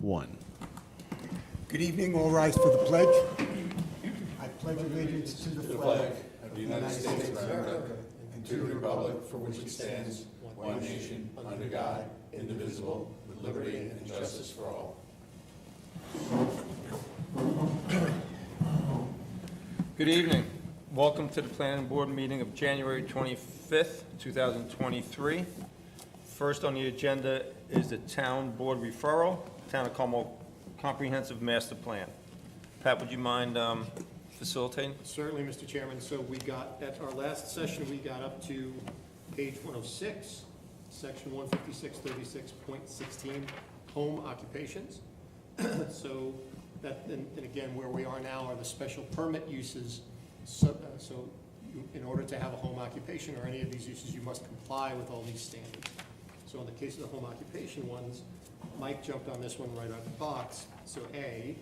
1. Good evening, all rise for the pledge. I pledge allegiance to the flag of the United States of America and to the republic for which it stands, one nation, under God, indivisible, with liberty and justice for all. Good evening. Welcome to the Planning Board meeting of January 25th, 2023. First on the agenda is the Town Board referral, Town of Carmel Comprehensive Master Plan. Pat, would you mind facilitating? Certainly, Mr. Chairman. So we got, at our last session, we got up to page 106, section 15636.16, home occupations. So that, and again, where we are now are the special permit uses. So in order to have a home occupation or any of these uses, you must comply with all these standards. So in the case of the home occupation ones, Mike jumped on this one right out of the box. So A,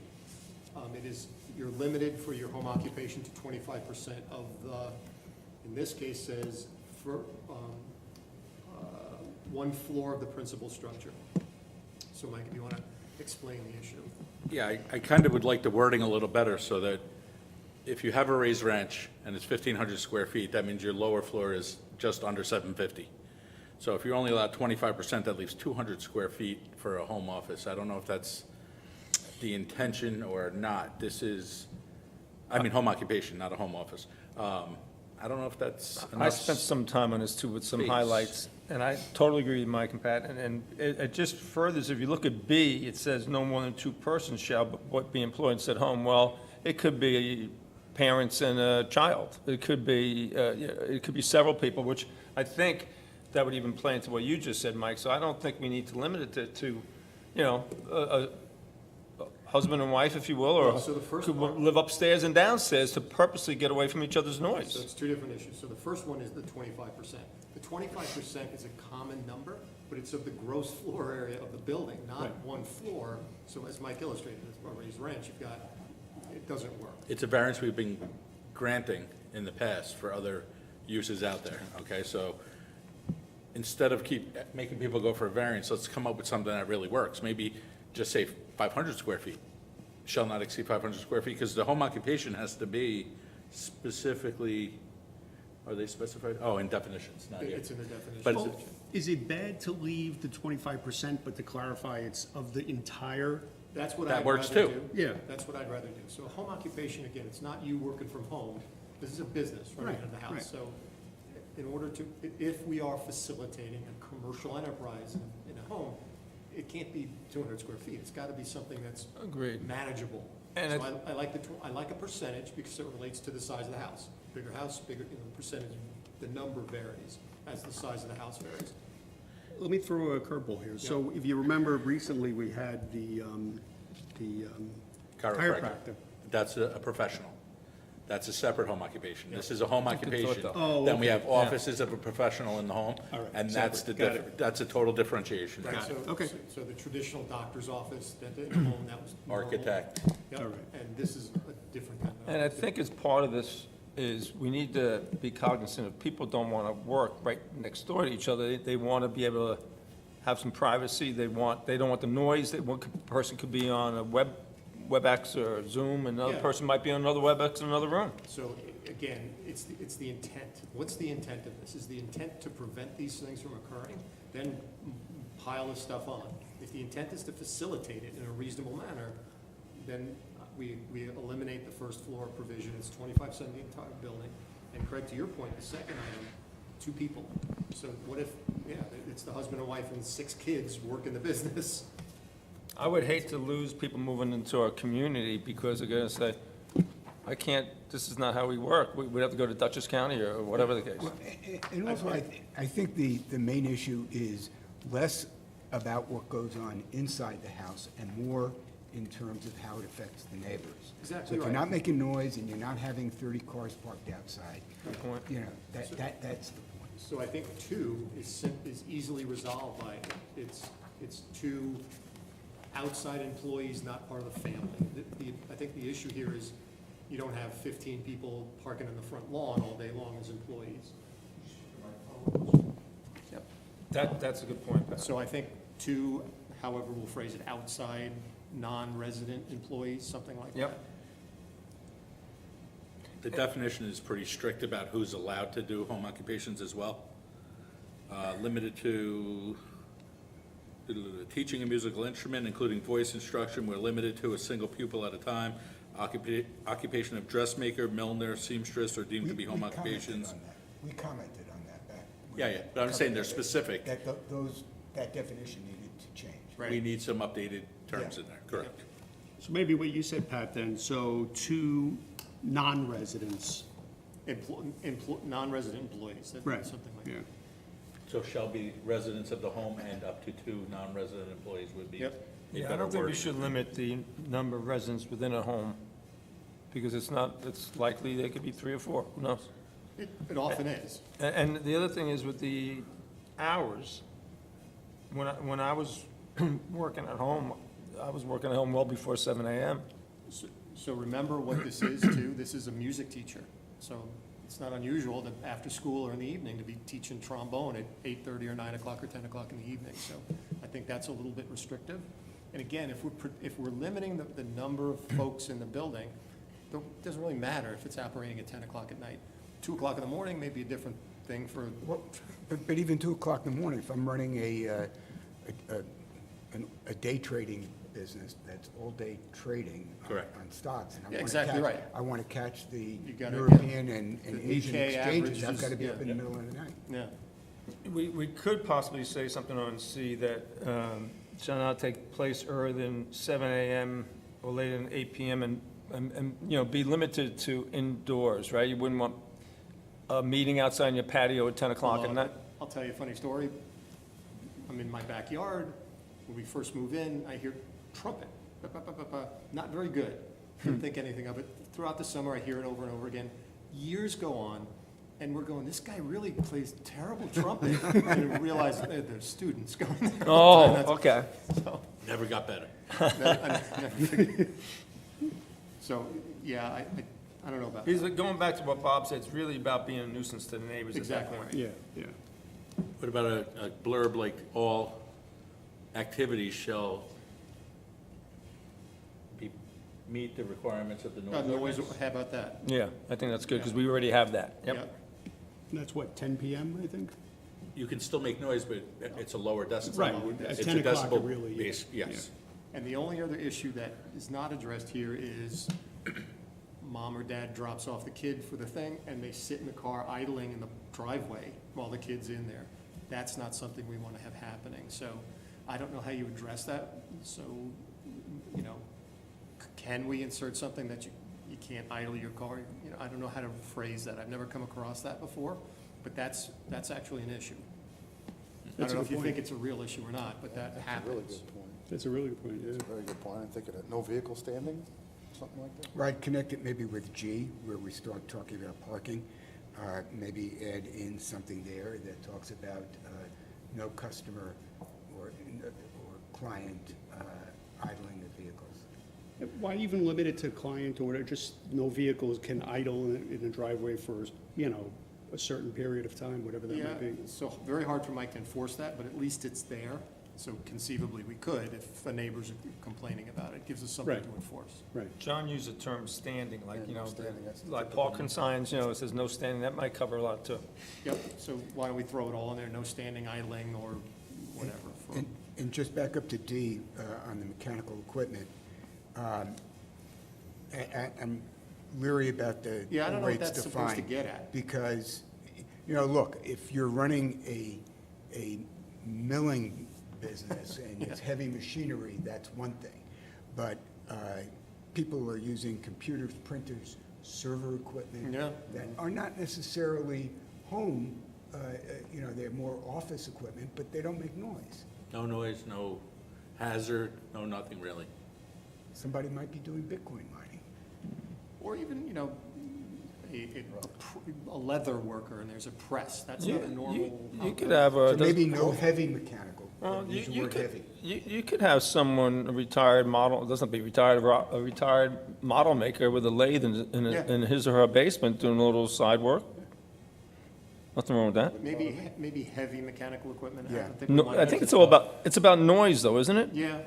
it is, you're limited for your home occupation to 25% of the, in this case says, for 1 floor of the principal structure. So Mike, if you want to explain the issue. Yeah, I kind of would like the wording a little better so that if you have a raised ranch and it's 1,500 square feet, that means your lower floor is just under 750. So if you're only allowed 25%, that leaves 200 square feet for a home office. I don't know if that's the intention or not. This is, I mean, home occupation, not a home office. I don't know if that's enough. I spent some time on this too with some space. highlights, and I totally agree with Mike and Pat. And it just furthers, if you look at B, it says no more than 2 persons shall be employed and sit home. Well, it could be parents and a child. It could be several people, which I think that would even play into what you just said, Mike. So I don't think we need to limit it to a husband and wife, if you will, or So the first could part- live upstairs and downstairs to purposely get away from each other's So noise. it's 2 different issues. So the first one is the 25%. The 25% is a common number, but it's of the gross floor area of the building, not 1 floor. So as Mike illustrated, as a raised ranch, you've got, it doesn't work. It's a variance we've been granting in the past for other uses out there, okay? So instead of keep making people go for a variance, let's come up with something that really works. Maybe just say 500 square feet, shall not exceed 500 square feet, because the home occupation has to be specifically, are they specified? Oh, in definitions, not here. It's in the definition. But Well, is it bad to leave the 25%, but to clarify it's of the entire? That's what That I'd works rather too. do. Yeah. That's what I'd rather do. So a home occupation, again, it's not you working from home. This is a business running Right, out of the right. house. So in order to, if we are facilitating a commercial enterprise in a home, it can't be 200 square feet. It's got to be something that's Agreed. manageable. And So I like I like a percentage because it relates to the size of the house. Bigger house, bigger, percentage, the number varies as the size of the house varies. Let me throw a curveball here. So if you remember, recently we had the chiropractor. That's a professional. That's a separate home occupation. This is a home That's a good occupation. thought, though. Oh, Then we okay. have offices of a professional in the home, All right, and that's the, separate. Got it. that's a total differentiation. Right, Got it. so- Okay. So the traditional doctor's office, that in the home, that was. normal. Architect. Yep, All right. and this is a different kind of. And I think as part of this is we need to be cognizant of people don't want to work right next door to each other. They want to be able to have some privacy. They don't want the noise. One person could be on a WebEx or Zoom, and another Yeah. person might be on another WebEx in another room. So again, it's the intent. What's the intent of this? Is the intent to prevent these things from occurring? Then pile this stuff on. If the intent is to facilitate it in a reasonable manner, then we eliminate the first floor provision. It's 25% of the entire building. And Craig, to your point, the second item, 2 people. So what if, it's the husband and wife and 6 kids work in the business? I would hate to lose people moving into our community because they're going to say, I can't, this is not how we work. We'd have to go to Dutchess County or whatever the case. And also, I think the main issue is less about what goes on inside the house and more in terms of how it affects the neighbors. Exactly So if right. you're not making noise and you're not having 30 cars parked outside, Good point. that's the point. So I think 2 is easily resolved by, it's 2 outside employees, not part of the family. I think the issue here is you don't have 15 people parking in the front lawn all day long as employees. That's a good point, Pat. So I think 2 however we'll phrase it, outside, non-resident employees, something like that. Yep. The definition is pretty strict about who's allowed to do home occupations as well. Limited to teaching a musical instrument, including voice instruction, we're limited to a single pupil at a time. Occupation of dressmaker, milliner, seamstress are deemed to be We home commented occupations. on that. We commented on that back. when Yeah, we yeah, but I'm saying they're covered specific. that definition needed to change. Right. We need some updated terms Yeah. in there, correct? So maybe what you said, Pat, then, so 2 non-residents. Non-resident employees, Right. something like Yeah. that. So shall be residents of the home and up to 2 non-resident employees would be a Yep. Yeah, I better don't think we wording. should limit the number of residents within a home, because it's likely they could be 3 or 4, who knows? It often is. And the other thing is with the hours, when I was working at home, I was working at home well before 7 AM. So remember what this is too, this is a music teacher. So it's not unusual that after school or in the evening to be teaching trombone at 8:30 or 9 o'clock or 10 o'clock in the evening. So I think that's a little bit restrictive. And again, if we're limiting the number of folks in the building, it doesn't really matter if it's operating at 10 o'clock at night. 2 o'clock in the morning may be a different thing for, Well, but even 2 o'clock in the morning, if I'm running a day trading business, that's all-day trading Correct. on stocks. And I Yeah, wanna exactly catch- right. I want to catch the You gotta- European and the Asian Nikkei exchanges. I've averages, got to be up yeah. in the middle of the night. yeah. We could possibly say something on C that shall not take place earlier than 7 AM or later than 8 PM and, you know, be limited to indoors, right? You wouldn't want a meeting outside in your patio at 10 o'clock at night. I'll tell you a funny story. I'm in my backyard. When we first move in, I hear trumpet. Ba, ba, ba, ba, ba. Not very good. Didn't think anything of it. Throughout the summer, I hear it over and over again. Years go on, and we're going, this guy really plays terrible trumpet. And we realize there's students going there. all the time. Oh, okay. So, Never got better. I never figured- so, yeah, I don't know about Because that. going back to what Bob said, it's really about being a nuisance to the neighbors at that Exactly. point. Yeah, yeah. What about a blurb like all activities shall meet the requirements of the noise Noise, ordinance? how about that? Yeah, I think that's good, because we already have that. Yeah. Yep. And that's what, 10 PM, I think? You can still make noise, but it's a lower decibel. Right, at It's a 10 o'clock, it decibel really- base, yes. And the only other issue that is not addressed here is mom or dad drops off the kid for the thing, and they sit in the car idling in the driveway while the kid's in there. That's not something we want to have happening. So I don't know how you address that. So, you know, can we insert something that you can't idle your car? You know, I don't know how to phrase that. I've never come across that before, but that's actually an issue. I That's don't a know good if you point. think it's a real issue or not, but that That's a really happens. good point. That's a really good point, yeah. That's a very good point. I didn't think of that. No vehicle standing, something like that? Right, connect it maybe with G, where we start talking about parking. Maybe add in something there that talks about no customer or client idling the vehicles. Why even limit it to client or just no vehicles can idle in a driveway for, you know, a certain period of time, whatever that Yeah, might be? so very hard for Mike to enforce that, but at least it's there. So conceivably, we could if the neighbors are complaining about it. Gives us something Right. to enforce. Right. John used the term standing, like, Yeah, you no know, standing, that's the like typical parking signs, you know, it says no standing, that might cover a lot too. Yep, so why don't we throw it all in there? No standing, idling, or whatever. for- And just back up to D on the mechanical equipment. I'm leery about the Yeah, I don't know what rates that's supposed to defined. get at. Because, you know, look, if you're running a milling business and it's heavy machinery, that's one thing. But people are using computers, printers, server equipment Yeah. that are not necessarily home, you know, they're more office equipment, but they don't make noise. No noise, no hazard, no nothing really. Somebody might be doing Bitcoin mining. Or even, you know, a leather worker and there's a press. That's not a normal. You could have a. So maybe no heavy mechanical. Well, Use the you word could, heavy. you could have someone, a retired model, it doesn't have to be retired, a retired model maker with a lathe Yeah. in his or her basement doing a little side work. Nothing wrong with that. Maybe heavy mechanical equipment. Yeah. don't think we No, want I that think to- it's all about, it's about noise though, isn't it? Yeah,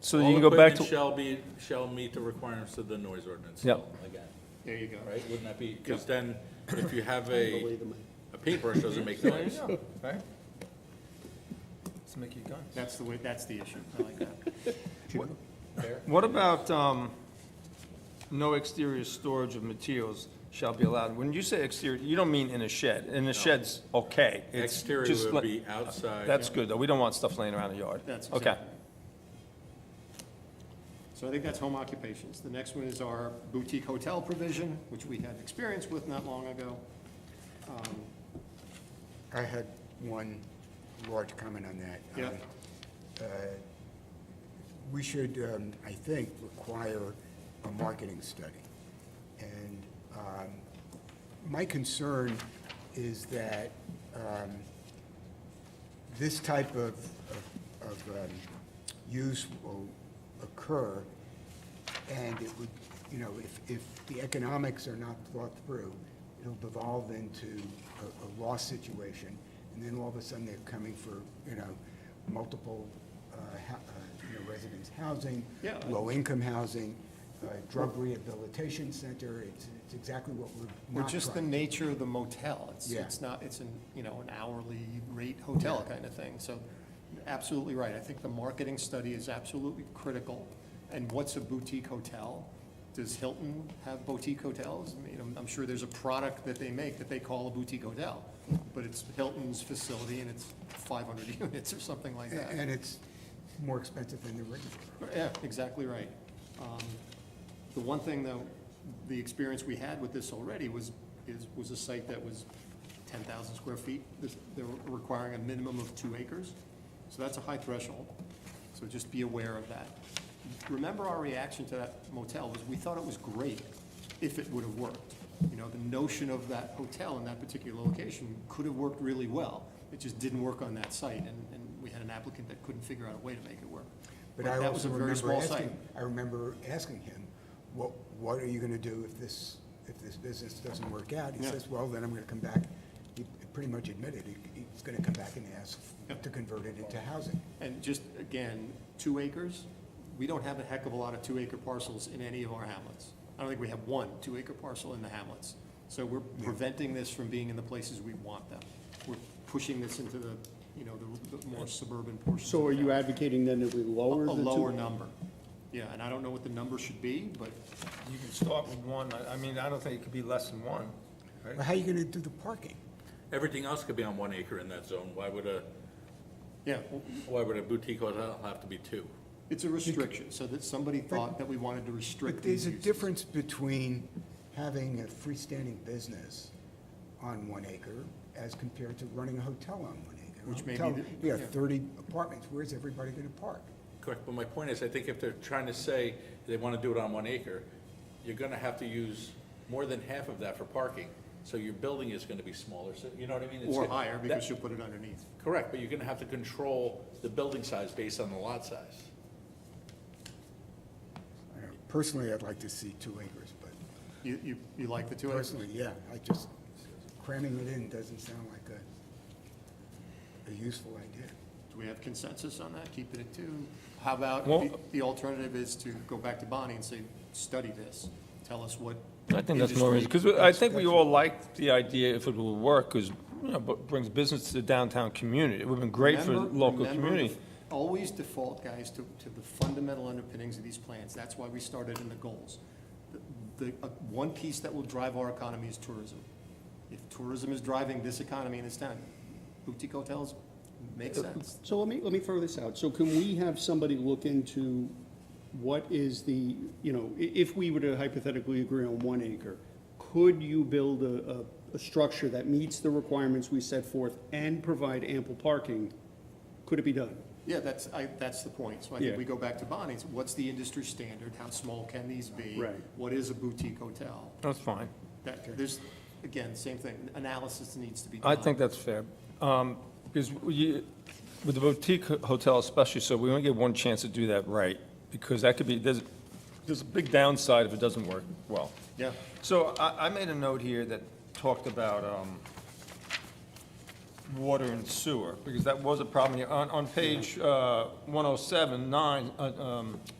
So All you can go back equipment to, shall meet the requirements of the noise ordinance. Yep. Again, there you go. right? Wouldn't that be, because then if you have a paintbrush doesn't make noise. right? Let's make your guns. That's the issue. I like that. What about, no exterior storage of materials shall be allowed? When you say exterior, you don't mean in a shed. In a shed's okay. It's Exterior just would let- be outside. That's good, though. We don't want stuff laying around the yard. That's Okay. exactly. So I think that's home occupations. The next one is our boutique hotel provision, which we had experience with not long ago. I had one large comment on that. Yeah. We should, I think, require a marketing study. And my concern is that this type of use will occur, and it would, you know, if the economics are not thought through, it'll devolve into a loss situation, and then all of a sudden they're coming for, you know, multiple, residence housing, Yeah. low-income housing, drug rehabilitation center. It's exactly what we're Or not just the trying. nature of the motel. Yeah. It's not, it's an hourly rate hotel kind of thing. So absolutely right. I think the marketing study is absolutely critical. And what's a boutique hotel? Does Hilton have boutique hotels? I mean, I'm sure there's a product that they make that they call a boutique hotel, but it's Hilton's facility and it's 500 units or something like that. And it's more expensive than the regular. Yeah, exactly right. The one thing, though, the experience we had with this already was a site that was 10,000 square feet. They're requiring a minimum of 2 acres, so that's a high threshold. So just be aware of that. Remember our reaction to that motel was we thought it was great if it would have worked. You know, the notion of that hotel in that particular location could have worked really well. It just didn't work on that site, and we had an applicant that couldn't figure out a way to make it work. But I that was also a very remember small site. remember asking him, what are you gonna do if this business doesn't work out? He Yeah. says, well, then I'm gonna come back. He pretty much admitted he's gonna come back and ask Yep. to convert it into housing. And just, again, 2 acres, we don't have a heck of a lot of 2-acre parcels in any of our hamlets. I don't think we have one 2-acre parcel in the hamlets. So we're preventing this from being in the places we want them. We're pushing this into the, the more suburban portions. So are of you town. advocating then that we lower A the two? lower number. Yeah, and I don't know what the number should be, but You can start with one. I mean, I don't think it could be less than one. Well, how are you gonna do the parking? Everything else could be on 1 acre in that zone. Why would yeah, a boutique hotel have to be 2? it's a restriction, so that somebody thought that we wanted to restrict But these there's a uses. difference between having a freestanding business on 1 acre as compared to running a hotel on 1 acre. Which may be Hotel, the- You got yeah. 30 apartments, where's everybody gonna park? Correct, but my point is, I think if they're trying to say they want to do it on 1 acre, you're going to have to use more than half of that for parking, so your building is going to be smaller, so, you know what I mean? It's Or gonna- higher, because that- you'll put it underneath. Correct, but you're going to have to control the building size based on the lot size. I don't know, personally, I'd like to see 2 acres, but You like the 2 acres? personally, yeah, cramming it in doesn't sound like a useful idea. Do we have consensus on that? Keep it at 2? How about, Well- the alternative is to go back to Bonnie and say, study this. Tell us what. I think that's more reason, because I think we all like the idea if it will work, because, brings business to the downtown community. It would have been great for the local community. Always default, guys, to the fundamental underpinnings of these plans. That's why we started in the goals. One piece that will drive our economy is tourism. If tourism is driving this economy in this town, boutique hotels make sense. So let me throw this out. So can we have somebody look into what is the, if we were to hypothetically agree on 1 acre, could you build a structure that meets the requirements we set forth and provide ample parking? Could it be done? Yeah, that's the point. So I Yeah. think we go back to Bonnie's. What's the industry standard? How small can these be? Right. What is a boutique hotel? That's fine. There's, again, same thing. Analysis needs to be done. I think that's fair. Because with the boutique hotel especially, so we only get one chance to do that right, because that could be, there's a big downside if it doesn't work well. Yeah. So I made a note here that talked about water and sewer, because that was a problem here. On page 107, on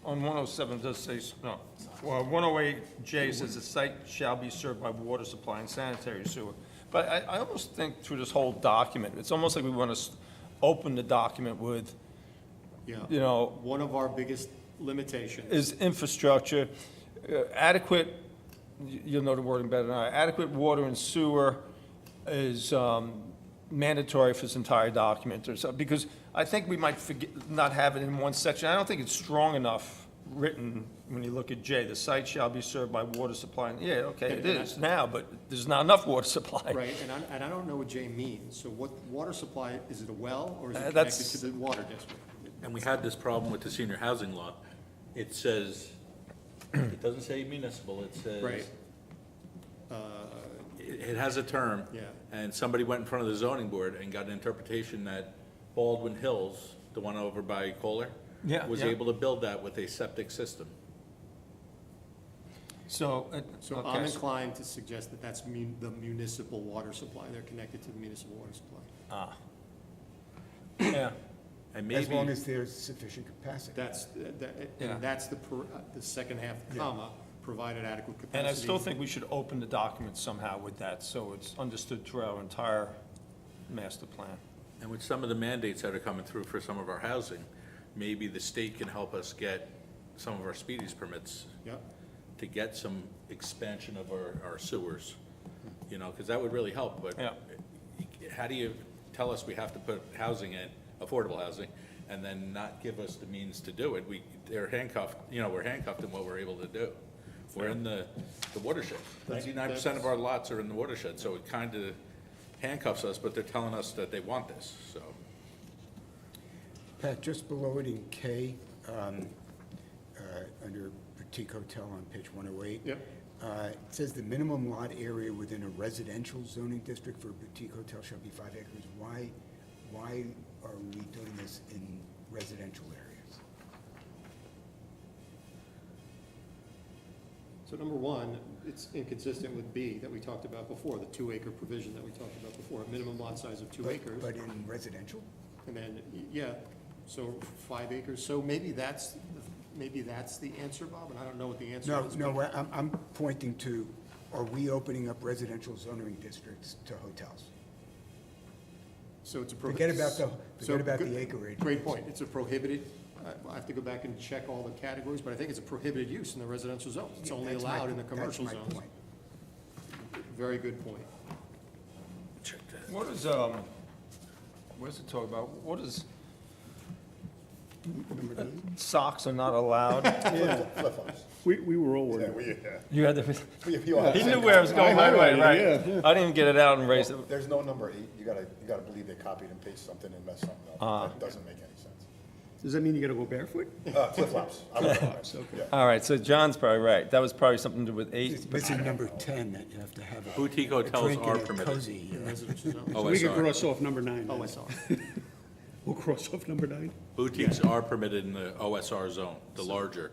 107, it does say, no, well, 108J says the site shall be served by water supply and sanitary sewer. But I almost think through this whole document, it's almost like we want to open the document with, Yeah. you know, One of our biggest limitations. is infrastructure, adequate, you'll know the wording better than I, adequate water and sewer is mandatory for this entire document or something, because I think we might forget, not have it in one section. I don't think it's strong enough written when you look at J, the site shall be served by water supply. Yeah, okay, it is now, but there's not enough water supply. Right, and I don't know what J means. So what water supply, is it a well or is it That's- connected to the water district? And we had this problem with the senior housing law. It says, it doesn't say municipal, it says. Right. It has a term. Yeah. And somebody went in front of the zoning board and got an interpretation that Baldwin Hills, the one over by Kohler, Yeah, was yeah. able to build that with a septic system. So I'm okay, so- inclined to suggest that that's the municipal water supply. They're connected to the municipal water supply. Yeah, And As maybe, long as there's sufficient capacity. That's, Yeah. and that's the second half of the comma, provided adequate capacity. and I still think we should open the document somehow with that, so it's understood through our entire master plan. and with some of the mandates that are coming through for some of our housing, maybe the state can help us get some of our speedies permits Yep. to get some expansion of our sewers, you know, because that would really help, but Yeah. how do you tell us we have to put housing in, affordable housing, and then not give us the means to do it? They're handcuffed, you know, we're handcuffed in what we're able to do. We're in the watershed. 99% of our lots are in the watershed, so it kind of handcuffs us, but they're telling us that they want this, so. Pat, just below it in K, under boutique hotel on page 108. Yep. It says the minimum lot area within a residential zoning district for a boutique hotel shall be 5 acres. Why are we doing this in residential areas? So number one, it's inconsistent with B that we talked about before, the 2-acre provision that we talked about before, a minimum lot size of 2 acres. But in residential? And then, yeah, so 5 acres. So maybe that's the answer, Bob, and I don't know what the answer No, is. no, but- I'm pointing to, are we opening up residential zoning districts to hotels? So it's a. Forget about so the good- acreage. Great point. It's a prohibited, I have to go back and check all the categories, but I think it's a prohibited use in the residential zones. It's only That's my- allowed in the commercial zones. That's my point. Very good point. Check that. What is, what does it talk about? What is, socks are not allowed? Flip-flops. We were all Yeah, worried. You had to, we all have he the knew same where I was going right away, highlighted right? it, yeah. I didn't even get it out and raise it. There's no number 8. You gotta believe they copied and pasted something and messed something up. That doesn't make any sense. Does that mean you gotta go barefoot? Flip-flops. I don't know. Yeah. All right, so John's probably right. That was probably something to do with It's 8. missing number 10, that you have to have a Boutique a hotels drink are and a permitted. cozy, In residential zones. So we could OSR. cross off number 9. then. OSR. We'll cross off number 9. Boutiques are permitted in the OSR zone, the larger.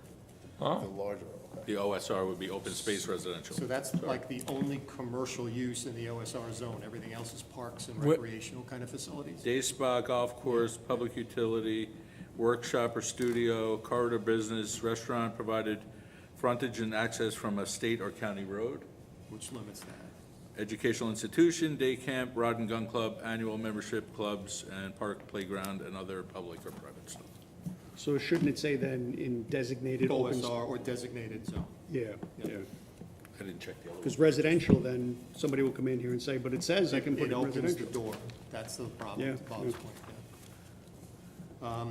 The larger, okay. The OSR would be open space residential. So that's like the only commercial use in the OSR zone. Everything else is parks and What- recreational kind of facilities. Day spa, golf course, public utility, workshop or studio, corridor business, restaurant provided frontage and access from a state or county road, Which limits that. educational institution, day camp, rod and gun club, annual membership clubs, and park, playground, and other public or private stuff. So shouldn't it say then in designated open? OSR or designated zone. Yeah, yeah. I didn't check the other one. Because residential, then somebody will come in here and say, but it says I can put It it in opens the residential. door. That's the problem, Yeah, to Bob's yeah. point, yeah.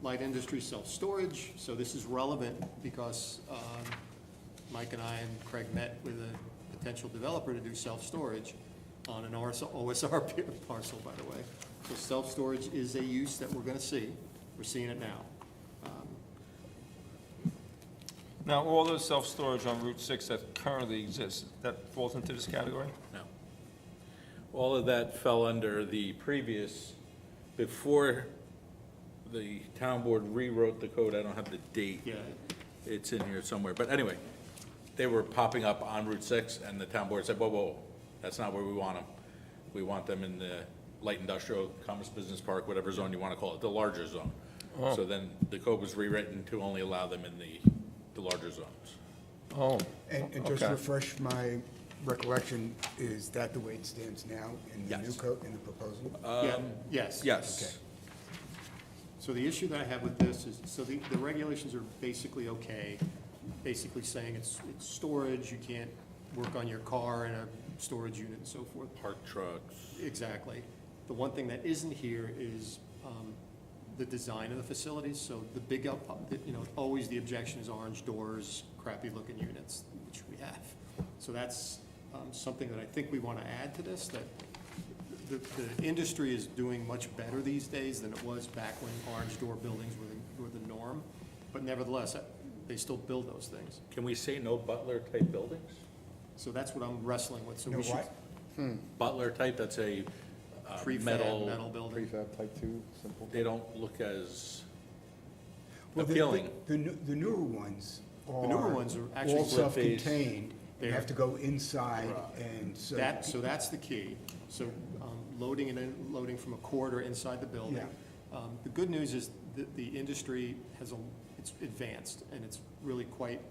Light industry self-storage, so this is relevant because Mike and I and Craig met with a potential developer to do self-storage on an OSR parcel, by the way. So self-storage is a use that we're gonna see. We're seeing it now. Now, all those self-storage on Route 6 that currently exist, that falls into this category? No. All of that fell under the previous, before the town board rewrote the code, I don't have the date. Yeah, It's in here somewhere, but anyway, they were popping up on Route 6, and the town board said, whoa, whoa, that's not where we want them. We want them in the light industrial, commerce business park, whatever zone you want to call it, the larger zone. So then the code was rewritten to only allow them in the larger zones. Oh, And just okay. refresh my recollection, is that the way it stands now in the new Yes. code, in the proposal? Yes. Yes. So the issue that I have with this is, so the regulations are basically okay, basically saying it's storage, you can't work on your car in a storage unit and so forth. Park trucks. Exactly. The one thing that isn't here is the design of the facilities, so the big, always the objection is orange doors, crappy-looking units, which we have. So that's something that I think we want to add to this, that the industry is doing much better these days than it was back when orange door buildings were the norm, but nevertheless, they still build those things. Can we say no Butler type buildings? So that's what I'm wrestling with, so No we should. what? Butler type, that's a Prefab metal building. Prefab type 2, simple. They don't look as Well, appealing. The newer ones are. newer ones are actually all split phase. self-contained, they They're- have to go inside, and so. So that's the key. So loading and unloading from a corridor inside the building. The good news is that the industry it's advanced, and it's really quite,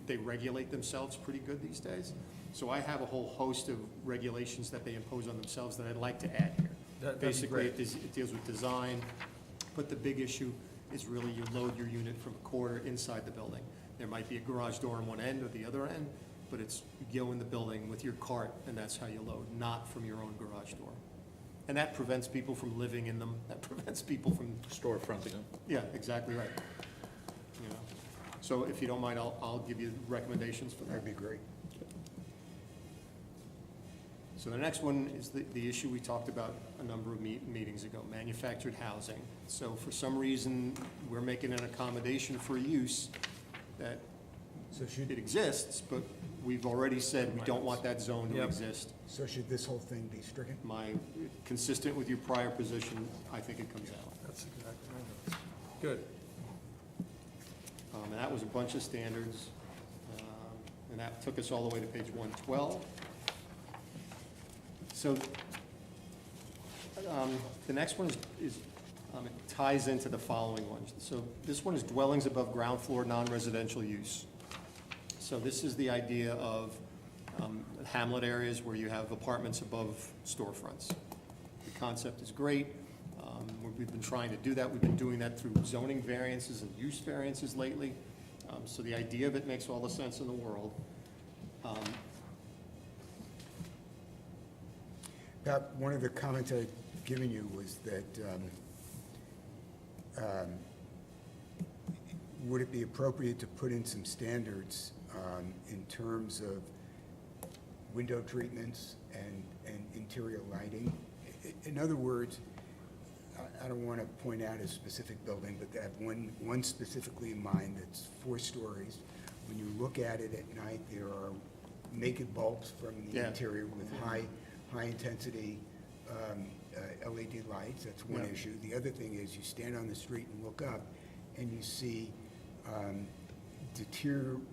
they regulate themselves pretty good these days. So I have a whole host of regulations that they impose on themselves that I'd like to add here. That'd be Basically, great. it deals with design, but the big issue is really you load your unit from a corridor inside the building. There might be a garage door on one end or the other end, but it's, you go in the building with your cart, and that's how you load, not from your own garage door. And that prevents people from living in them, that prevents people from, storefronting them. yeah, exactly right. You know, so if you don't mind, I'll give you recommendations for that. That'd be great. So the next one is the issue we talked about a number of meetings ago, manufactured housing. So for some reason, we're making an accommodation for use that So should, it exists, but we've already said we don't want that zone to Yep. exist. so should this whole thing be stricken? Consistent with your prior position, I think it comes out. That's exactly right. Good. And that was a bunch of standards, and that took us all the way to page 112. So the next one is it ties into the following ones. So this one is dwellings above ground floor, non-residential use. So this is the idea of hamlet areas where you have apartments above storefronts. The concept is great. We've been trying to do that. We've been doing that through zoning variances and use variances lately. So the idea of it makes all the sense in the world. Pat, one of the comments I'd given you was that, would it be appropriate to put in some standards in terms of window treatments and interior lighting? In other words, I don't want to point out a specific building, but they have one specifically in mind that's 4 stories. When you look at it at night, there are naked bulbs from the Yeah. interior with high-intensity LED lights. That's one Yeah. issue. The other thing is you stand on the street and look up, and you see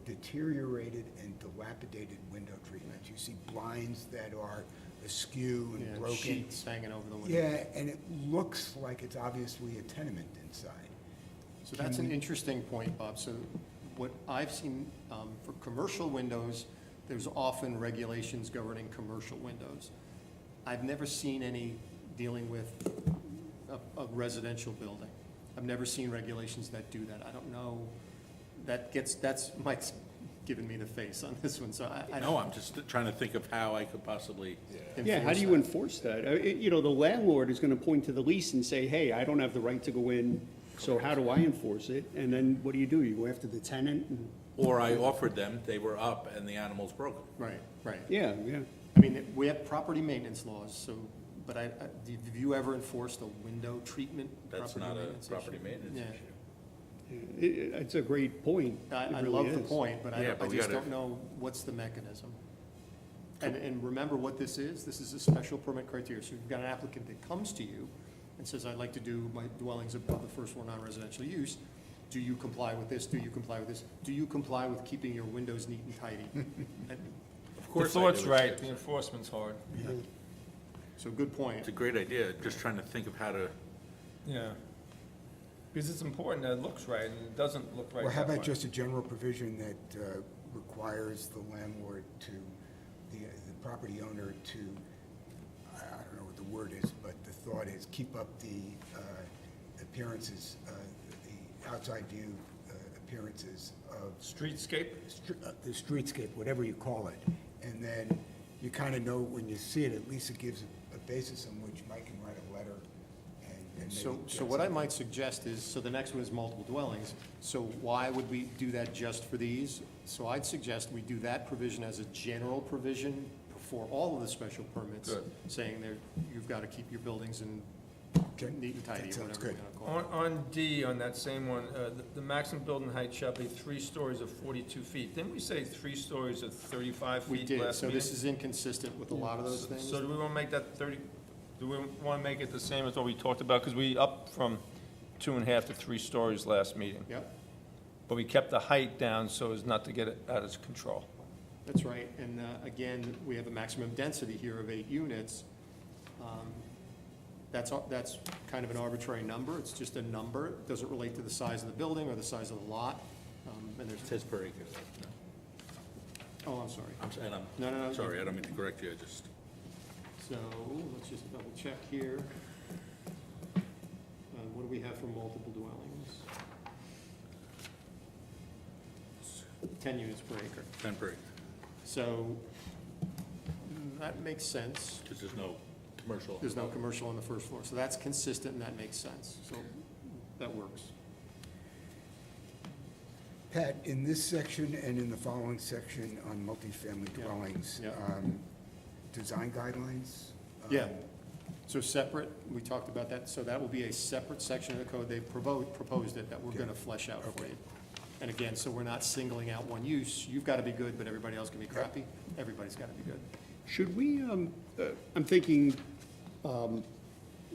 deteriorated and dilapidated window treatments. You see blinds that are askew and Yeah, broken. sheets hanging over the window. Yeah, and it looks like it's obviously a tenement inside. So that's an interesting point, Bob. So what I've seen for commercial windows, there's often regulations governing commercial windows. I've never seen any dealing with a residential building. I've never seen regulations that do that. I don't know, Mike's giving me the face on this one, so I No, don't I'm just trying to think of how I could possibly, Yeah, how do you enforce that? The landlord is gonna point to the lease and say, hey, I don't have the right to go in, so how do I enforce it? And then what do? You go after the tenant? or I offered them, they were up and the animal's broken. Right, right. Yeah, yeah. I mean, we have property maintenance laws, so, but have you ever enforced a window treatment? That's property not a maintenance property issue? maintenance Yeah. issue. It's a great point. It I really love the is. point, but Yeah, I but we just gotta- don't know what's the mechanism. And remember what this is a special permit criteria. So you've got an applicant that comes to you and says, I'd like to do my dwellings above the first floor non-residential use. Do you comply with this? Do you comply with this? Do you comply with keeping your windows neat and tidy? And Of course The I thought's do. right, the enforcement's hard. So good point. It's a great idea, just trying to think of how to, Yeah. Because it's important that it looks right, and it doesn't look right Or how that about way. just a general provision that requires the landlord to, the property owner to, I don't know what the word is, but the thought is keep up the appearances, the outside view appearances of Streetscape? the streetscape, whatever you call it. And then you kind of know when you see it, at least it gives a basis on which Mike can write a letter and So maybe get what I some- might suggest is, so the next one is multiple dwellings. So why would we do that just for these? So I'd suggest we do that provision as a general provision for all of the special permits. Good. Saying that you've got to keep your buildings in Okay, neat and tidy, that or sounds whatever you good. want to call it. On D, on that same one, the maximum building height shall be 3 stories of 42 feet. Didn't we say 3 stories of 35 feet We did, last so meeting? this is inconsistent with a lot of those things. So do we want to make that 30, do we want to make it the same as what we talked about? Because we upped from 2.5 to 3 stories last meeting. Yep, But we kept the height down so as not to get it out of control. that's right. And again, we have a maximum density here of 8 units. That's kind of an arbitrary number. It's just a number. It doesn't relate to the size of the building or the size of the lot. And it there's, says per acre. No. oh, I'm sorry. And I'm No, no, no. sorry, I don't mean to correct you, I just, So let's just double check here. What do we have for multiple dwellings? 10 units per acre. 10 per acre, So that makes sense. because there's no commercial. There's no commercial on the first floor. So that's consistent and that makes sense. So that works. Pat, in this section and in the following section on multifamily Yeah, dwellings, yeah. design guidelines? Yeah. So separate, we talked about that. So that will be a separate section of the code. They proposed it that we're going to flesh out for you. And again, so we're not singling out one use. You've got to be good, but everybody else can be crappy. Everybody's got to be good. Should we, I'm thinking,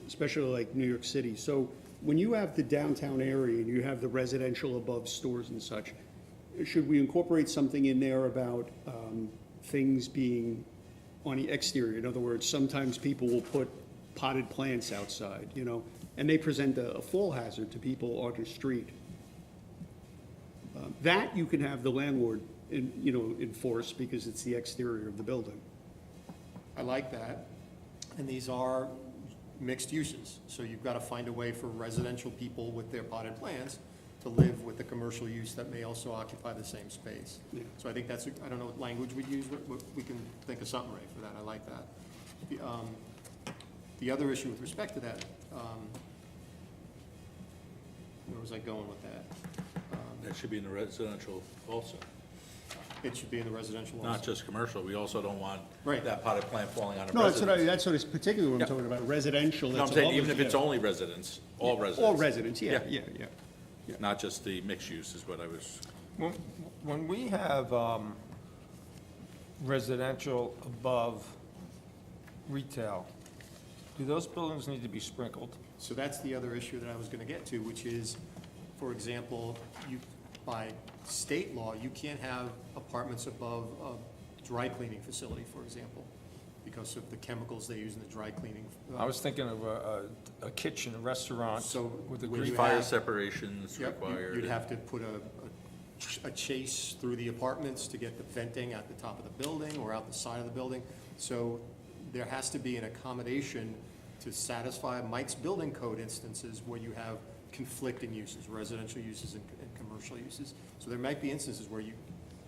especially like New York City, so when you have the downtown area and you have the residential above stores and such, should we incorporate something in there about things being on the exterior? In other words, sometimes people will put potted plants outside, you know, and they present a fall hazard to people on the street. That you can have the landlord, enforce because it's the exterior of the building. I like that. And these are mixed uses. So you've got to find a way for residential people with their potted plants to live with the commercial use that may also occupy the same space. Yeah. So I think that's, I don't know what language we'd use, but we can think of something, Ray, for that. I like that. The other issue with respect to that, where was I going with that? That should be in the residential also, It should be in the residential also. not just commercial. We also don't want Right. that potted plant falling on a No, residence. that's what it's particularly what Yeah. I'm talking about, residential. No, I'm that's saying above even it, if it's yeah. only residents, all residents. All residents, yeah, Yeah. yeah. Not just the mixed use is what I was, When we have residential above retail, do those buildings need to be sprinkled? So that's the other issue that I was gonna get to, which is, for example, by state law, you can't have apartments above a dry cleaning facility, for example, because of the chemicals they use in the dry cleaning. I was thinking of a kitchen, a restaurant So with a when green you fire have- separations Yep, required. you'd have to put a chase through the apartments to get the venting at the top of the building or out the side of the building. So there has to be an accommodation to satisfy Mike's building code instances where you have conflicting uses, residential uses and commercial uses. So there might be instances where you,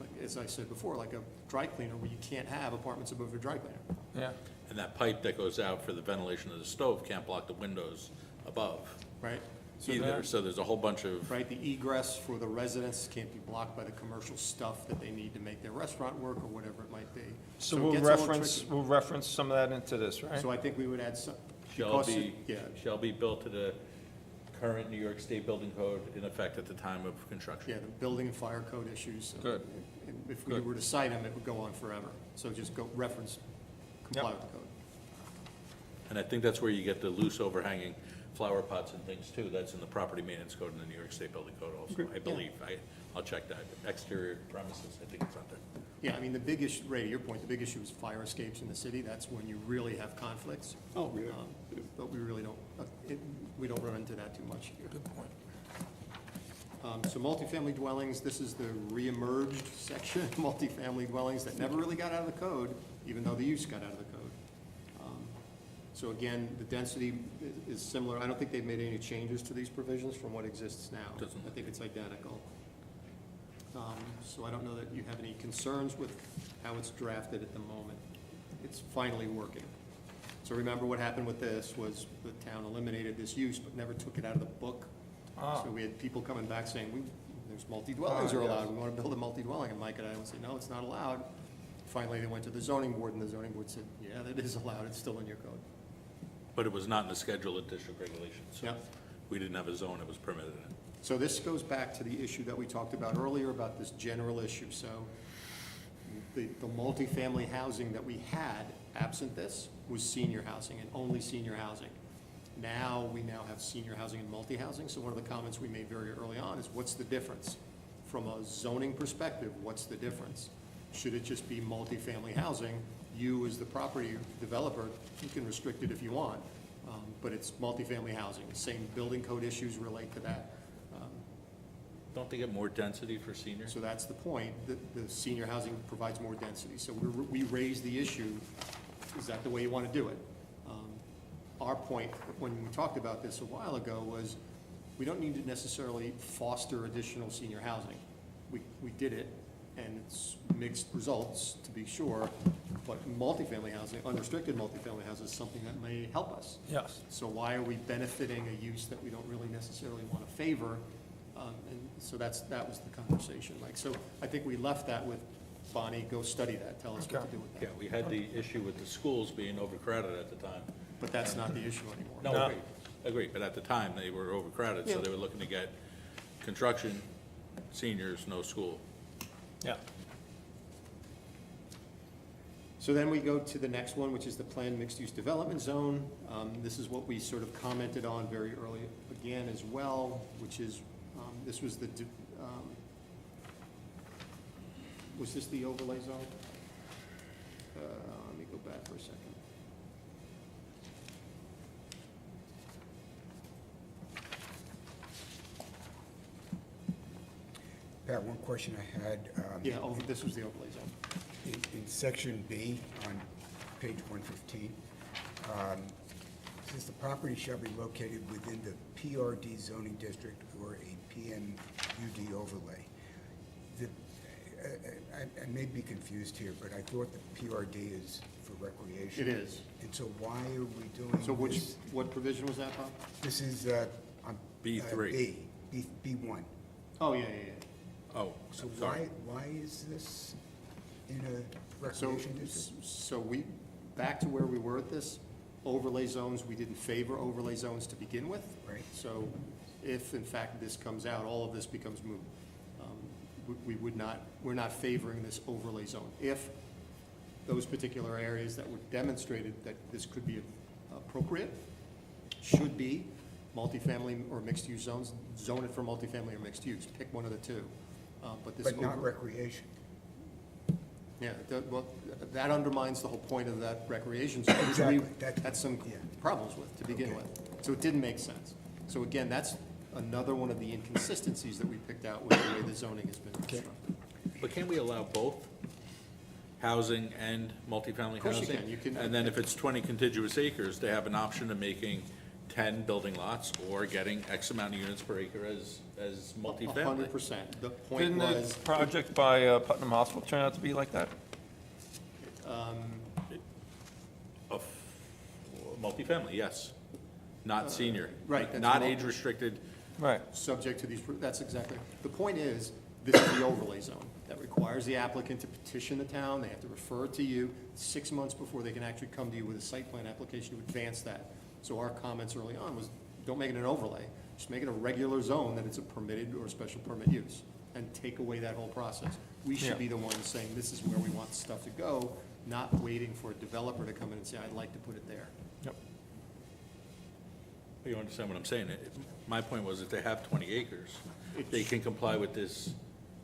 like, as I said before, like a dry cleaner where you can't have apartments above a dry cleaner, Yeah, And that pipe that goes out for the ventilation of the stove can't block the windows above right? So either. that- So there's a whole bunch of, Right, the egress for the residents can't be blocked by the commercial stuff that they need to make their restaurant work or whatever it might be. so it we'll gets a little reference, tricky. we'll reference some of that into this, right? So I think we would add some. shall because be, Yeah, shall be built to the current New York State building code in effect at the time of construction. yeah, the building and fire code issues. Good. And if we Good. were to cite them, it would go on forever. So just go reference, comply Yep. with the code. And I think that's where you get the loose overhanging flower pots and things too. That's in the property maintenance code and the New York State building code also, I believe. I'll check that. Exterior premises, I think it's out there. Yeah, I mean, the big issue, Ray, to your point, the big issue is fire escapes in the city. That's when you really have conflicts. Oh, yeah. But we really don't, we don't run into that too much here. Good point. So multifamily dwellings, this is the reemerged section, multifamily dwellings that never really got out of the code, even though the use got out of the code. So again, the density is similar. I don't think they've made any changes to these provisions from what exists now. Doesn't. I think it's identical. So I don't know that you have any concerns with how it's drafted at the moment. It's finally working. So remember what happened with this was the town eliminated this use but never took it out of the book. So we had people coming back saying, there's multi-dwellings are allowed, we want to build a multi-dwelling, and Mike and I would say, no, it's not allowed. Finally, they went to the zoning board, and the zoning board said, yeah, that is allowed, it's still in your code. But it was not in the schedule of district regulations. So Yep. we didn't have a zone that was permitted in it. So this goes back to the issue that we talked about earlier about this general issue. So the multifamily housing that we had, absent this, was senior housing and only senior housing. Now, we now have senior housing and multi-housing. So one of the comments we made very early on is, what's the difference? From a zoning perspective, what's the difference? Should it just be multifamily housing? You, as the property developer, you can restrict it if you want, but it's multifamily housing. The same building code issues relate to that. Don't they get more density for seniors? So that's the point, the senior housing provides more density. So we raised the issue, is that the way you want to do it? Our point, when we talked about this a while ago, was we don't need to necessarily foster additional senior housing. We did it, and it's mixed results, to be sure, but multifamily housing, unrestricted multifamily housing is something that may help us. Yes. So why are we benefiting a use that we don't really necessarily want to favor? And so that was the conversation, Mike. So I think we left that with Bonnie, go study that, tell us what to do with Yeah, that. we had the issue with the schools being overcrowded at the time. But that's not the issue anymore. No, agreed, but at the time, they were overcrowded, so Yeah. they were looking to get construction, seniors, no school. Yeah. So then we go to the next one, which is the planned mixed-use development zone. This is what we sort of commented on very early again as well, which is, this was was this the overlay zone? Let me go back for a second. Pat, one question I had. Yeah, this was the overlay zone. In section B on page 115, says the property shall be located within the PRD zoning district or a PMUD overlay. I may be confused here, but I thought the PRD is for recreation. It is. And so why are we doing So this? what provision was that, Bob? This is on B3. B1. Oh, yeah. Oh, So sorry. why is this in a So, recreation district? so back to where we were at this, overlay zones, we didn't favor overlay zones to begin with. Right. So if in fact this comes out, all of this becomes moot. We're not favoring this overlay zone. If those particular areas that were demonstrated that this could be appropriate, should be multifamily or mixed-use zones, zone it for multifamily or mixed use, pick one of the two. But not recreation. Yeah, that undermines the whole point of that recreation zone, which we Exactly. had some Yeah. problems with to begin Okay. with. So it didn't make sense. So again, that's another one of the inconsistencies that we picked out with the way the zoning has been constructed. But can't we allow both housing and multifamily housing? Of course you can. You can- And then if it's 20 contiguous acres, they have an option of making 10 building lots or getting X amount of units per acre as multifamily. 100%. The point Didn't the was, project by Putnam Hospital turn out to be like that? Of multifamily, yes. Not senior. right, that's Not mul- age restricted. Right. subject to these, that's exactly, the point is, this is the overlay zone that requires the applicant to petition the town, they have to refer it to you 6 months before they can actually come to you with a site plan application to advance that. So our comments early on was, don't make it an overlay, just make it a regular zone that it's a permitted or special permit use, and take away that whole process. We Yeah. should be the ones saying, this is where we want stuff to go, not waiting for a developer to come in and say, I'd like to put it there. Yep. You understand what I'm saying? My point was if they have 20 acres, they can comply with this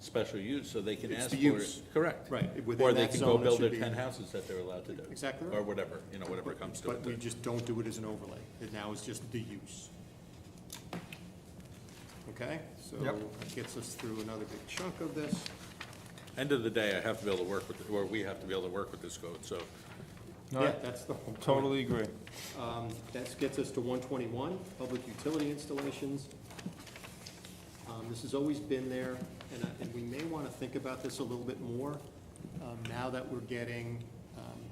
special use, so they can It's ask the for it. use. Correct. Right, within Or they that can go zone, it build should their be- 10 houses that they're allowed to do. Exactly Or right. whatever, you know, whatever comes to But we it. just don't do it as an overlay. It now is just the use. Okay, so Yep. that gets us through another big chunk of this. End of the day, I have to be able to work with, or we have to be able to work with this code, so. No, Yeah, that's the whole point. totally agree. That gets us to 121, public utility installations. This has always been there, and we may want to think about this a little bit more, now that we're getting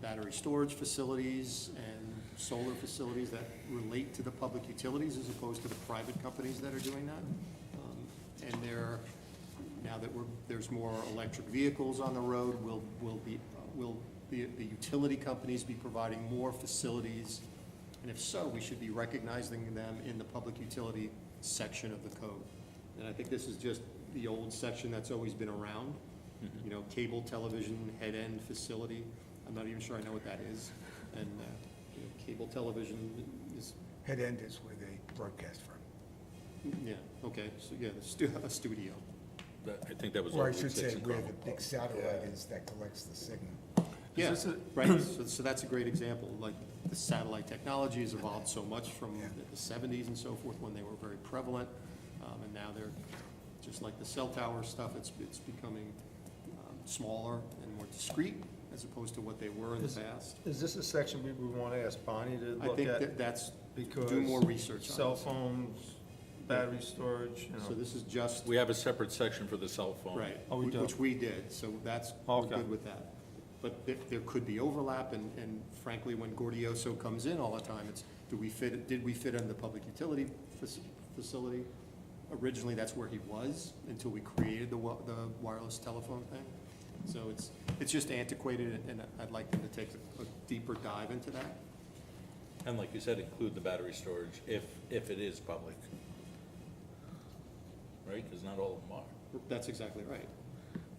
battery storage facilities and solar facilities that relate to the public utilities as opposed to the private companies that are doing that. And now that there's more electric vehicles on the road, will the utility companies be providing more facilities? And if so, we should be recognizing them in the public utility section of the code. And I think this is just the old section that's always been around. You know, cable television head-end facility. I'm not even sure I know what that is. And, you know, cable television is, Head end is where they broadcast from. yeah, okay, so, yeah, a studio. I think that was. Or I Route should 6 say in where Carmel. the big satellite is that collects the signal. Yeah, this a- right, so that's a great example, like, the satellite technology has evolved so much from Yeah. the 70s and so forth, when they were very prevalent, and now they're, just like the cell tower stuff, it's becoming smaller and more discreet, as opposed to what they were in the past. Is this a section we would want to ask Bonnie to I look think at? that's, Because do more research on cell this. phones, battery storage, you So know. this is just, We have a separate section for the cell phone. right, Oh, we do. which we did, so that's, we're Okay. good with that. But there could be overlap, and frankly, when Gordioso comes in all the time, it's, did we fit in the public utility facility? Originally, that's where he was, until we created the wireless telephone thing. So it's just antiquated, and I'd like them to take a deeper dive into that. And like you said, include the battery storage if it is public. Right, because not all of them are. That's exactly right.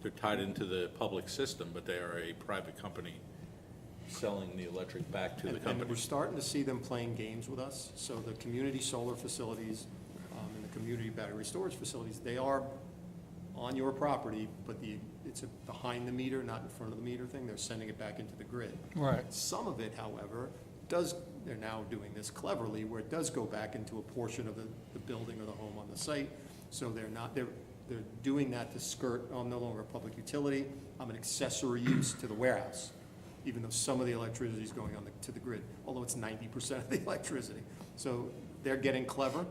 They're tied into the public system, but they are a private company selling the electric back to the And company. we're starting to see them playing games with us. So the community solar facilities and the community battery storage facilities, they are on your property, but it's a behind the meter, not in front of the meter thing. They're sending it back into the grid. Right. Some of it, however, they're now doing this cleverly, where it does go back into a portion of the building or the home on the site. So they're doing that to skirt, oh, I'm no longer a public utility, I'm an accessory use to the warehouse, even though some of the electricity is going to the grid, although it's 90% of the electricity. So they're getting clever,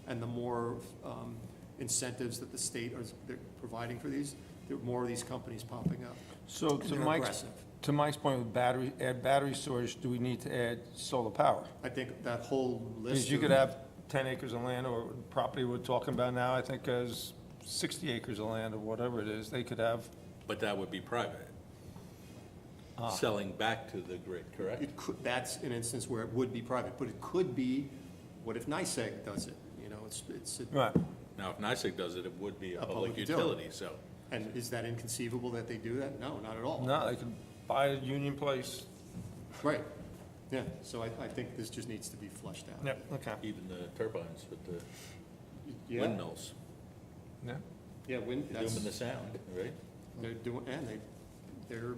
and the more incentives that the state they're providing for these, there are more of these companies popping up. So And they're aggressive. to Mike's point with battery storage, do we need to add solar power? I think that whole list Because you of- could have 10 acres of land, or property we're talking about now, I think is 60 acres of land, or whatever it is, they could have, But that would be private. Selling back to the grid, correct? That's an instance where it would be private, but it could be, what if NYSEG does it? You know, right. Now, if NYSEG does it, it would be a A public public utility. utility, so. and is that inconceivable that they do that? No, not at all. No, they could buy a Union Place. Right, yeah, so I think this just needs to be flushed out. Yep, okay. Even the turbines with the Yeah, windmills, Yeah. yeah, that's, doing the sound, right? they're doing, and they're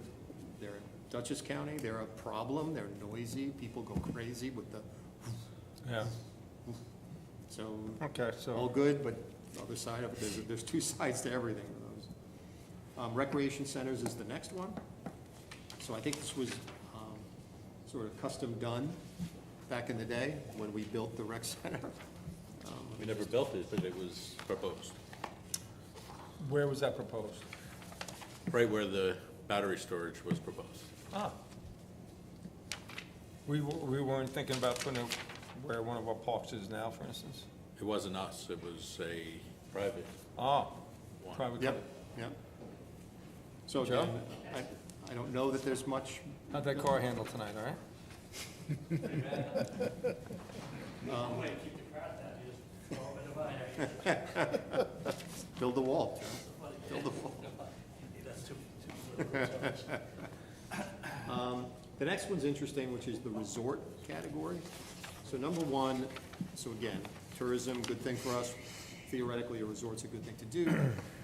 in Dutchess County, they're a problem, they're noisy, people go crazy with the, Yeah, so, okay, all so, good, but the other side of it, there's two sides to everything with those. Recreation centers is the next one. So I think this was sort of custom done back in the day when we built the rec center. We never built it, but it was proposed, where was that proposed? right where the battery storage was proposed. Ah. We weren't thinking about putting it where one of our parks is now, for instance? It wasn't us, it was a private Ah, one. private Yep, company. yep. So Joe? again, I don't know that there's much, How'd that car handle tonight, all right? build the wall, Joe. Build the wall. The next one's interesting, which is the resort category. So number one, so again, tourism, good thing for us. Theoretically, a resort's a good thing to do.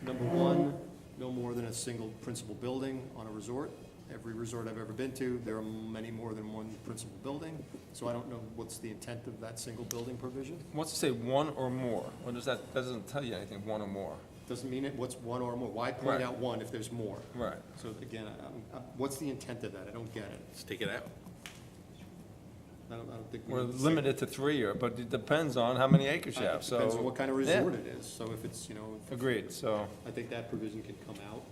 Number one, no more than a single principal building on a resort. Every resort I've ever been to, there are many more than one principal building, so I don't know what's the intent of that single building provision. What's it say, one or more? Or doesn't tell you anything, one or more? Doesn't mean what's one or more. Why point Right. out one if there's more? Right. So again, what's the intent of that? I don't get it. Let's take it out. I don't think. We're need to say- limited to 3, but it depends on how many acres you have, It so. depends on what kind of yeah. resort it is. So if it's, Agreed, so. I think that provision can come out.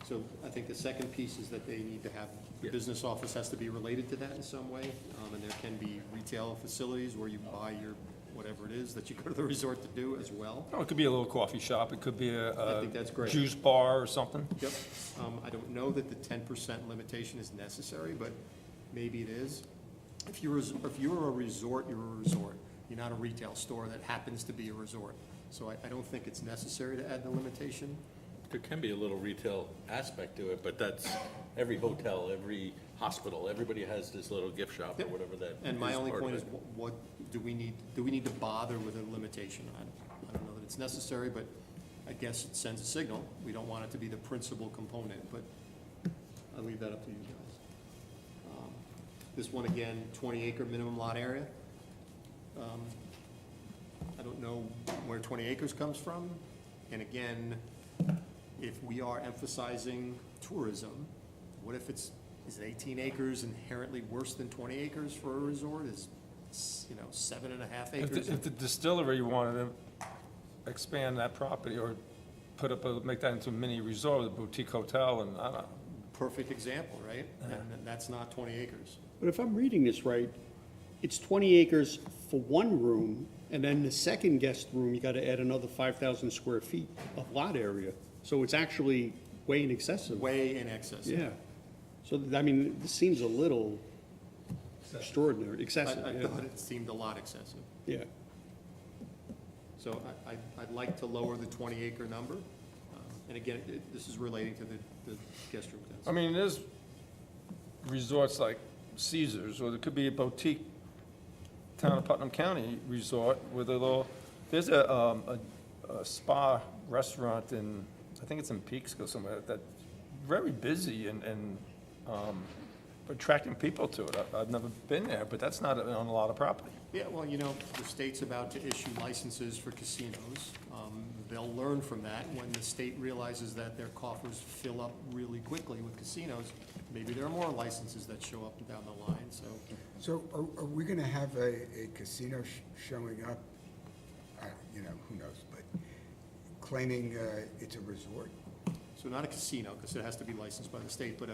So I think the second piece is that they need to have, the Yeah. business office has to be related to that in some way. And there can be retail facilities where you buy your, whatever it is that you go to the resort to do as well. Oh, it could be a little coffee shop, it could be I a think that's great. juice bar or something. Yep. I don't know that the 10% limitation is necessary, but maybe it is. If you're a resort, you're a resort. You're not a retail store that happens to be a resort. So I don't think it's necessary to add the limitation. There can be a little retail aspect to it, but that's every hotel, every hospital, everybody has this little gift shop or Yep. whatever that. And my only part of point is, it. what do we need to bother with a limitation? I don't know that it's necessary, but I guess it sends a signal. We don't want it to be the principal component, but I'll leave that up to you guys. This one, again, 20-acre minimum lot area. I don't know where 20 acres comes from. And again, if we are emphasizing tourism, what if is it 18 acres inherently worse than 20 acres for a resort? Is, 7.5 acres? If the distillery wanted to expand that property or make that into a mini resort with a boutique hotel and, I don't know. Perfect example, right? And that's not 20 acres. But if I'm reading this right, it's 20 acres for one room, and then the second guest room, you gotta add another 5,000 square feet of lot area. So it's actually way in excess of. Way in excess. Yeah. So, I mean, this seems a little extraordinary, I excessive, I yeah. thought it seemed a lot excessive. Yeah. So I'd like to lower the 20-acre number. And again, this is relating to the guest room density. I mean, there's resorts like Caesars, or there could be a boutique town of Putnam County resort with a little, there's a spa restaurant in, I think it's in Peekskill somewhere, that's very busy and attracting people to it. I've never been there, but that's not on a lot of property. Yeah, well, the state's about to issue licenses for casinos. They'll learn from that when the state realizes that their coffers fill up really quickly with casinos. Maybe there are more licenses that show up and down the line, so. So are we going to have a casino showing up, who knows, but claiming it's a resort? So not a casino, because it has to be licensed by the state, but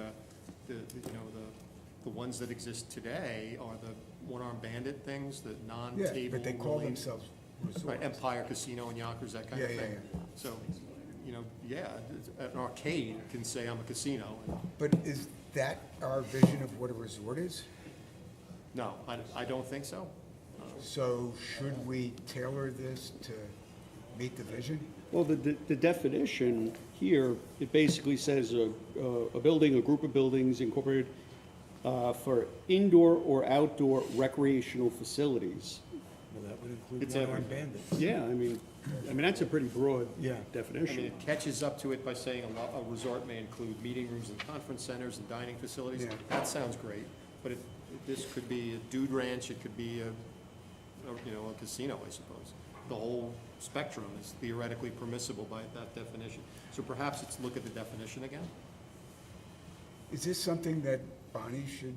the ones that exist today are the one-armed bandit things, the Yeah, non-table. but they call related- themselves resorts. Right, Empire Casino in Yonkers, that kind of Yeah, thing. yeah, So, an arcade can say I'm a casino. But is that our vision of what a resort is? No, I don't think so. So should we tailor this to meet the vision? Well, the definition here, it basically says a building, a group of buildings incorporated for indoor or outdoor recreational facilities. Well, that would include It's one-armed bandits. Yeah, I mean, that's a pretty broad Yeah. I mean, definition. it catches up to it by saying a resort may include meeting rooms and conference centers and dining facilities. Yeah. That sounds great, but this could be a dude ranch, it could be a casino, I suppose. The whole spectrum is theoretically permissible by that definition. So perhaps it's look at the definition again. Is this something that Bonnie should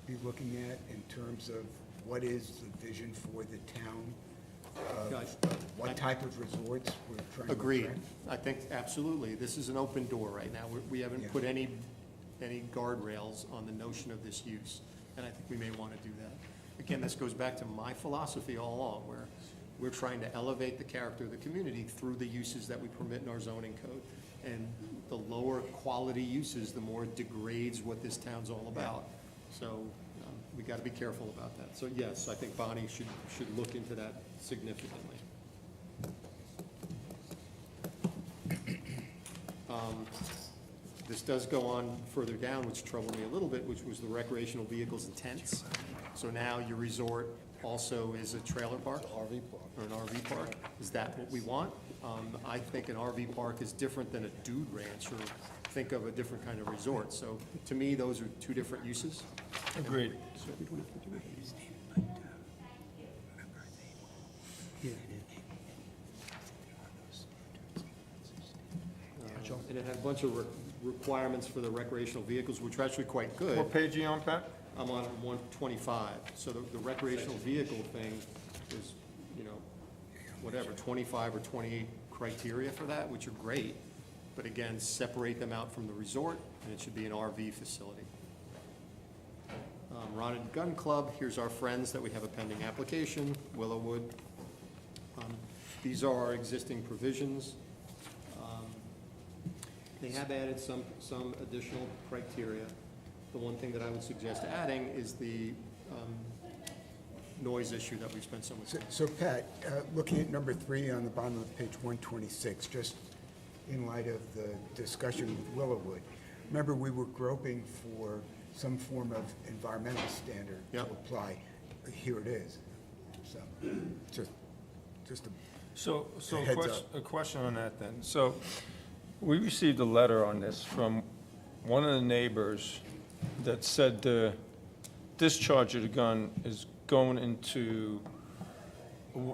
be looking at in terms of what is the vision for the town? Guys, What type of resorts we're trying to Agreed. attract? I think absolutely. This is an open door right now. We haven't Yeah. put any guardrails on the notion of this use, and I think we may want to do that. Again, this goes back to my philosophy all along, where we're trying to elevate the character of the community through the uses that we permit in our zoning code. And the lower quality uses, the more it degrades what this town's all about. So we got to be careful about that. So yes, I think Bonnie should look into that significantly. This does go on further down, which troubled me a little bit, which was the recreational vehicles and tents. So now your resort also is a trailer park? RV park. Or an RV park? Is that what we want? I think an RV park is different than a dude ranch, or think of a different kind of resort. So to me, those are two different uses. Agreed. And it had a bunch of requirements for the recreational vehicles, which were actually quite good. What page are you on, Pat? I'm on 125, so the recreational vehicle thing is, you know, whatever, 25 or 28 criteria for that, which are great, but again, separate them out from the resort, and it should be an RV facility. Rod and Gun Club, here's our friends that we have a pending application, Willowwood. These are our existing provisions. They have added some additional criteria. The one thing that I would suggest adding is the noise issue that we've spent so much time. So Pat, looking at number 3 on the bottom of page 126, just in light of the discussion with Willowwood, remember we were groping for some form of environmental standard to Yep. apply. Here it is. So, just a So Heads up. a question on that then. So we received a letter on this from one of the neighbors that said the discharge of the gun is going into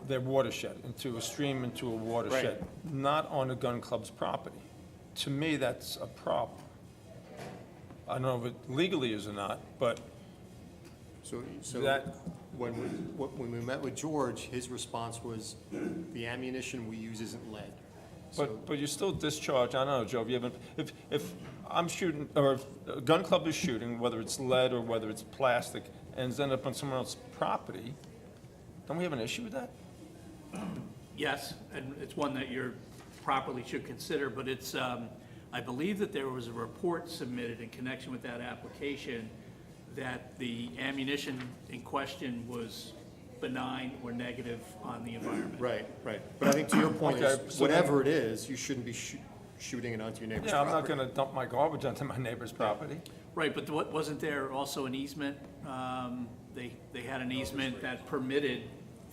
their watershed, into a stream, into a watershed, not on the gun club's property. To me, that's a problem. I don't know if it legally is or not, but So that- when we met with George, his response was, the ammunition we use isn't lead. So, But you still discharge, I don't know, Joe, if you haven't, if I'm shooting, or if a gun club is shooting, whether it's lead or whether it's plastic, and it's ended up on someone else's property, don't we have an issue with that? Yes, and it's one that you're properly should consider, but it's, I believe that there was a report submitted in connection with that application that the ammunition in question was benign or negative on the environment. right. But I think to your point Okay, is, so whatever it is, you shouldn't be shooting it onto your neighbor's Yeah, I'm not property. gonna dump my garbage onto my neighbor's property. Right, but wasn't there also an easement? They had an easement that permitted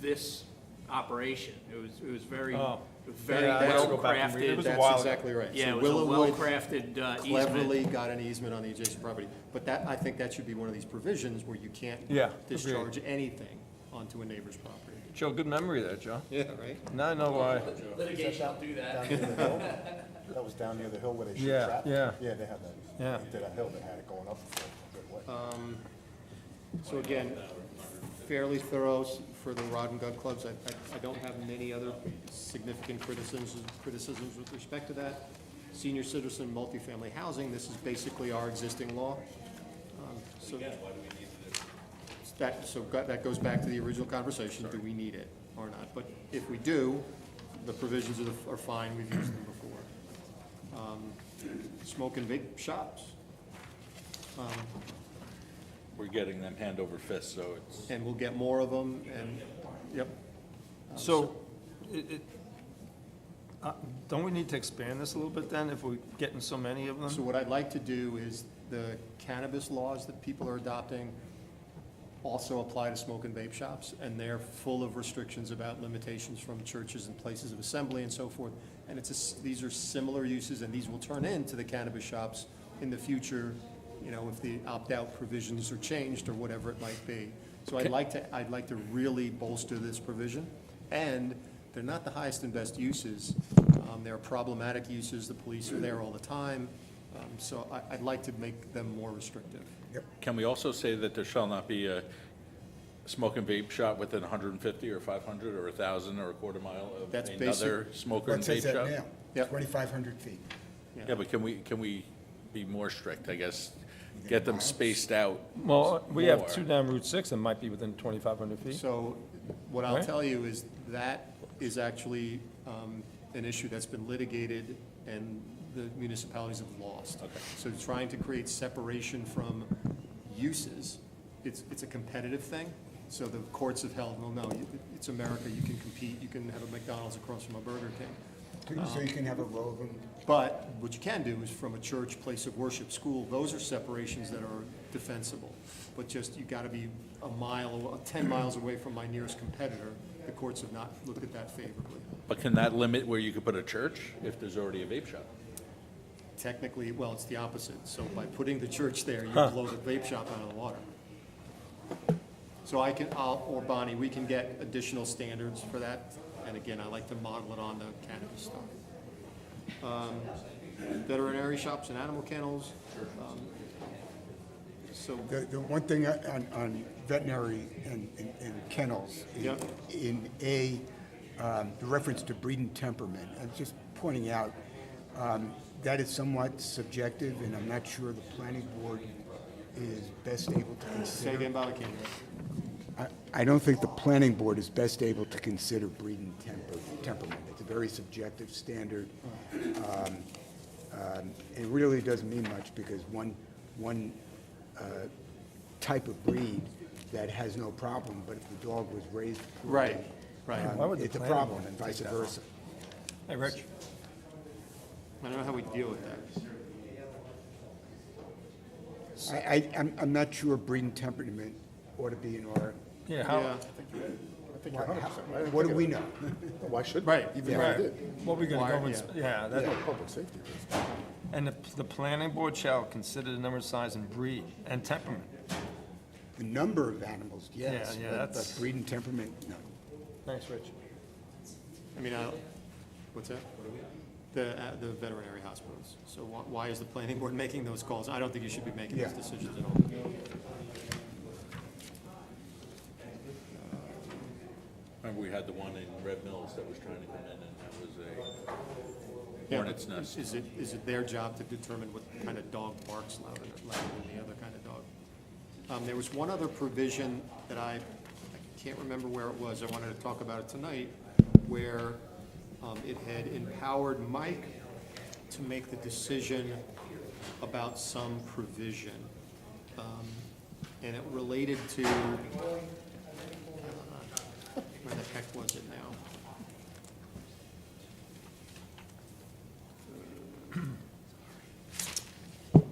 this operation. It was very, Oh. very Yeah, I have to well go back and read it. It was crafted. a while That's ago. exactly right. Yeah, So it was a Willowwood well-crafted easement. cleverly got an easement on the adjacent property. But that, I think that should be one of these provisions where you can't Yeah, agreed. discharge anything onto a neighbor's property. Joe, good memory there, Joe. Yeah, right? Now I know why. Litigation will do that. Down near the hill? That was down near the hill where they shoot Yeah, trap? yeah. Yeah, they had that. Yeah. They did a hill that had it going up for a good way. So again, fairly thorough for the Rod and Gun Clubs. I don't have many other significant criticisms with respect to that. Senior citizen multifamily housing, this is basically our existing law. So that goes back to the original conversation, do we need it or not? But if we do, the provisions are fine, we've used them before. Smoke and vape shops. We're getting them hand over fist, so it's, And we'll get more of them, and, yep. So, don't we need to expand this a little bit then, if we're getting so many of So them? what I'd like to do is the cannabis laws that people are adopting also apply to smoke and vape shops, and they're full of restrictions about limitations from churches and places of assembly and so forth. And these are similar uses, and these will turn into the cannabis shops in the future, you know, if the opt-out provisions are changed or whatever it might be. So I'd like to really bolster this provision, and they're not the highest and best uses. They're problematic uses, the police are there all the time, so I'd like to make them more restrictive. can we also say that there shall not be a smoke and vape shop within 150 or 500 or 1,000 or a quarter mile of That's another smoker What and says vape that shop? now? Yep. 2,500 feet. Yeah, but can we be more strict, I guess? Get them spaced out? Well, we have more. two down Route 6 that might be within 2,500 feet. So what I'll Right. tell you is that is actually an issue that's been litigated and the municipalities have lost. Okay. So trying to create separation from uses, it's a competitive thing. So the courts have held, well, no, it's America, you can compete, you can have a McDonald's across from a Burger King. So you can have a row of them. But what you can do is from a church, place of worship, school, those are separations that are defensible. But just, you gotta be 10 miles away from my nearest competitor the courts have not looked at that favorably. But can that limit where you could put a church if there's already a vape shop? Technically, well, it's the opposite. So by putting the church there, you blow the vape shop out of the water. So or Bonnie, we can get additional standards for that. And again, I like to model it on the cannabis stuff. Veterinary shops and animal kennels. So, The one thing on veterinary and kennels, Yep. in the reference to breed and temperament, I'm just pointing out, that is somewhat subjective, and I'm not sure the planning board is best able to say consider. again, Bob, I can't hear. I don't think the planning board is best able to consider breed and temperament. It's a very subjective standard. It really doesn't mean much, because one type of breed that has no problem, but if the dog was raised poorly, Right. Why would the it's a planning problem, board and vice take that versa. Hey, Rich? I don't know how we deal with that. I'm not sure breed and temperament ought to be in our, Yeah, Yeah, how, I think you're 100% right. what do we know? Why should? Right. Even Yeah. if you did. what we gonna go Wire, with, yeah, that, Yeah, public safety risk. and the planning board shall consider the number, size, and breed, and temperament. The number of animals, yes. Yeah, but that's- breed and temperament, no. Thanks, Rich. I mean, what's that? The veterinary hospitals. So why is the planning board making those calls? I don't think you should be making those Yeah. decisions at all. Remember, we had the one in Red Mills that was trying to come in, and that was a Yeah, hornet's but nest. Is it their job to determine what kind of dog barks louder than the other kind of dog? There was one other provision that I can't remember where it was. I wanted to talk about it tonight, where it had empowered Mike to make the decision about some provision. And it related to, where the heck was it now?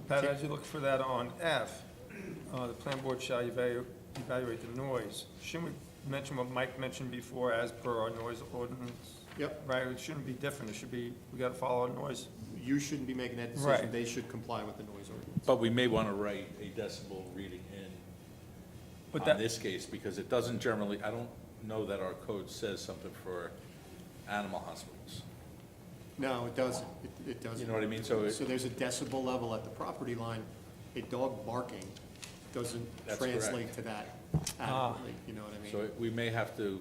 Pat, as you look for that on F, the plan board shall evaluate the noise. Shouldn't we mention what Mike mentioned before, as per our noise ordinance? Yep. Right, it shouldn't be different, it should be, we gotta follow our noise. You shouldn't be making that decision. Right. They should comply with the noise ordinance. But we may want to write a decibel reading But in that- on this case, because it doesn't generally, I don't know that our code says something for animal hospitals. No, it doesn't. It doesn't. You know what I mean? So it- So there's a decibel level at the property line. A dog barking doesn't That's translate correct. to that adequately, you know what I mean? So we may have to,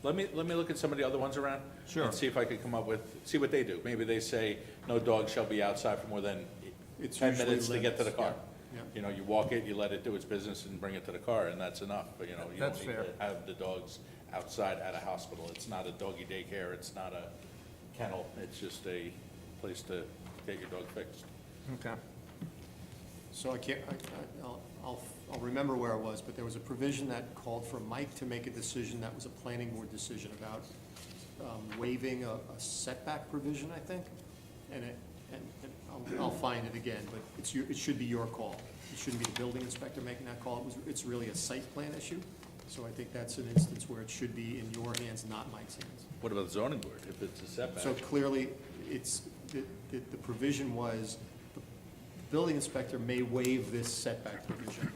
let me look at some of the other ones around. Sure. And see if I could come up with, see what they do. Maybe they say, no dog shall be outside for more than It's 10 usually minutes to get to the limits, car. yeah, yeah. You know, you walk it, you let it do its business and bring it to the car, and that's enough. But, you know, you That's don't need fair. to have the dogs outside at a hospital. It's not a doggy daycare, it's not a kennel, it's just a place to get your dog fixed. Okay. So I can't, I'll remember where it was, but there was a provision that called for Mike to make a decision that was a planning board decision about waiving a setback provision, I think. And I'll find it again, but it should be your call. It shouldn't be the building inspector making that call. It's really a site plan issue. So I think that's an instance where it should be in your hands, not Mike's hands. What about the zoning board, if it's a setback? So clearly, the provision was, the building inspector may waive this setback provision.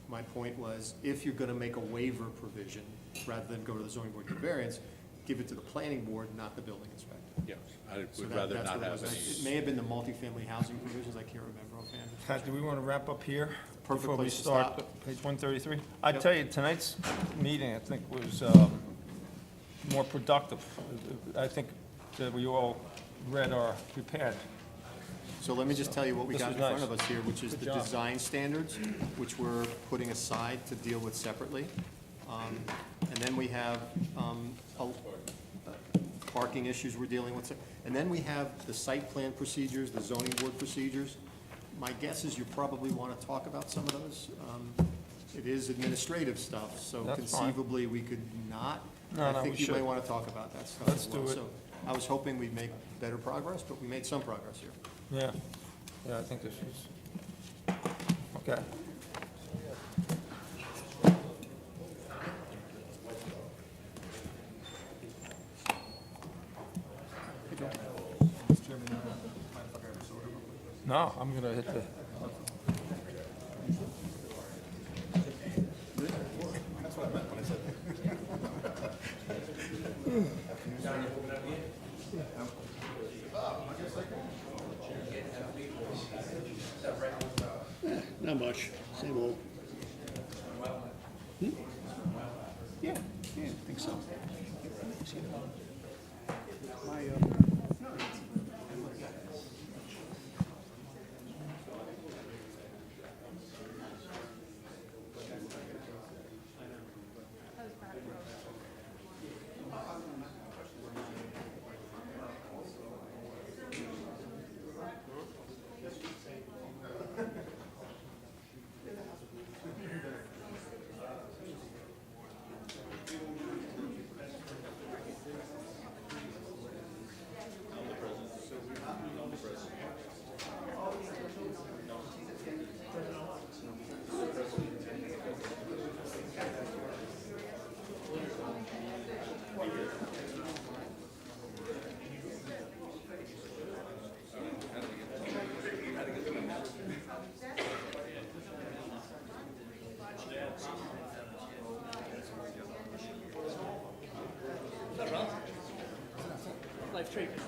My point was, if you're gonna make a waiver provision, rather than go to the zoning board for variance, give it to the planning board, not the building inspector. Yes, I So would that- rather that's not what it have was. any. It may have been the multifamily housing provisions, I can't remember offhand. Pat, do we want to wrap up here? Perfect Before we place to start, stop. page 133? I Yep. tell you, tonight's meeting, I think, was more productive. I think that we all read or prepared. So let me just tell you what we This got in was front nice. of us here, which is Good the job. design standards, which we're putting aside to deal with separately. And then we have parking issues we're dealing with. And then we have the site plan procedures, the zoning board procedures. My guess is you probably want to talk about some of those. It is administrative stuff, so That's fine. conceivably, we could not. No, I no, think we you may should. want to talk about that stuff Let's as well. do it. So I was hoping we'd make better progress, but we made some progress here. Yeah, yeah, I think this is, okay. No, I'm gonna hit the, Not much, same old. Hmm? Yeah, I think so. My, Life treatment.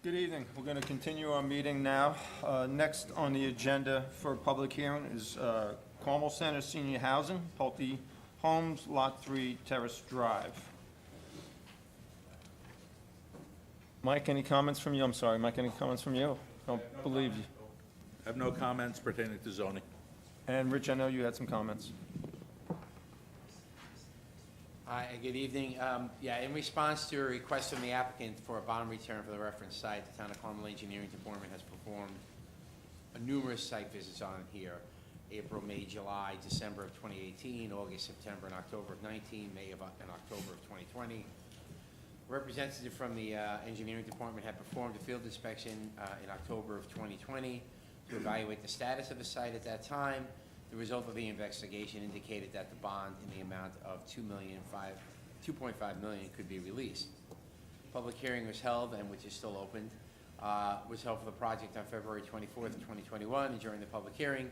good evening. We're gonna continue our meeting now. Next on the agenda for public hearing is Carmel Center Senior Housing, Pulte Homes, Lot 3, Terrace Drive. Mike, any comments from you? I'm sorry, Mike, any comments from you? Don't believe you. I have no comments pertaining to zoning. And Rich, I know you had some comments. Hi, good evening. Yeah, in response to a request from the applicant for a bond return for the reference site, the Town of Carmel Engineering Department has performed numerous site visits on here. April, May, July, December of 2018, August, September, and October of 19, May and October of 2020. Representative from the engineering department had performed a field inspection in October of 2020 to evaluate the status of the site at that time. The result of the investigation indicated that the bond in the amount of $2.5 million could be released. Public hearing was held, and which is still open, was held for the project on February 24th, 2021, and during the public hearing,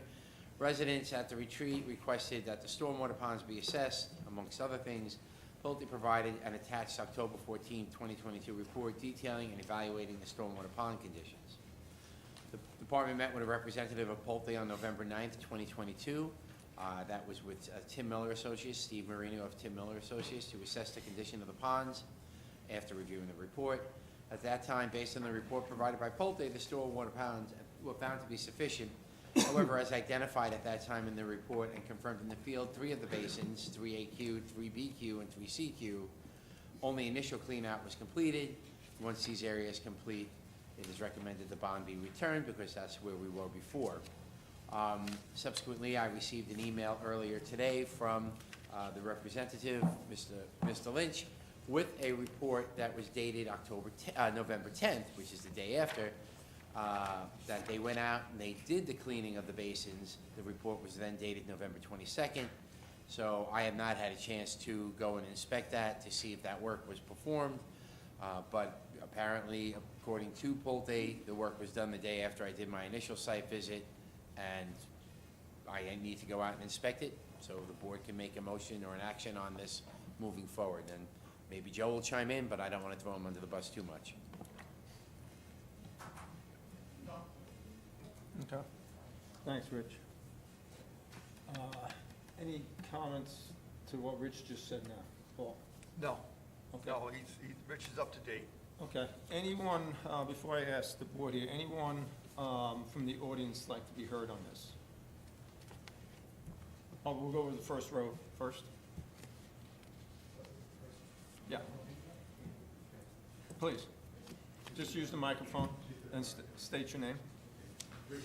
residents at the retreat requested that the stormwater ponds be assessed, amongst other things. Pulte provided an attached October 14, 2022 report detailing and evaluating the stormwater pond conditions. The department met with a representative of Pulte on November 9th, 2022. That was with Tim Miller Associates, Steve Marino of Tim Miller Associates, to assess the condition of the ponds after reviewing the report. At that time, based on the report provided by Pulte, the stormwater ponds were found to be sufficient. However, as identified at that time in the report and confirmed in the field, 3 of the basins, 3AQ, 3BQ, and 3CQ, only initial cleanout was completed. Once these areas complete, it is recommended the bond be returned because that's where we were before. Subsequently, I received an email earlier today from the representative, Mr. Lynch, with a report that was dated November 10th, which is the day after, that they went out and they did the cleaning of the basins. The report was then dated November 22nd. So I have not had a chance to go and inspect that to see if that work was performed. But apparently, according to Pulte, the work was done the day after I did my initial site visit, and I need to go out and inspect it so the board can make a motion or an action on this moving forward. And maybe Joe will chime in, but I don't want to throw him under the bus too much. Okay. Thanks, Rich. Any comments to what Rich just said now? Paul? No, Okay. no, Rich is up to date. Okay. Anyone, before I ask the board here, anyone from the audience like to be heard on this? Oh, we'll go with the first row first. Yeah. Please, just use the microphone and state your name. Richard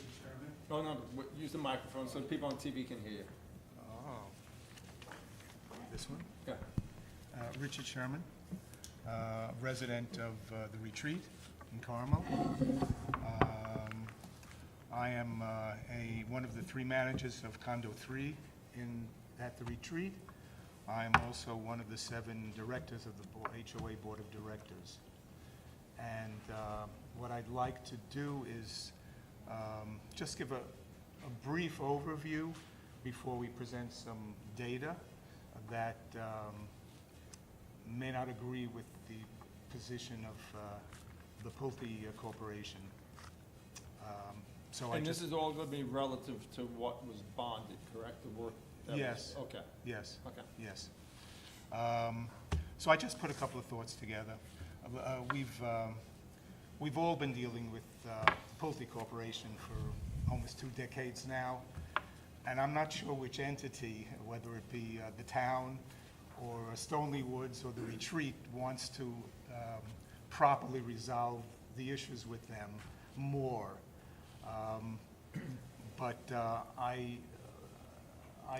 Sherman. No, use the microphone so the people on TV can hear you. Oh. This one? Yeah. Richard Sherman, resident of the retreat in Carmel. I am one of the 3 managers of Condo 3 at the retreat. I am also one of the 7 directors of the HOA Board of Directors. And what I'd like to do is just give a brief overview before we present some data that may not agree with the position of the Pulte Corporation. And this is all going to be relative to what was bonded, correct? The work? Yes. Okay. Yes. Okay. Yes. So I just put a couple of thoughts together. We've all been dealing with the Pulte Corporation for almost 2 decades now, and I'm not sure which entity, whether it be the town or Stoneleigh Woods or the retreat, wants to properly resolve the issues with them more. But I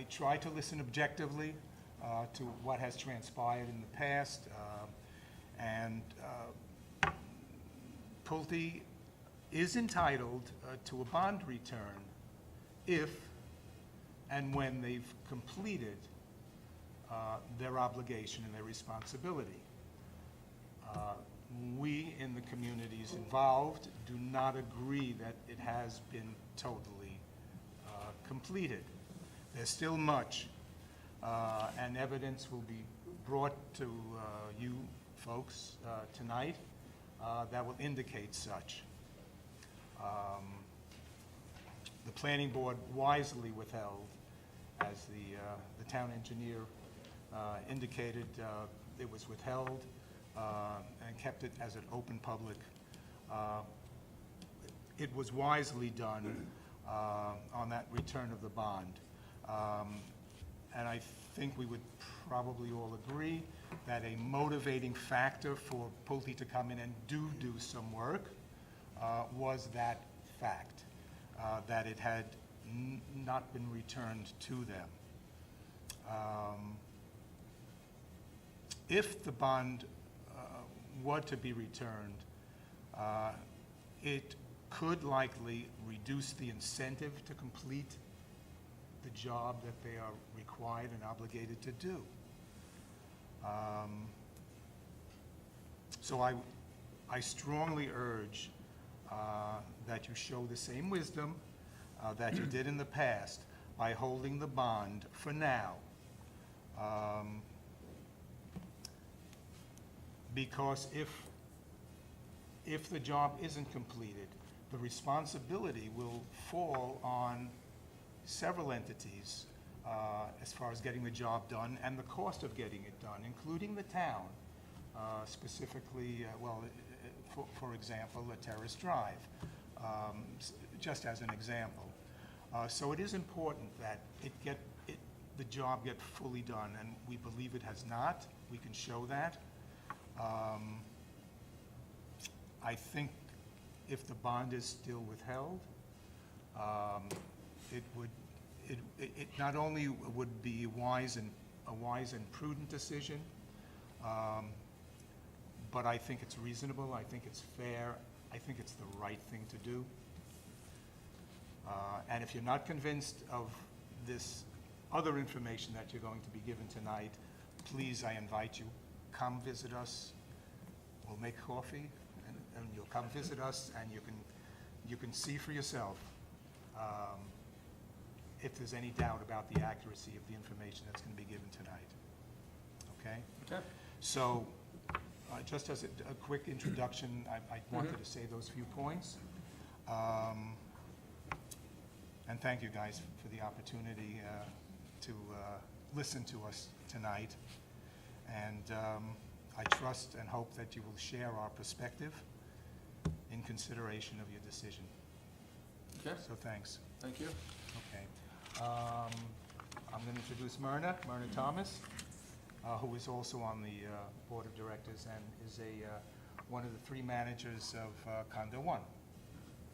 try to listen objectively to what has transpired in the past, and Pulte is entitled to a bond return if and when they've completed their obligation and their responsibility. We in the communities involved do not agree that it has been totally completed. There's still much, and evidence will be brought to you folks tonight that will indicate such. The planning board wisely withheld, as the town engineer indicated, it was withheld and kept it as an open public. It was wisely done on that return of the bond. And I think we would probably all agree that a motivating factor for Pulte to come in and do some work was that fact, that it had not been returned to them. If the bond were to be returned, it could likely reduce the incentive to complete the job that they are required and obligated to do. So I strongly urge that you show the same wisdom that you did in the past by holding the bond for now. Because if the job isn't completed, the responsibility will fall on several entities as far as getting the job done and the cost of getting it done, including the town, specifically, for example, a Terrace Drive, just as an example. So it is important that the job get fully done, and we believe it has not. We can show that. I think if the bond is still withheld, it not only would be a wise and prudent decision, but I think it's reasonable, I think it's fair, I think it's the right thing to do. And if you're not convinced of this other information that you're going to be given tonight, please, I invite you, come visit us. We'll make coffee, and you'll come visit us, and you can see for yourself if there's any doubt about the accuracy of the information that's going to be given tonight. Okay? Okay. So, just as a quick introduction, I wanted to say those few points. And thank you guys for the opportunity to listen to us tonight. And I trust and hope that you will share our perspective in consideration of your decision. Okay. So thanks. Thank you. Okay. I'm going to introduce Myrna Thomas, who is also on the Board of Directors and is one of the 3 managers of Condo 1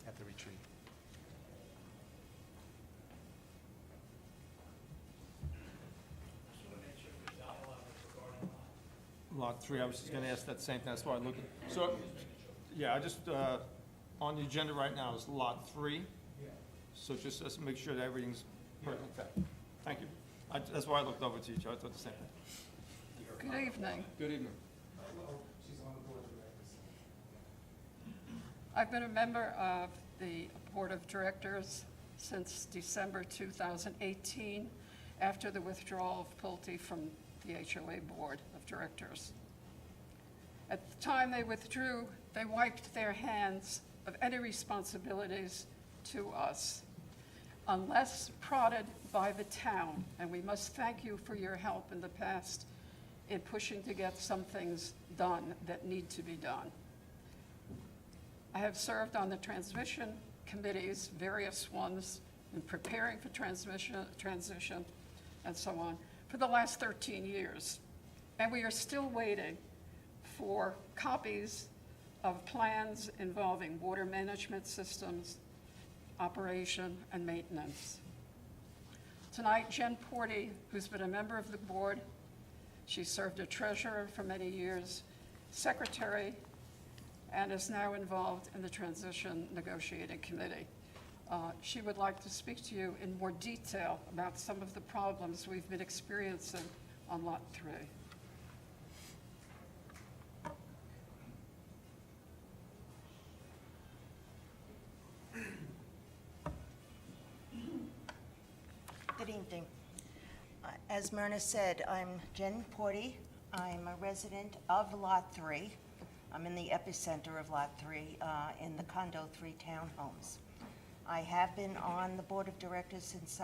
at the retreat. Lot 3, I was just going to ask that same thing, that's why I looked. So, yeah, I just, on the agenda right now is Lot 3. So just let's make sure that everything's perfect. Okay. Thank you. That's why I looked over to you, Joe. I thought the same thing. Good evening. Good evening. I've been a member of the Board of Directors since December 2018, after the withdrawal of Pulte from the HOA Board of Directors. At the time they withdrew, they wiped their hands of any responsibilities to us, unless prodded by the town, and we must thank you for your help in the past in pushing to get some things done that need to be done. I have served on the transmission committees, various ones, in preparing for transition, and so on, for the last 13 years. And we are still waiting for copies of plans involving water management systems, operation, and maintenance. Tonight, Jen Porty, who's been a member of the board, she served as treasurer for many years, secretary, and is now involved in the transition negotiating committee. She would like to speak to you in more detail about some of the problems we've been experiencing on Lot 3. Good evening. As Myrna said, I'm Jen Porty. I'm a resident of Lot 3. I'm in the epicenter of Lot 3 in the Condo 3 townhomes. I have been on the Board of Directors since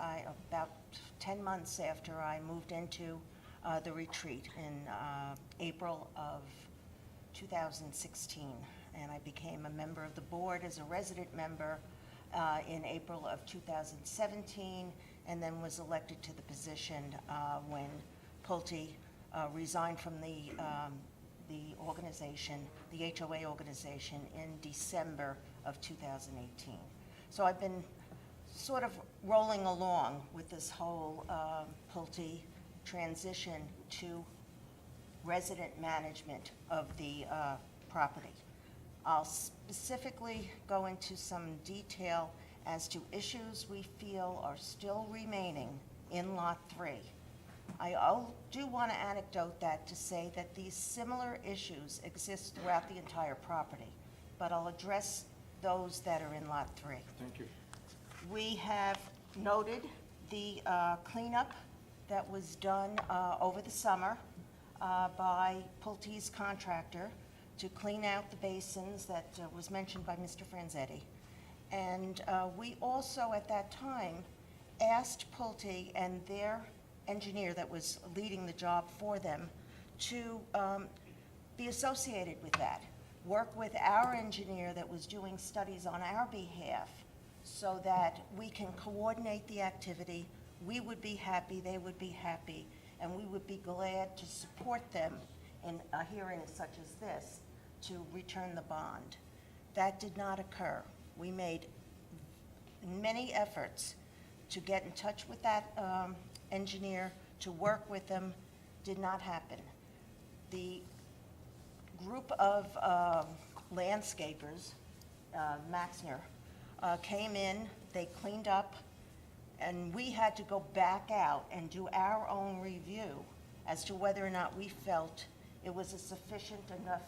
about 10 months after I moved into the retreat in April of 2016. And I became a member of the board as a resident member in April of 2017, and then was elected to the position when Pulte resigned from the organization, the HOA organization, in December of 2018. So I've been sort of rolling along with this whole Pulte transition to resident management of the property. I'll specifically go into some detail as to issues we feel are still remaining in Lot 3. Do want to anecdote that to say that these similar issues exist throughout the entire property, but I'll address those that are in Lot 3. Thank you. We have noted the cleanup that was done over the summer by Pulte's contractor to clean out the basins that was mentioned by Mr. Franzetti. And we also, at that time, asked Pulte and their engineer that was leading the job for them to be associated with that, work with our engineer that was doing studies on our behalf so that we can coordinate the activity. We would be happy, they would be happy, and we would be glad to support them in a hearing such as this to return the bond. That did not occur. We made many efforts to get in touch with that engineer, to work with them, did not happen. The group of landscapers, Maxner, came in, they cleaned up, and we had to go back out and do our own review as to whether or not we felt it was a sufficient enough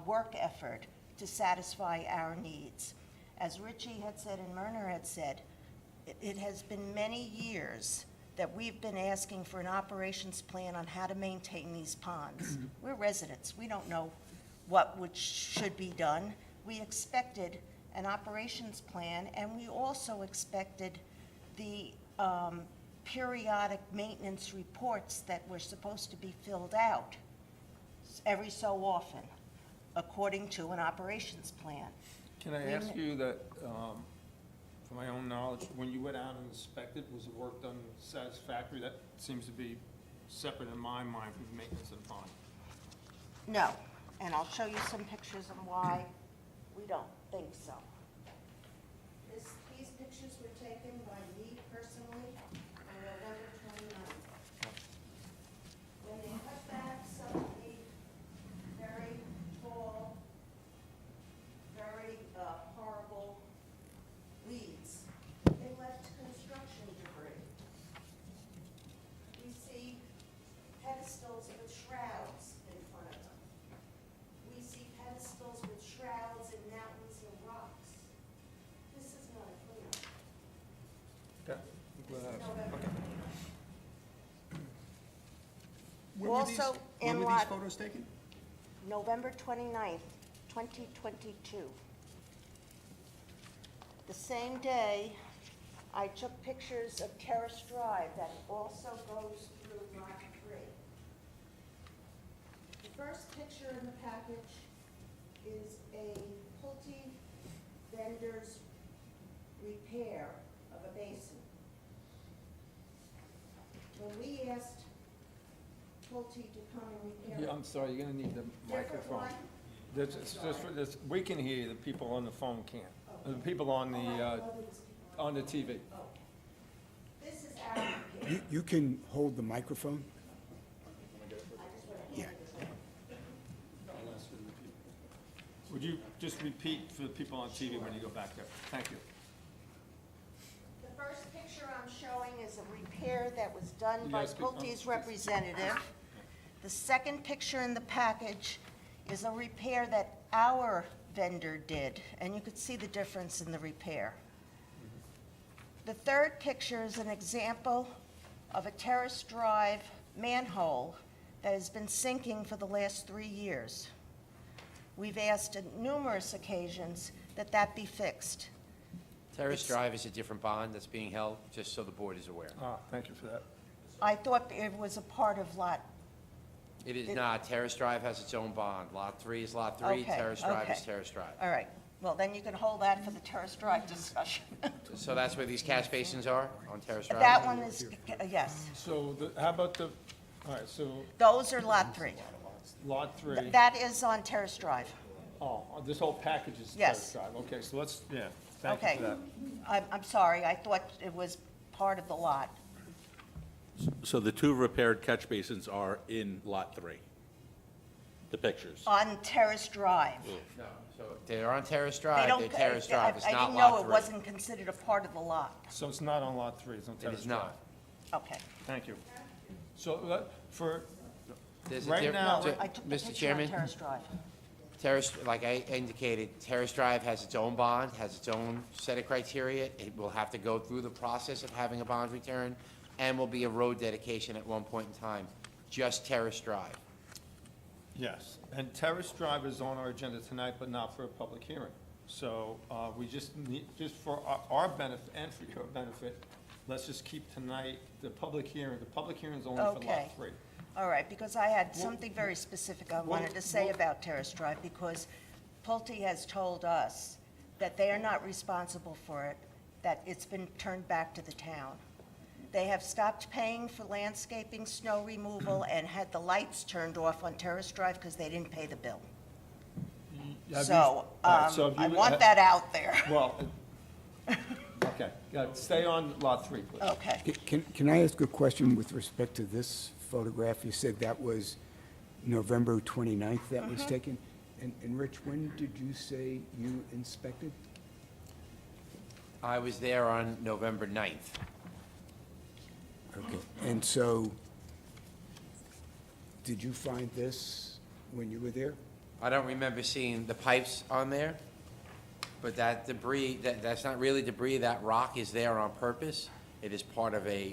work effort to satisfy our needs. As Richie had said and Myrna had said, it has been many years that we've been asking for an operations plan on how to maintain these ponds. We're residents. We don't know what should be done. We expected an operations plan, and we also expected the periodic maintenance reports that were supposed to be filled out every so often, according to an operations plan. Can I ask you that, for my own knowledge, when you went out and inspected, was the work done satisfactory? That seems to be separate in my mind from the maintenance of the pond. No, and I'll show you some pictures of why we don't think so. These pictures were taken by me personally on November 29th. When they cut back some of the very tall, very horrible weeds, they left construction debris. We see pedestals with shrouds in front of them. We see pedestals with shrouds and mountains of rocks. This is not a cleanup. Okay. This is November. Okay. When were these- Also, when in were lot- these photos taken? November 29th, 2022. The same day, I took pictures of Terrace Drive that also goes through Lot 3. The first picture in the package is a Pulte vendor's repair of a basin. When we asked Pulte to come and repair. Yeah, I'm sorry, you're gonna need the Different microphone. one? It's just, we can hear you, the people on the phone can't. The people on the TV. This is our repair. You can hold the microphone? Yeah. Would you just repeat for the people on TV when you go back there? Thank you. The first picture I'm showing is a repair that was done You by gotta speak up. Pulte's representative. The second picture in the package is a repair that our vendor did, and you could see the difference in the repair. The third picture is an example of a Terrace Drive manhole that has been sinking for the last 3 years. We've asked on numerous occasions that that be fixed. Terrace Drive is a different bond that's being held, just so the board is aware. Thank you for that. I thought it was a part of Lot. It is not. Terrace Drive has its own bond. Lot 3 is Lot 3, Okay, Terrace Drive is okay. Terrace Drive. All right, well, then you can hold that for the Terrace Drive discussion. So that's where these catch basins are, on Terrace Drive? That one is, yes, So how about the, all right, so those are Lot 3. Lot 3. That is on Terrace Drive. Oh, this whole package is Yes. Terrace Drive. Okay, so let's, yeah, thank you Okay, for that. I'm sorry, I thought it was part of the lot. So the 2 repaired catch basins are in Lot 3, the pictures. On Terrace Drive. No, so they're on Terrace They Drive, don't- they're Terrace Drive, it's I not didn't know Lot it 3. wasn't considered a part of the lot. So it's not on Lot 3, it's on It Terrace is Drive. not. Okay. Thank you. So, for, There's a Right diff- now- No, I took the Mr. picture on Chairman? Terrace Drive. Terrace, like I indicated, Terrace Drive has its own bond, has its own set of criteria. It will have to go through the process of having a bond return, and will be a road dedication at one point in time, just Terrace Drive. yes, and Terrace Drive is on our agenda tonight, but not for a public hearing. So, we just need, just for our benefit and for your benefit, let's just keep tonight the public hearing is only for Okay. Lot 3. All right, because I had something very specific I wanted to say well- about Terrace Drive, because Pulte has told us that they are not responsible for it, that it's been turned back to the town. They have stopped paying for landscaping, snow removal, and had the lights turned off on Terrace Drive because they didn't pay the bill. Have So, you- all right, so have I you- want that out there. Well, okay, stay on Lot 3, please. Okay. Can I ask a question with respect to this photograph? You said that was November 29th that was taken? And Rich, when did you say you inspected? I was there on November 9th. Okay, and so, did you find this when you were there? I don't remember seeing the pipes on there, but that debris, that's not really debris, that rock is there on purpose. It is part of a,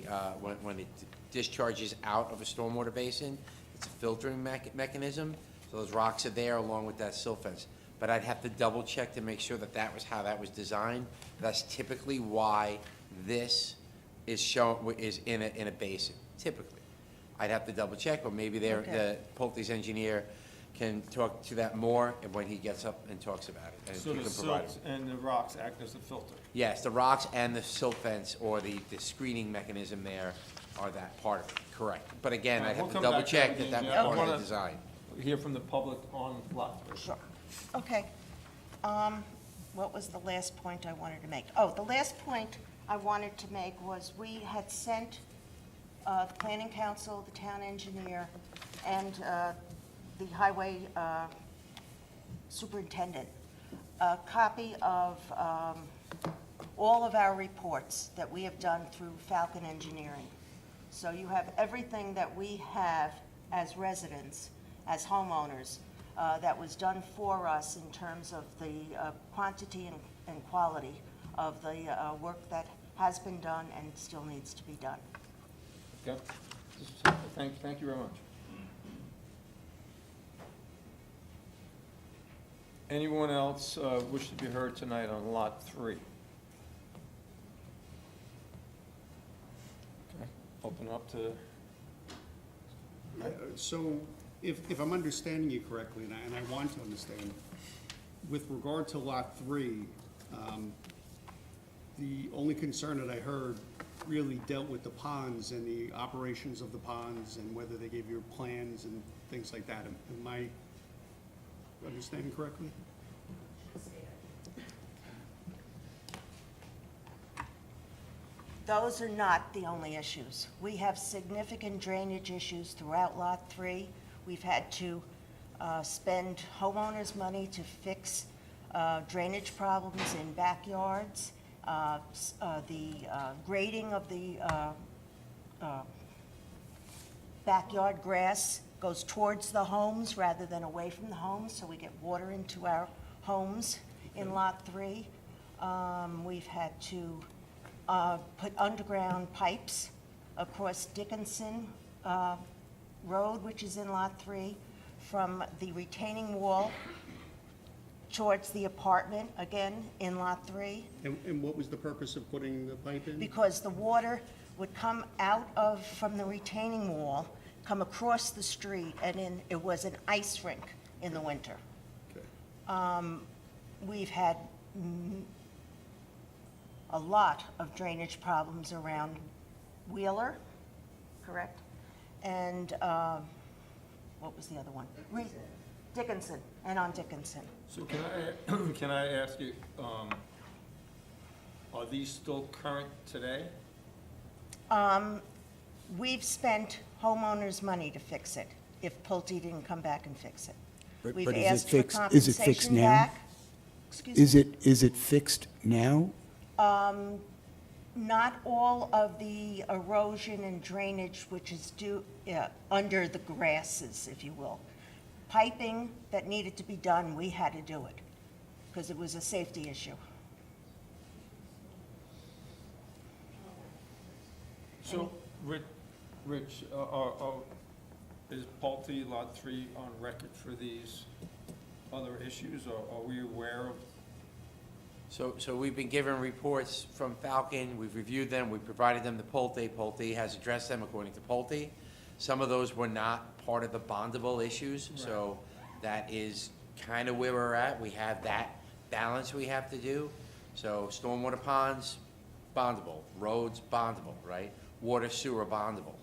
when it discharges out of a stormwater basin, it's a filtering mechanism, so those rocks are there along with that silt fence. But I'd have to double check to make sure that that was how that was designed. That's typically why this is shown, is in a basin, typically. I'd have to double check, but maybe the Okay. Pulte's engineer can talk to that more and when he gets up and talks about it, and So you the can provide silt him. and the rocks act as a filter. Yes, the rocks and the silt fence or the screening mechanism there are that part of it, correct. But again, I'd We'll have to come double back to check that that that again, was yeah. part I of the wanna- design. Hear from the public on Lot 3. Sure. Okay. What was the last point I wanted to make? Oh, the last point I wanted to make was we had sent the planning council, the town engineer, and the highway superintendent a copy of all of our reports that we have done through Falcon Engineering. So you have everything that we have as residents, as homeowners, that was done for us in terms of the quantity and quality of the work that has been done and still needs to be done. Okay? Thank you very much. Anyone else wish to be heard tonight on Lot 3? Okay, open up to, So if I'm understanding you correctly, and I want to understand, with regard to Lot 3, the only concern that I heard really dealt with the ponds and the operations of the ponds and whether they gave you plans and things like that. Am I understanding correctly? Those are not the only issues. We have significant drainage issues throughout Lot 3. We've had to spend homeowners' money to fix drainage problems in backyards. The grading of the backyard grass goes towards the homes rather than away from the homes, so we get water into our homes in Lot 3. We've had to put underground pipes across Dickinson Road, which is in Lot 3, from the retaining wall towards the apartment, again, in Lot 3, And what was the purpose of putting the pipe in? because the water would come from the retaining wall, come across the street, and it was an ice rink in the winter. Okay. We've had a lot of drainage problems around Wheeler, correct? And what was the other one? Dickinson, and on Dickinson. so can I ask you, are these still current today? We've spent homeowners' money to fix it, if Pulte didn't come back and fix it. But We've is it asked for fixed- is it fixed compensation now? back. Excuse me? Is it fixed now? Not all of the erosion and drainage which is due, under the grasses, if you will. Piping that needed to be done, we had to do it, because it was a safety issue. So, Rich, is Pulte Lot 3 on record for these other issues, or are we aware of? So we've been given reports from Falcon, we've reviewed them, we provided them to Pulte. Pulte has addressed them according to Pulte. Some of those were not part of the bondable issues, so that is kind of where we're at. We have that balance we have to do. So stormwater ponds, bondable, roads, bondable, right? Water, sewer, bondable.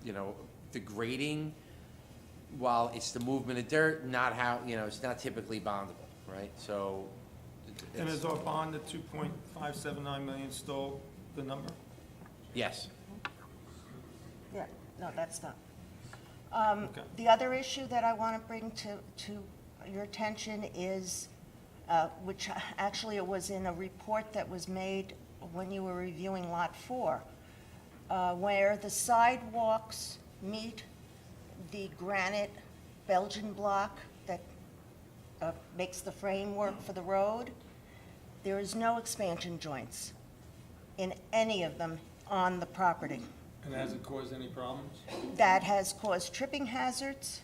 You know, the grading, while it's the movement of dirt, not how, you know, it's not typically bondable, right? So. And it's- is our bond at 2.579 million still the number? Yes. Yeah, no, that's not. Okay. The other issue that I want to bring to your attention is, which actually it was in a report that was made when you were reviewing Lot 4, where the sidewalks meet the granite Belgian block that makes the framework for the road. There is no expansion joints in any of them on the property. And has it caused any problems? That has caused tripping hazards.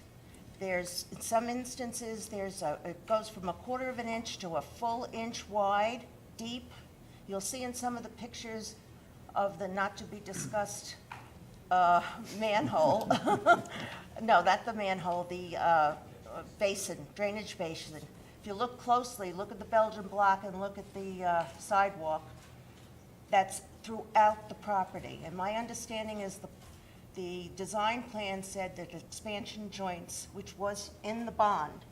There's, in some instances, it goes from 1/4 of an inch to a full inch wide, deep. You'll see in some of the pictures of the not-to-be-discussed manhole. No, not the manhole, the basin, drainage basin. If you look closely, look at the Belgian block and look at the sidewalk, that's throughout the property. And my understanding is the design plan said that expansion joints, which was in the bond,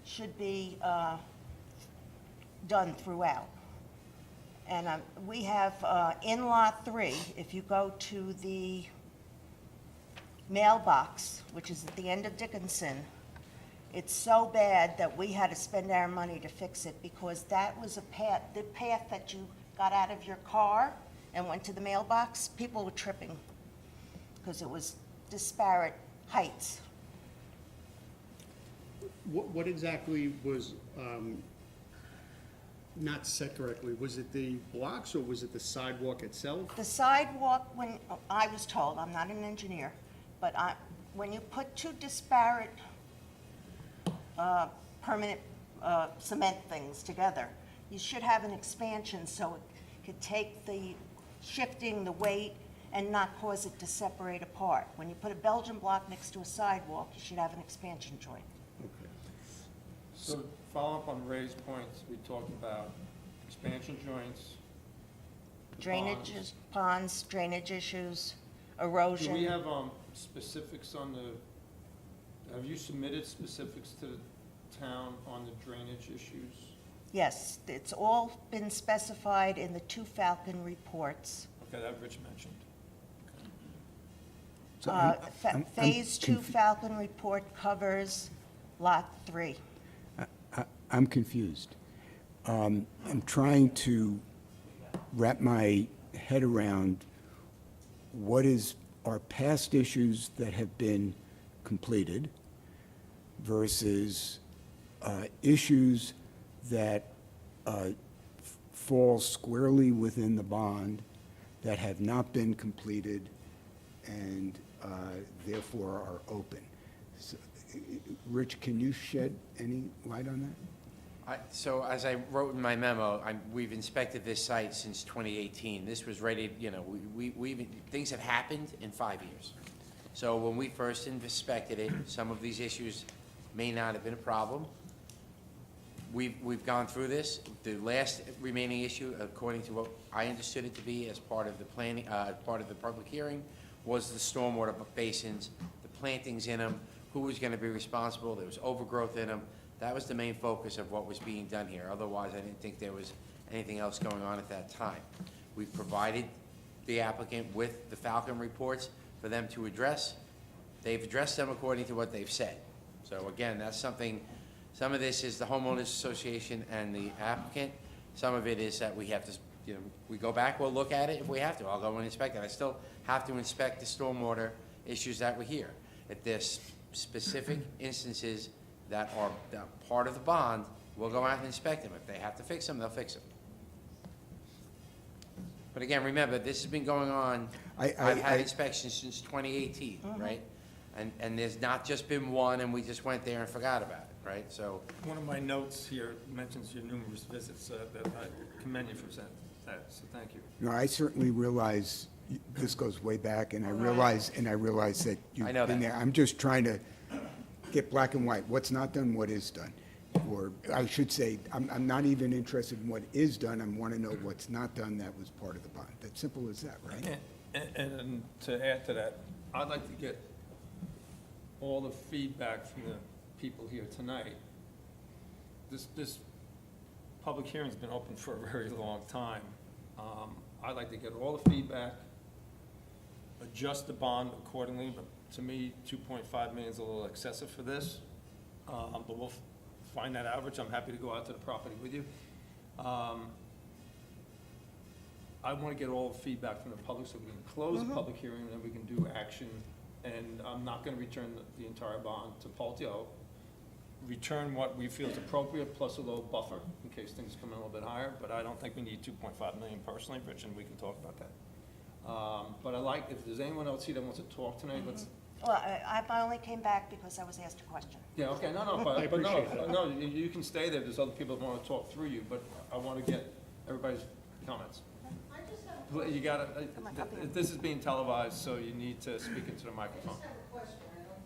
should be done throughout. And we have, in Lot 3, if you go to the mailbox, which is at the end of Dickinson, it's so bad that we had to spend our money to fix it, because that was the path that you got out of your car and went to the mailbox, people were tripping, because it was disparate heights. What exactly was not set correctly? Was it the blocks or was it the sidewalk itself? The sidewalk, when, I was told, I'm not an engineer, but when you put two disparate permanent cement things together, you should have an expansion so it could take the shifting, the weight, and not cause it to separate apart. When you put a Belgian block next to a sidewalk, you should have an expansion joint. Okay. So follow up on Ray's points, we talked about expansion joints. Drainages, ponds, drainage issues, erosion. Do we have specifics on the, have you submitted specifics to the town on the drainage issues? Yes, it's all been specified in the 2 Falcon reports. Okay, that Rich mentioned. So Phase 2 Falcon report covers Lot 3. I'm confused. I'm trying to wrap my head around what are past issues that have been completed versus issues that fall squarely within the bond that have not been completed and therefore are open. So, Rich, can you shed any light on that? So as I wrote in my memo, we've inspected this site since 2018. This was ready, you know, things have happened in 5 years. So when we first inspected it, some of these issues may not have been a problem. We've gone through this. The last remaining issue, according to what I understood it to be as part of the planning, part of the public hearing, was the stormwater basins, the plantings in them, who was going to be responsible. There was overgrowth in them. That was the main focus of what was being done here. Otherwise, I didn't think there was anything else going on at that time. We've provided the applicant with the Falcon reports for them to address. They've addressed them according to what they've said. So again, that's something, some of this is the homeowners association and the applicant. Some of it is that we have to, we go back, we'll look at it if we have to. I'll go and inspect it. I still have to inspect the stormwater issues that were here. If there's specific instances that are part of the bond, we'll go out and inspect them. If they have to fix them, they'll fix them. But again, remember, this has been going on, I've had inspections since 2018, right? And there's not just been one and we just went there and forgot about it, right? So, One of my notes here mentions your numerous visits, that I commend you for that, so thank you. No, I certainly realize this goes way back, and I realize that you've I know been that. there. I'm just trying to get black and white, what's not done, what is done. Or I should say, I'm not even interested in what is done, I want to know what's not done that was part of the bond. That's simple as that, right? And to add to that, I'd like to get all the feedback from the people here tonight. This public hearing's been open for a very long time. I'd like to get all the feedback, adjust the bond accordingly, but to me, 2.5 million is a little excessive for this. But we'll find that average. I'm happy to go out to the property with you. I want to get all the feedback from the public so we can close the public hearing and then we can do action. And I'm not going to return the entire bond to Pulte. I'll return what we feel is appropriate plus a little buffer in case things come in a little bit higher. But I don't think we need 2.5 million personally, Rich, and we can talk about that. But if there's anyone else here that wants to talk tonight, let's. Well, I only came back because I was asked a question. Yeah, okay, no, you can stay there, there's other people that want to talk through you, but I want to get everybody's comments. You gotta, this is being televised, so you need to speak into the microphone. I just have a question. I don't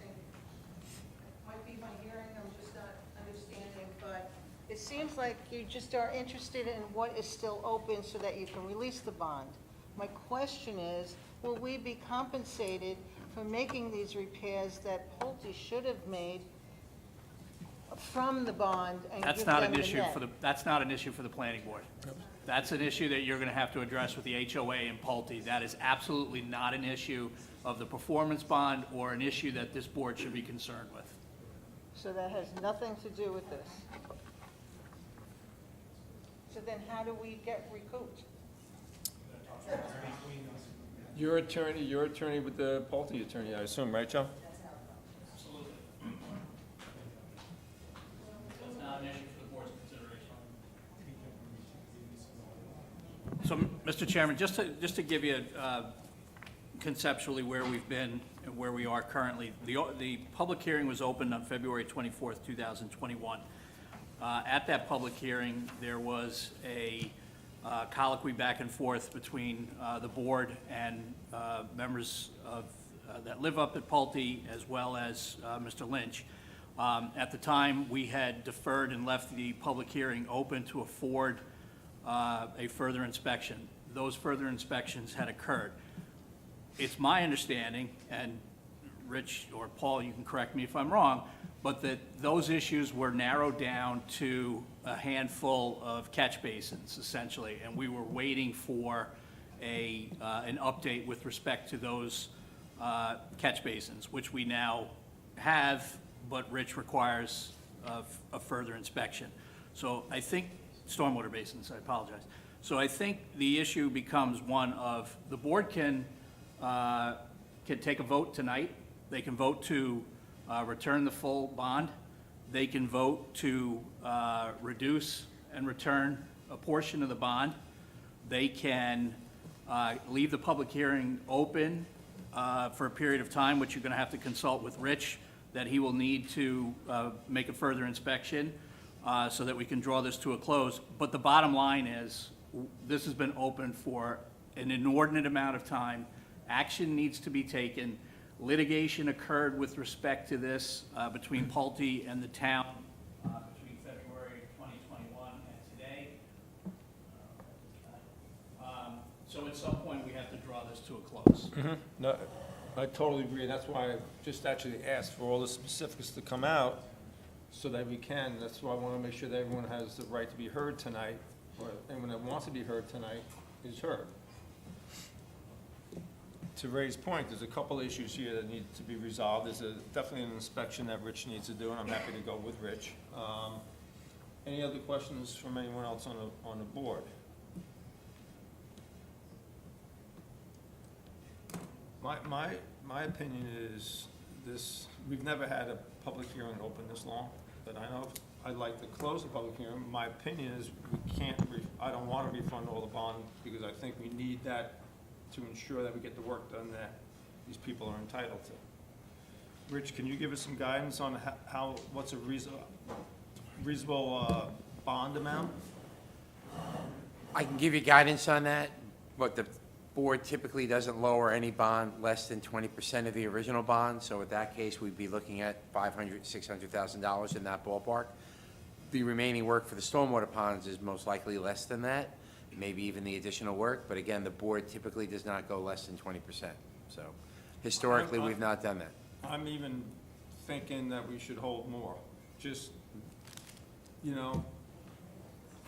think, it might be my hearing, I'm just not understanding, but it seems like you just are interested in what is still open so that you can release the bond. My question is, will we be compensated for making these repairs that Pulte should have made from the bond and give That's them not the an issue net? that's not an issue for the planning board. That's an issue that you're gonna have to address with the HOA and Pulte. That is absolutely not an issue of the performance bond or an issue that this board should be concerned with. So that has nothing to do with this? So then how do we get recouped? Your attorney with the Pulte attorney, I assume, right, Joe? Absolutely. That's not an issue for the board's consideration. So, Mr. Chairman, just to give you conceptually where we've been and where we are currently, the public hearing was opened on February 24th, 2021. At that public hearing, there was a colloquy back and forth between the board and members of, that live up at Pulte, as well as Mr. Lynch. At the time, we had deferred and left the public hearing open to afford a further inspection. Those further inspections had occurred. It's my understanding, and Rich or Paul, you can correct me if I'm wrong, but that those issues were narrowed down to a handful of catch basins, essentially, and we were waiting for an update with respect to those catch basins, which we now have, but Rich requires a further inspection. So I think, stormwater basins, I apologize. So I think the issue becomes one of, the board can take a vote tonight. They can vote to return the full bond. They can vote to reduce and return a portion of the bond. They can leave the public hearing open for a period of time, which you're going to have to consult with Rich, that he will need to make a further inspection so that we can draw this to a close. But the bottom line is, this has been open for an inordinate amount of time. Action needs to be taken. Litigation occurred with respect to this between Pulte and the town between February 2021 and today. So at some point, we have to draw this to a close. No, I totally agree. That's why I just actually asked for all the specifics to come out so that we can. That's why I want to make sure that everyone has the right to be heard tonight, or anyone that wants to be heard tonight is heard. to Ray's point, there's a couple issues here that need to be resolved. There's definitely an inspection that Rich needs to do, and I'm happy to go with Rich. Any other questions from anyone else on the board? My opinion is this, we've never had a public hearing open this long, that I know of. I'd like to close the public hearing. My opinion is we can't, I don't want to refund all the bond, because I think we need that to ensure that we get the work done that these people are entitled to. Rich, can you give us some guidance on how what's a reasonable bond amount? I can give you guidance on that, but the board typically doesn't lower any bond less than 20% of the original bond, so in that case, we'd be looking at $500,000, $600,000 in that ballpark. The remaining work for the stormwater ponds is most likely less than that, maybe even the additional work, but again, the board typically does not go less than 20%. So historically, we've not done that. I'm even thinking that we should hold more. Just,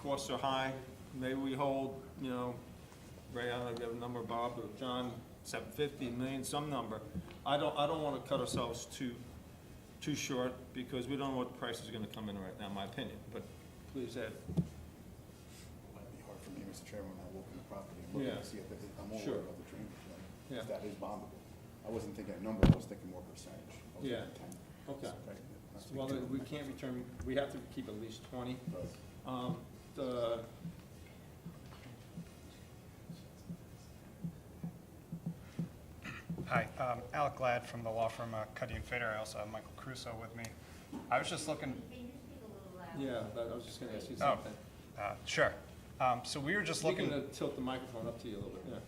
costs are high, maybe we hold, Ray, I don't know if you have a number, Bob, or John, 750, $1 million, some number. I don't want to cut ourselves too short, because we don't know what the price is going to come in right now, in my opinion, but please, Ed. It might be hard for me, Mr. Chairman, when I walk in the property and look Yeah. and see if I'm all Sure. worried about the drainage, Yeah. if that is bondable. I wasn't thinking a number, I was thinking more percentage. I was Yeah. thinking 10. Okay. Right. Not to be Well, too we much. can't return, we have to keep at least 20. Right. Hi, Alec Glad from the law firm Cuddy and Fitter. I also have Michael Crusoe with me. I was just looking. Yeah, I was just going to ask you Oh, something. sure. So we were just You looking. can tilt the microphone up to you a little bit, yeah.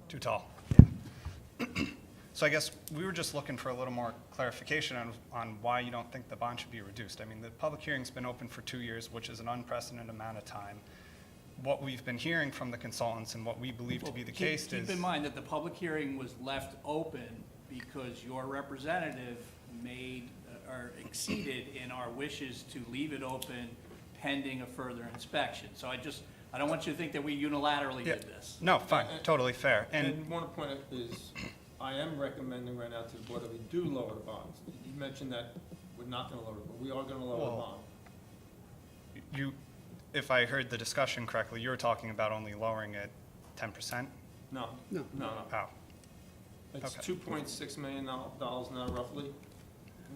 Too tall. So I guess we were just looking for a little more clarification on why you don't think the bond should be reduced. I mean, the public hearing's been open for 2 years, which is an unprecedented amount of time. What we've been hearing from the consultants and what we believe to be the case is. Keep in mind that the public hearing was left open because your representative made, or exceeded in our wishes to leave it open pending a further inspection. So I don't want you to think that we unilaterally Yeah. did this. No, fine, totally fair. And one point is, I am recommending right now to the board that we do lower the bonds. You mentioned that we're not going to lower it, but we are going to lower the Well- bond. If I heard the discussion correctly, you were talking about only lowering it 10%? No. No. No. Oh, It's Okay. $2.6 million now roughly.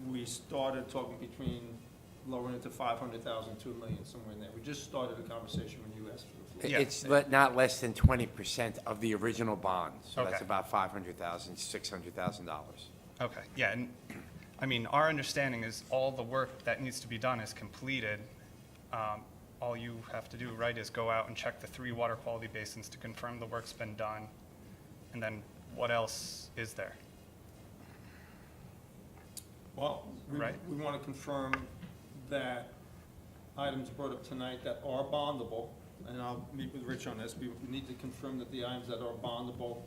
We started talking between lowering it to 500,000 to $1 million, somewhere in there. We just started a conversation when you asked for the floor. Yeah. It's not less than 20% of the original bond, so that's Okay. about $500,000, $600,000. okay, yeah, and, I mean, our understanding is all the work that needs to be done is completed. All you have to do, right, is go out and check the 3 water quality basins to confirm the work's been done, and then what else is there? Well, Right. we want to confirm that items brought up tonight that are bondable, and I'll meet with Rich on this. We need to confirm that the items that are bondable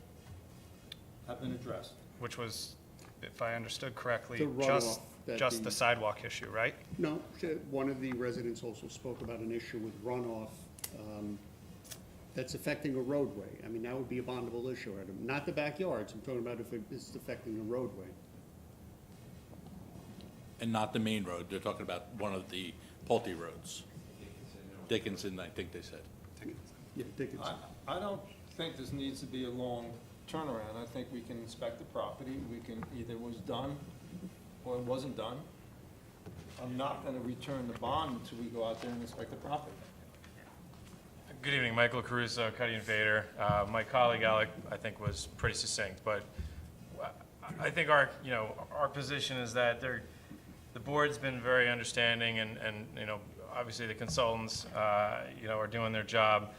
have been addressed. Which was, if I understood correctly, The runoff just that just the- the sidewalk issue, right? No, one of the residents also spoke about an issue with runoff that's affecting a roadway. I mean, that would be a bondable issue, not the backyards, I'm talking about if it's affecting a roadway. And not the main road, they're talking about one of the Pulte roads. Dickinson, I think they said. Yeah, Dickinson. I don't think this needs to be a long turnaround. I think we can inspect the property. We can, either it was done or it wasn't done. I'm not going to return the bond until we go out there and inspect the property. Good evening, Michael Caruso, Cuddy and Vader. My colleague Alec, I think, was pretty succinct, but I think our position is that the board's been very understanding, and obviously the consultants, are doing their job.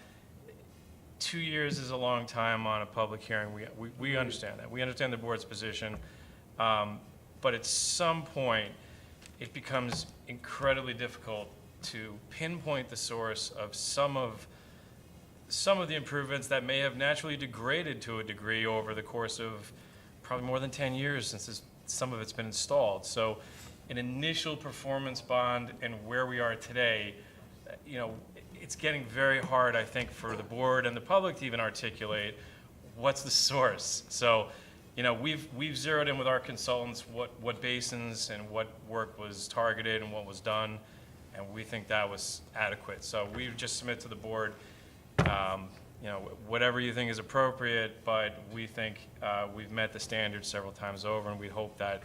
2 years is a long time on a public hearing. We understand that. We understand the board's position, but at some point, it becomes incredibly difficult to pinpoint the source of some of the improvements that may have naturally degraded to a degree over the course of probably more than 10 years since some of it's been installed. So an initial performance bond and where we are today, it's getting very hard, I think, for the board and the public to even articulate what's the source? So, you know, we've zeroed in with our consultants what basins and what work was targeted and what was done, and we think that was adequate. So we just submit to the board, you know, whatever you think is appropriate, but we think we've met the standards several times over, and we hope that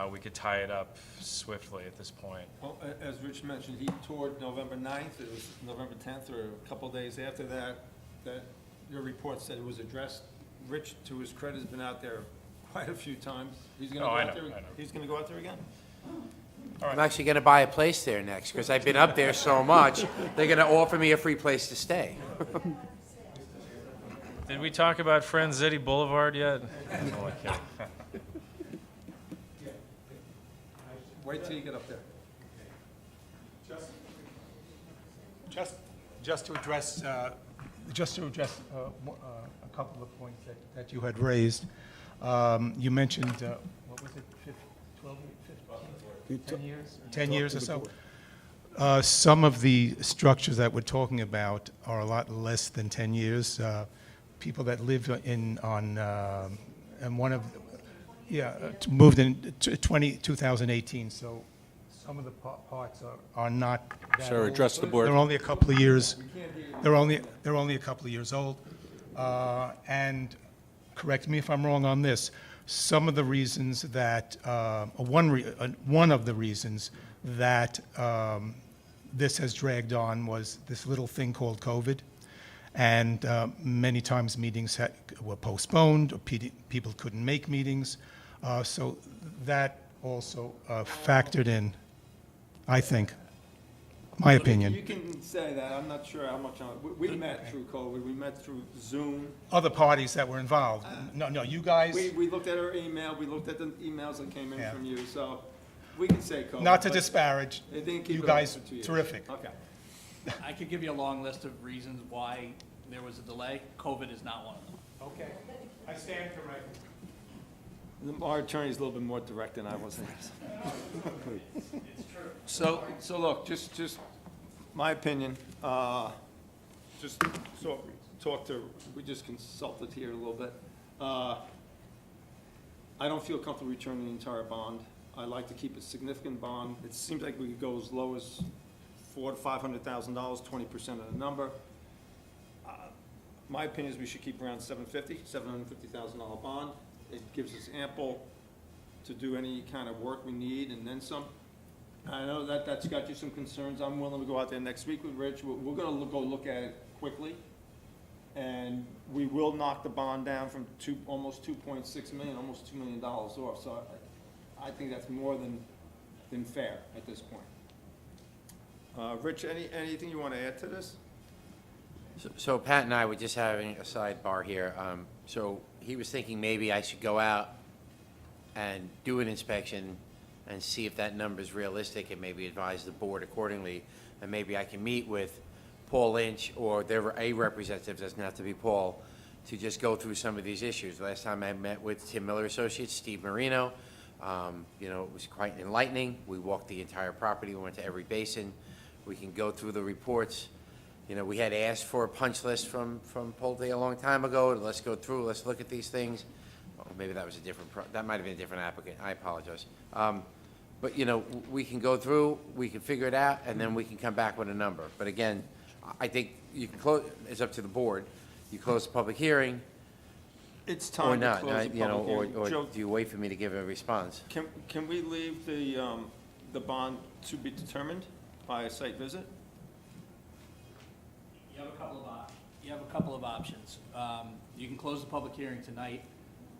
we could tie it up swiftly at this point. Well, as Rich mentioned, he toured November 9th, it was November 10th, or a couple days after that, that your report said it was addressed. Rich, to his credit, has been out there quite a few times. He's gonna Oh, go I out know, there. I know. He's gonna go out there again? I'm actually gonna buy a place there next, because I've been up there so much, they're gonna offer me a free place to stay. Did we talk about Friends City Boulevard yet? Only kidding. Wait till you get up there. Just to address, a couple of points that you had raised. You mentioned, what was it, 12, 15, 10 years? 10 years or so. Some of the structures that we're talking about are a lot less than 10 years. People that live and one of, moved in 2018, so some of the parts are not that Sir, old. address the board. They're only a couple of years, they're only a couple of years old. And correct me if I'm wrong on this, some of the reasons that, one of the reasons that this has dragged on was this little thing called COVID. And many times meetings were postponed, or people couldn't make meetings. So that also factored in, I think, my opinion. You can say that, I'm not sure how much on it. We met through COVID, we met through Zoom. Other parties that were involved. No, you guys, We looked at our email, we looked at the emails that came in Yeah. from you, so we can say COVID. not to but disparage, it didn't keep you it open guys, for 2 years. terrific. Okay. I could give you a long list of reasons why there was a delay. COVID is not one of them. Okay, I stand corrected. Our attorney's a little bit more direct than I was. So look, just my opinion, just we just consulted here a little bit. I don't feel comfortable returning the entire bond. I like to keep a significant bond. It seems like we could go as low as $400,000 to $500,000, 20% of the number. My opinion is we should keep around $750,000 bond. It gives us ample to do any kind of work we need and then some. I know that's got you some concerns. I'm willing to go out there next week with Rich. We're gonna go look at it quickly. And we will knock the bond down from almost 2.6 million, almost $2 million off. So I think that's more than fair at this point. Rich, anything you want to add to this? So Pat and I were just having a sidebar here. So he was thinking maybe I should go out and do an inspection and see if that number is realistic and maybe advise the board accordingly. And maybe I can meet with Paul Lynch or a representative, doesn't have to be Paul, to just go through some of these issues. Last time I met with Tim Miller Associates, Steve Marino, it was quite enlightening. We walked the entire property, we went to every basin. We can go through the reports. We had asked for a punch list from Pulte a long time ago. Let's go through, let's look at these things. Or maybe that was that might have been a different applicant. I apologize. But, we can go through, we can figure it out, and then we can come back with a number. But again, I think you can close, it's up to the board. You close the public hearing It's or time to not, close the public hearing. or Joe, do you wait for me to give a response? can we leave the bond to be determined by a site visit? You have a couple of options. You can close the public hearing tonight,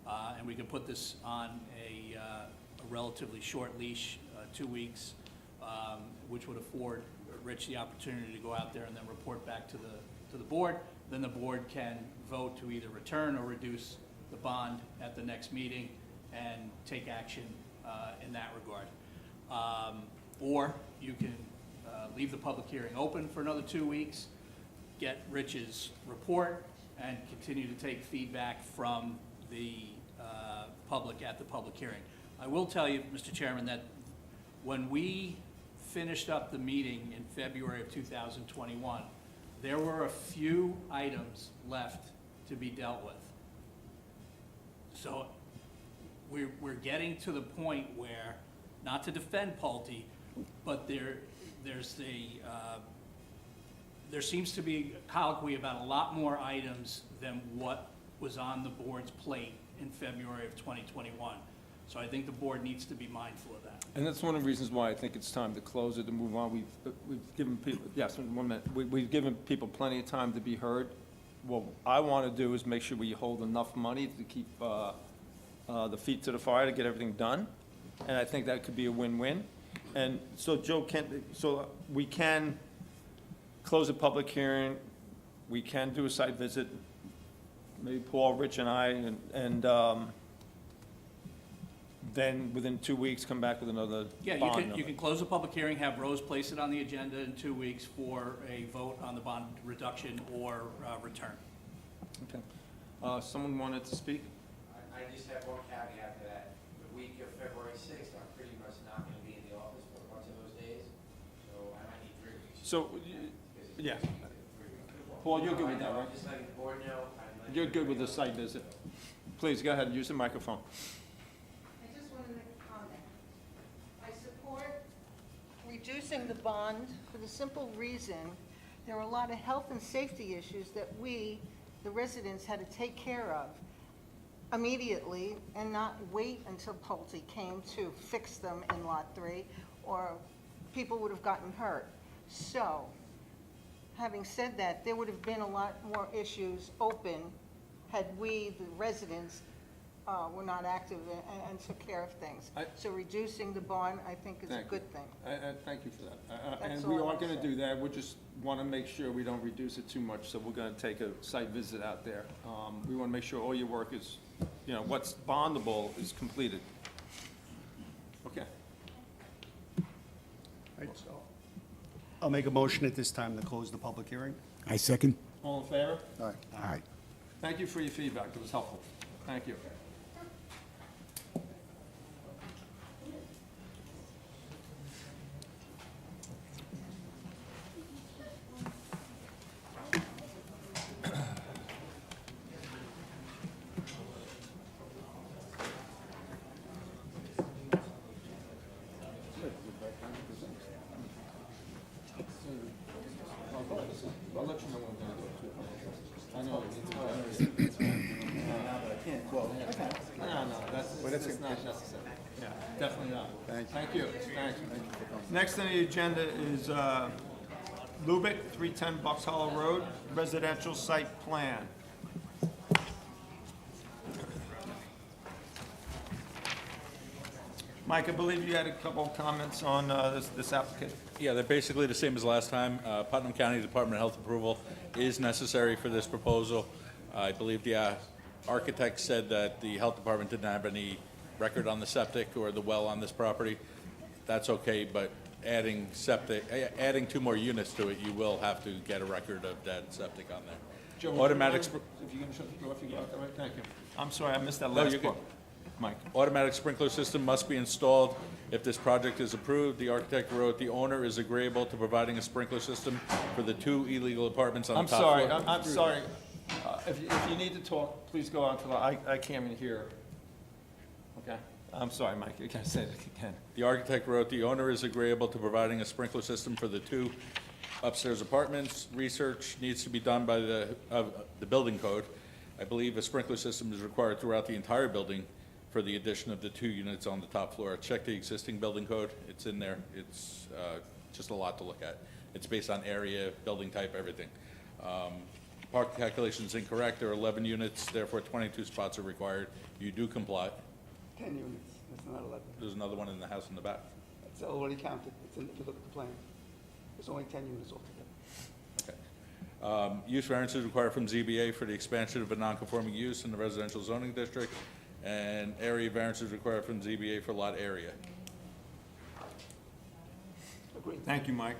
and we can put this on a relatively short leash, 2 weeks, which would afford Rich the opportunity to go out there and then report back to the board. Then the board can vote to either return or reduce the bond at the next meeting and take action in that regard. Or you can leave the public hearing open for another 2 weeks, get Rich's report, and continue to take feedback from the public at the public hearing. I will tell you, Mr. Chairman, that when we finished up the meeting in February of 2021, there were a few items left to be dealt with. So we're getting to the point where, not to defend Pulte, but there seems to be colloquy about a lot more items than what was on the board's plate in February of 2021. So I think the board needs to be mindful of that. And that's one of the reasons why I think it's time to close it and move on. We've given people, yes, in 1 minute, we've given people plenty of time to be heard. What I want to do is make sure we hold enough money to keep the feet to the fire to get everything done. And I think that could be a win-win. And so Joe, we can close a public hearing, we can do a site visit, maybe Paul, Rich, and I, and then within 2 weeks, come back with another Yeah, bond you number. can close the public hearing, have Rose place it on the agenda in 2 weeks for a vote on the bond reduction or return. Okay. Someone wanted to speak? I just have one caveat to that. The week of February 6th, I'm pretty much not going to be in the office for a bunch of those days, so I might need 3 weeks. So, yeah. Paul, you're good with that, right? Just letting the board know. You're good with the site visit. Please, go ahead and use the microphone. I just want to make a comment. I support reducing the bond for the simple reason there are a lot of health and safety issues that we, the residents, had to take care of immediately and not wait until Pulte came to fix them in Lot 3, or people would have gotten hurt. So, having said that, there would have been a lot more issues open had we, the residents, were not active and took care of things. So reducing the bond, I think, is a good thing. Thank you for that. That's And we all are I'm going to saying. do that. We just want to make sure we don't reduce it too much, so we're going to take a site visit out there. We want to make sure all your work is, what's bondable is completed. Okay. Right, so I'll make a motion at this time to close the public hearing. I second. All in favor? All right. Thank you for your feedback. It was helpful. Thank you. I'll let you know when we're going to do it. I know. That's not necessary. Yeah, definitely not. Thank you. Thanks. Next on the agenda is Lubick, 310 Bucks Hollow Road, residential site plan. Mike, I believe you had a couple of comments on this application. Yeah, they're basically the same as last time. Putnam County Department of Health approval is necessary for this proposal. I believe the architect said that the health department didn't have any record on the septic or the well on this property. That's okay, but adding 2 more units to it, you will have to get a record of that septic on there. Joe, Automatic, if you can shut the door, if you got that right, thank you. I'm sorry, I missed that No, last you're part. Mike. Automatic sprinkler system must be installed if this project is approved. The architect wrote, the owner is agreeable to providing a sprinkler system for the 2 illegal apartments on the top floor. I'm sorry. If you need to talk, please go out to the, I can't even hear. Okay? I'm sorry, Mike, you can say it again. The architect wrote, the owner is agreeable to providing a sprinkler system for the 2 upstairs apartments. Research needs to be done by the building code. I believe a sprinkler system is required throughout the entire building for the addition of the 2 units on the top floor. Check the existing building code. It's in there. It's just a lot to look at. It's based on area, building type, everything. Park calculation is incorrect. There are 11 units, therefore 22 spots are required. You do comply. 10 units, that's not 11. There's another one in the house in the back. It's already counted, it's in, if you look at the plan. There's only 10 units altogether. Okay. Use variance is required from ZBA for the expansion of a non-conforming use in the residential zoning district, and area variance is required from ZBA for lot area. Agreed. Thank you, Mike.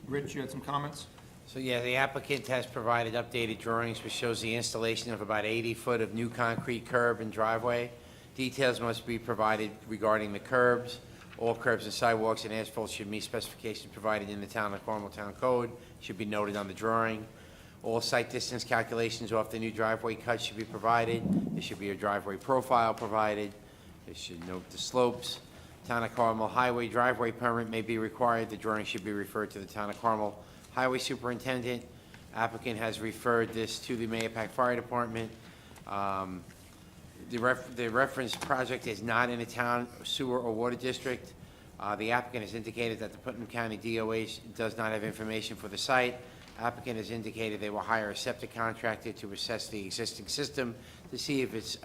Rich, you had some comments? So, yeah, the applicant has provided updated drawings which shows the installation of about 80 foot of new concrete curb and driveway. Details must be provided regarding the curbs. All curbs and sidewalks and asphalt should meet specifications provided in the Town of Carmel Town Code, should be noted on the drawing. All site distance calculations off the new driveway cut should be provided. There should be a driveway profile provided. They should note the slopes. Town of Carmel Highway driveway permit may be required. The drawing should be referred to the Town of Carmel Highway Superintendent. Applicant has referred this to the Mahopac Fire Department. The referenced project is not in a town sewer or water district. The applicant has indicated that the Putnam County DOH does not have information for the site. Applicant has indicated they will hire a septic contractor to assess the existing system to see if it's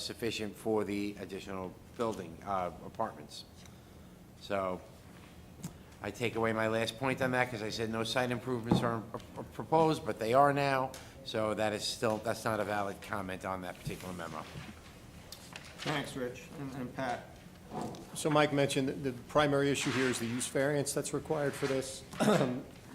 sufficient for the additional building, apartments. So I take away my last point on that because I said no site improvements are proposed, but they are now. So that is still, that's not a valid comment on that particular memo. Thanks, Rich. And Pat? So Mike mentioned that the primary issue here is the use variance that's required for this.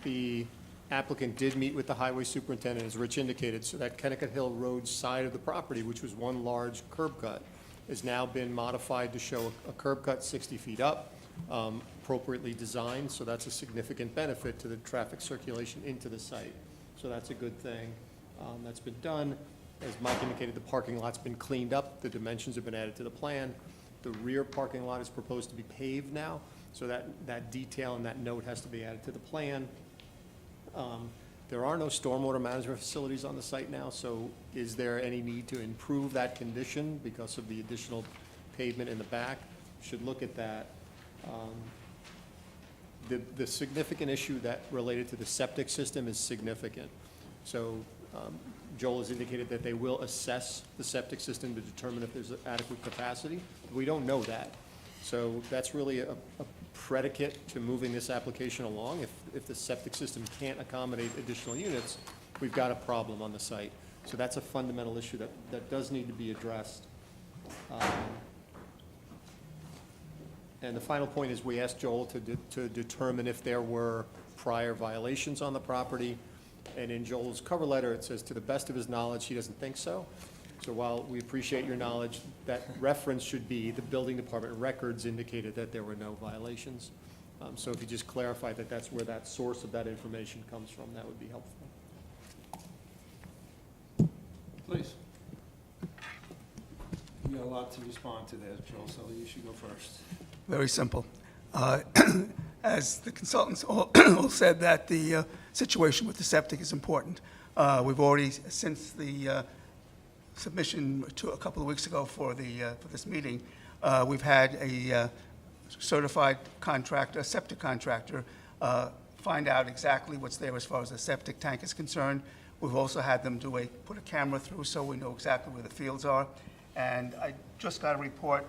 The applicant did meet with the highway superintendent, as Rich indicated, so that Kennecott Hill Road side of the property, which was one large curb cut, has now been modified to show a curb cut 60 feet up, appropriately designed, so that's a significant benefit to the traffic circulation into the site. So that's a good thing. That's been done. As Mike indicated, the parking lot's been cleaned up, the dimensions have been added to the plan. The rear parking lot is proposed to be paved now, so that detail and that note has to be added to the plan. There are no stormwater management facilities on the site now, so is there any need to improve that condition because of the additional pavement in the back? Should look at that. The significant issue that related to the septic system is significant. So Joel has indicated that they will assess the septic system to determine if there's adequate capacity. We don't know that. So that's really a predicate to moving this application along. If the septic system can't accommodate additional units, we've got a problem on the site. So that's a fundamental issue that does need to be addressed. And the final point is we asked Joel to determine if there were prior violations on the property. And in Joel's cover letter, it says, to the best of his knowledge, he doesn't think so. So while we appreciate your knowledge, that reference should be the building department records indicated that there were no violations. So if you just clarify that that's where that source of that information comes from, that would be helpful. Please. You got a lot to respond to there, Joel, so you should go first. Very simple. As the consultants all said, that the situation with the septic is important. We've already, since the submission a couple of weeks ago for this meeting, we've had a certified contractor, a septic contractor, find out exactly what's there as far as the septic tank is concerned. We've also had them put a camera through so we know exactly where the fields are. And I just got a report,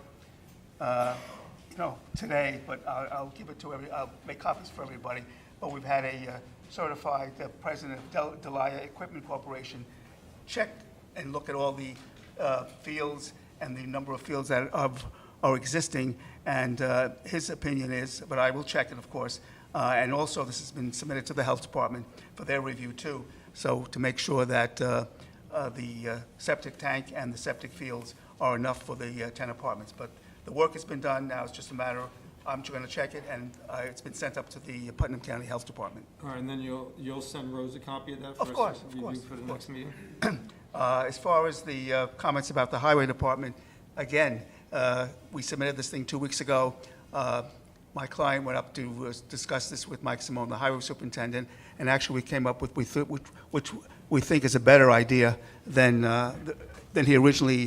today, but I'll give it to I'll make copies for everybody. But we've had a certified president of Delia Equipment Corporation check and look at all the fields and the number of fields that are existing. And his opinion is, but I will check it, of course. And also, this has been submitted to the health department for their review too. So to make sure that the septic tank and the septic fields are enough for the 10 apartments. But the work has been done. Now it's just a matter of, I'm going to check it, and it's been sent up to the Putnam County Health Department. All right, and then you'll send Rose a copy of that for Of course, us of to course, review for the of next meeting? As far as the comments about the highway department, again, we submitted this thing 2 weeks ago. My client went up to discuss this with Mike Simone, the highway superintendent, and actually we came up with which we think is a better idea than he originally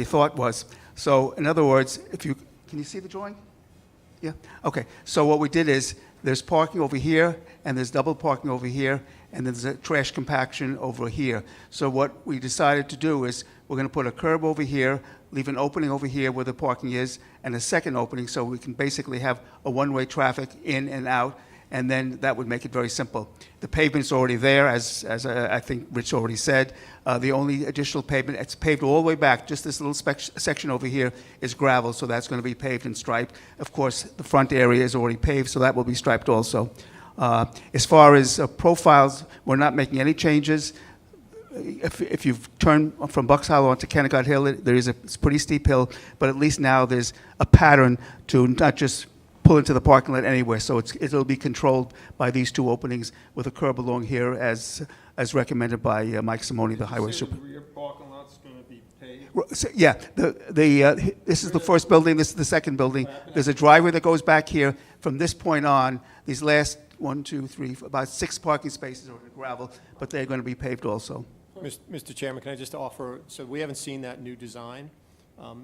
thought was. So in other words, can you see the drawing? Yeah? Okay. So what we did is there's parking over here, and there's double parking over here, and there's a trash compaction over here. So what we decided to do is we're going to put a curb over here, leave an opening over here where the parking is, and a second opening so we can basically have a one-way traffic in and out, and then that would make it very simple. The pavement's already there, as I think Rich already said. The only additional pavement, it's paved all the way back. Just this little section over here is gravel, so that's going to be paved and striped. Of course, the front area is already paved, so that will be striped also. As far as profiles, we're not making any changes. If you've turned from Bucks Hollow onto Kennecott Hill, it's a pretty steep hill, but at least now there's a pattern to not just pull into the parking lot anywhere, so it'll be controlled by these two openings with a curb along here as recommended by Mike Simone, the highway super. The rear parking lot's going to be paved? Yeah, this is the first building, this is the second building. There's a driveway that goes back here. From this point on, these last 1, 2, 3, about 6 parking spaces are gravel, but they're going to be paved also. Mr. Chairman, can I just offer, so we haven't seen that new design.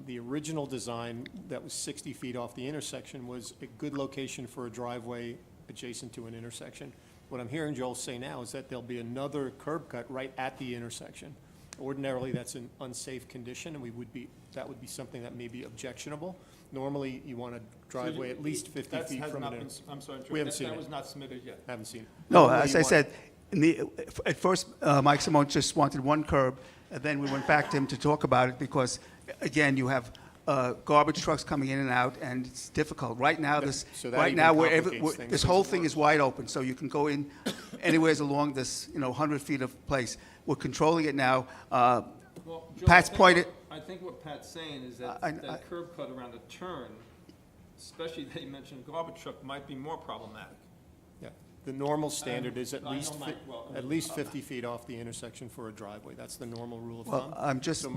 The original design that was 60 feet off the intersection was a good location for a driveway adjacent to an intersection. What I'm hearing Joel say now is that there'll be another curb cut right at the intersection. Ordinarily, that's an unsafe condition, and that would be something that may be objectionable. Normally, you want a driveway at least 50 feet from an intersection. I'm sorry, We haven't seen that it. was not submitted yet. Haven't seen it. No, Normally, as you I want- said, at first, Mike Simone just wanted one curb, and then we went back to him to talk about it because, again, you have garbage trucks coming in and out, and it's difficult. Right now, So that right even now, complicates things. this whole thing is wide open, so you can go in anywhere along this, 100 feet of place. We're controlling it now. Well, Joe, Pat's pointed. I think what Pat's saying is that I- that curb cut around the turn, especially that you mentioned garbage truck, might be more problematic. Yeah, the normal standard is I know Mike well. at least 50 feet off the intersection for a driveway. That's the normal rule of thumb. Well, I'm just So,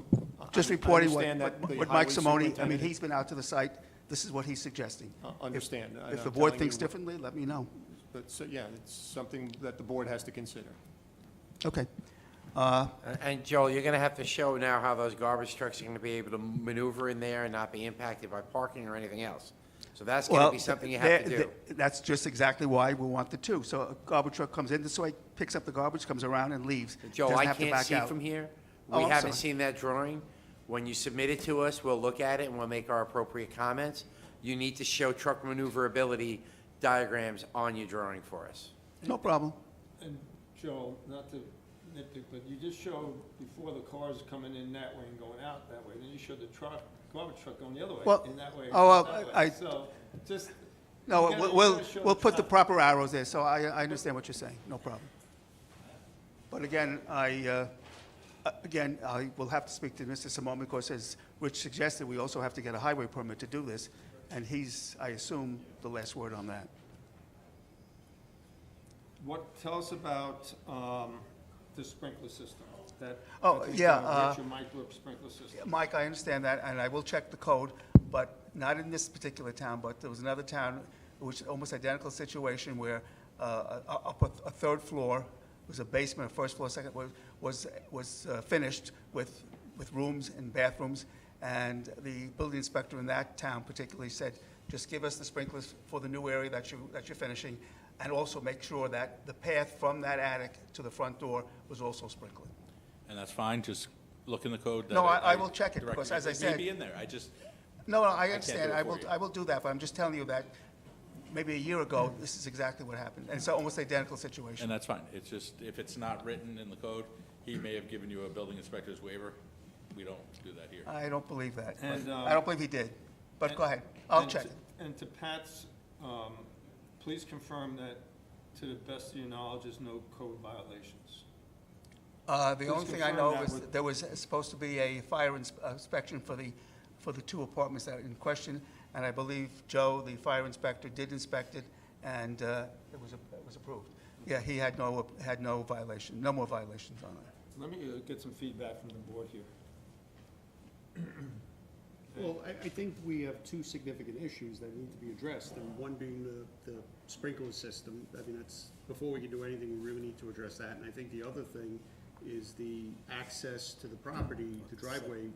reporting I understand that the what highway Mike Simone, I mean, superintendent- he's been out to the site. This is what he's suggesting. Understand. If the I'm board telling thinks you- differently, let me know. But, so, yeah, it's something that the board has to consider. Okay. And Joel, you're gonna have to show now how those garbage trucks are gonna be able to maneuver in there and not be impacted by parking or anything else. So that's gonna be something you have to do. That's just exactly why we want the two. So a garbage truck comes in this way, picks up the garbage, comes around and leaves. Joel, Doesn't I have to can't back see out. from here. Oh, We I'm haven't sorry. seen that drawing. When you submit it to us, we'll look at it and we'll make our appropriate comments. You need to show truck maneuverability diagrams on your drawing for us. No problem. And Joe, not to nitpick, but you just showed before the cars coming in that way and going out that way, then you showed the garbage truck going the other way, Well, in that way. oh, well, that way. I- So, just. No, you gotta- we'll you gotta show we'll the put the traffic. proper arrows there, so I understand what you're saying, no problem. But again, I will have to speak to Mr. Simone because as Rich suggested, we also have to get a highway permit to do this, and he's, I assume, the last word on that. Tell us about the sprinkler system. Oh, yeah, Get your micro sprinkler system. Mike, I understand that, and I will check the code, but not in this particular town, but there was another town, which almost identical situation where up a third floor, was a basement, a first floor, second, was finished with rooms and bathrooms, and the building inspector in that town particularly said, just give us the sprinklers for the new area that you're finishing, and also make sure that the path from that attic to the front door was also sprinkled. And that's fine, just look in the code. that No, I will check it, directed because you. as I It said- may be in there, I just, No, I can't do understand. it I for will, you. I will do that, but I'm just telling you that maybe a year ago, this is exactly what happened. And it's almost identical situation. and that's fine. It's just, if it's not written in the code, he may have given you a building inspector's waiver. We don't do that here. I don't believe that. And, I don't believe he did. But go ahead. I'll check it. And to Pat's, please confirm that, to the best of your knowledge, there's no code violations. The only Please thing I confirm know that is with- there was supposed to be a fire inspection for the two apartments that are in question, and I believe Joe, the fire inspector, did inspect it, and it was approved. Yeah, he had no violation, no more violations on it. Let me get some feedback from the board here. Well, I think we have two significant issues that need to be addressed, and one being the sprinkler system. I mean, that's, before we can do anything, we really need to address that. And I think the other thing is the access to the property, the driveway,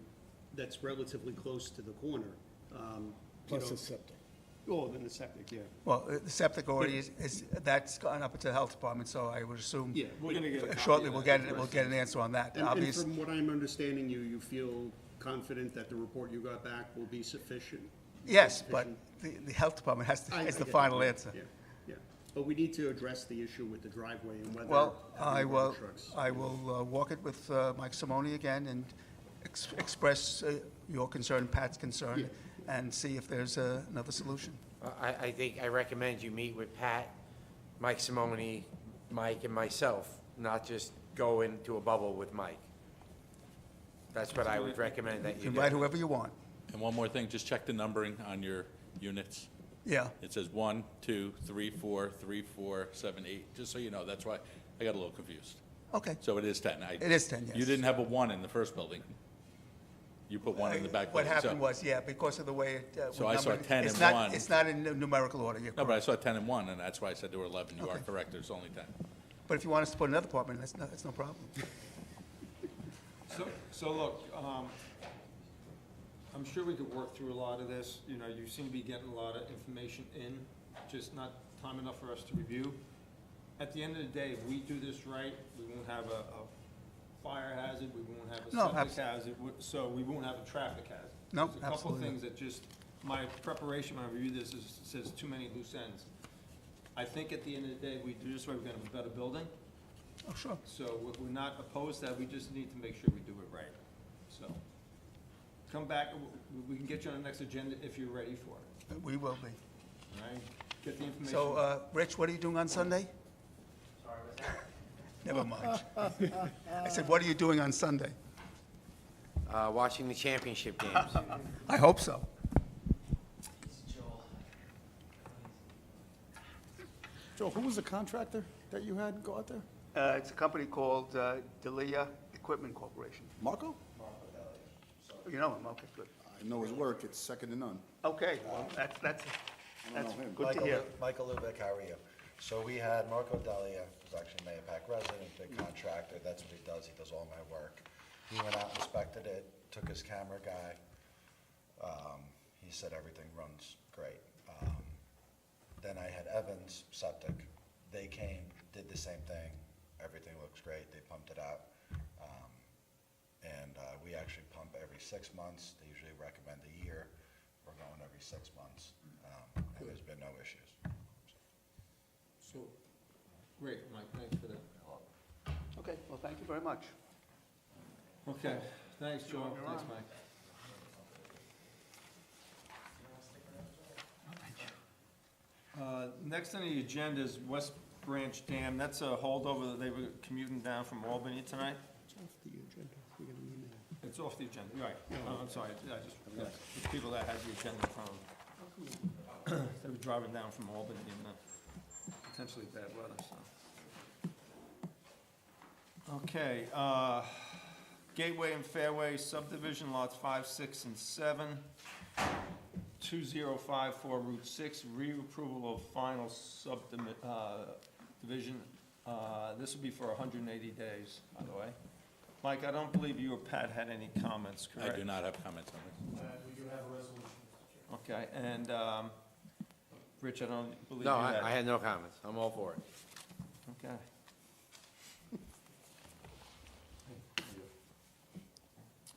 that's relatively close to the corner. Plus the septic. Oh, then the septic, yeah. Well, the septic already that's gone up to the health department, so I would assume Yeah, we're gonna get a copy shortly of we'll that. get an answer on that. And Obvious. from what I'm understanding, you feel confident that the report you got back will be sufficient? Yes, but the health department has I the get final that. answer. Yeah, yeah. But we need to address the issue with the driveway and whether. Well, having garbage trucks- I will walk it with Mike Simone again and express your concern, Pat's concern, Yeah. and see if there's another solution. I think, I recommend you meet with Pat, Mike Simone, Mike, and myself, not just go into a bubble with Mike. That's what I would recommend that You you can invite do. whoever you want. And one more thing, just check the numbering on your units. Yeah. It says 1, 2, 3, 4, 3, 4, 7, 8, just so you know, that's why I got a little confused. Okay. So it is 10. It is 10, yes. You didn't have a 1 in the first building. You put 1 in the back What building. so- happened was, yeah, because of the way it. So I saw numbered, 10 it's and not- 1. It's not in numerical order, you're No, but I correct. saw 10 and 1, and that's why I said there were 11. You are Okay. correct, there's only 10. But if you want us to put another apartment, that's no problem. So look, I'm sure we could work through a lot of this. You know, you seem to be getting a lot of information in, just not time enough for us to review. At the end of the day, if we do this right, we won't have a fire hazard, we won't have a No, septic hazard, so we won't have a traffic hazard. No, There's a couple of absolutely. things that just, my preparation when I review this says too many loose ends. I think at the end of the day, if we do this right, we're gonna have a better building. Oh, sure. So we're not opposed to that, we just need to make sure we do it right. So, come back, we can get you on the next agenda if you're ready for it, We will be. all right? Get the information. So, Rich, what are you doing on Sunday? Sorry, what's that? Never mind. I said, what are you doing on Sunday? Watching the championship games. I hope so. Joe, who was the contractor that you had go out there? It's a company called Delia Equipment Corporation. Marco? You know him, okay, good. I know his work, it's second to none. Okay, well, that's I know him. good to hear. Michael Lubeck, how are you? So we had Marco Delia, who's actually a Mayapack resident, big contractor, that's what he does all my work. He went out, inspected it, took his camera guy, he said everything runs great. Then I had Evans Septic, they came, did the same thing, everything looks great, they pumped it out. And we actually pump every 6 months, they usually recommend a year, we're going every 6 months, and there's been no issues. So, great, Mike, thanks for that. Okay, well, thank you very much. Okay, thanks, Joe, thanks, Mike. Next on the agenda is West Branch Dam. That's a holdover that they were commuting down from Albany tonight. It's off the agenda. We're gonna meet it. It's off the agenda, you're right. Oh, I'm sorry, I just, the people that had the agenda from, they were driving down from Albany in potentially bad weather, so. Okay, Gateway and Fairway subdivision lots 5, 6, and 7. 2054 Route 6, reapproval of final division. This will be for 180 days, by the way. Mike, I don't believe you or Pat had any comments, correct? I do not have comments on this. We do have a resolution. Okay, and, Rich, I don't believe you No, had. I had no comments. I'm all for it. Okay.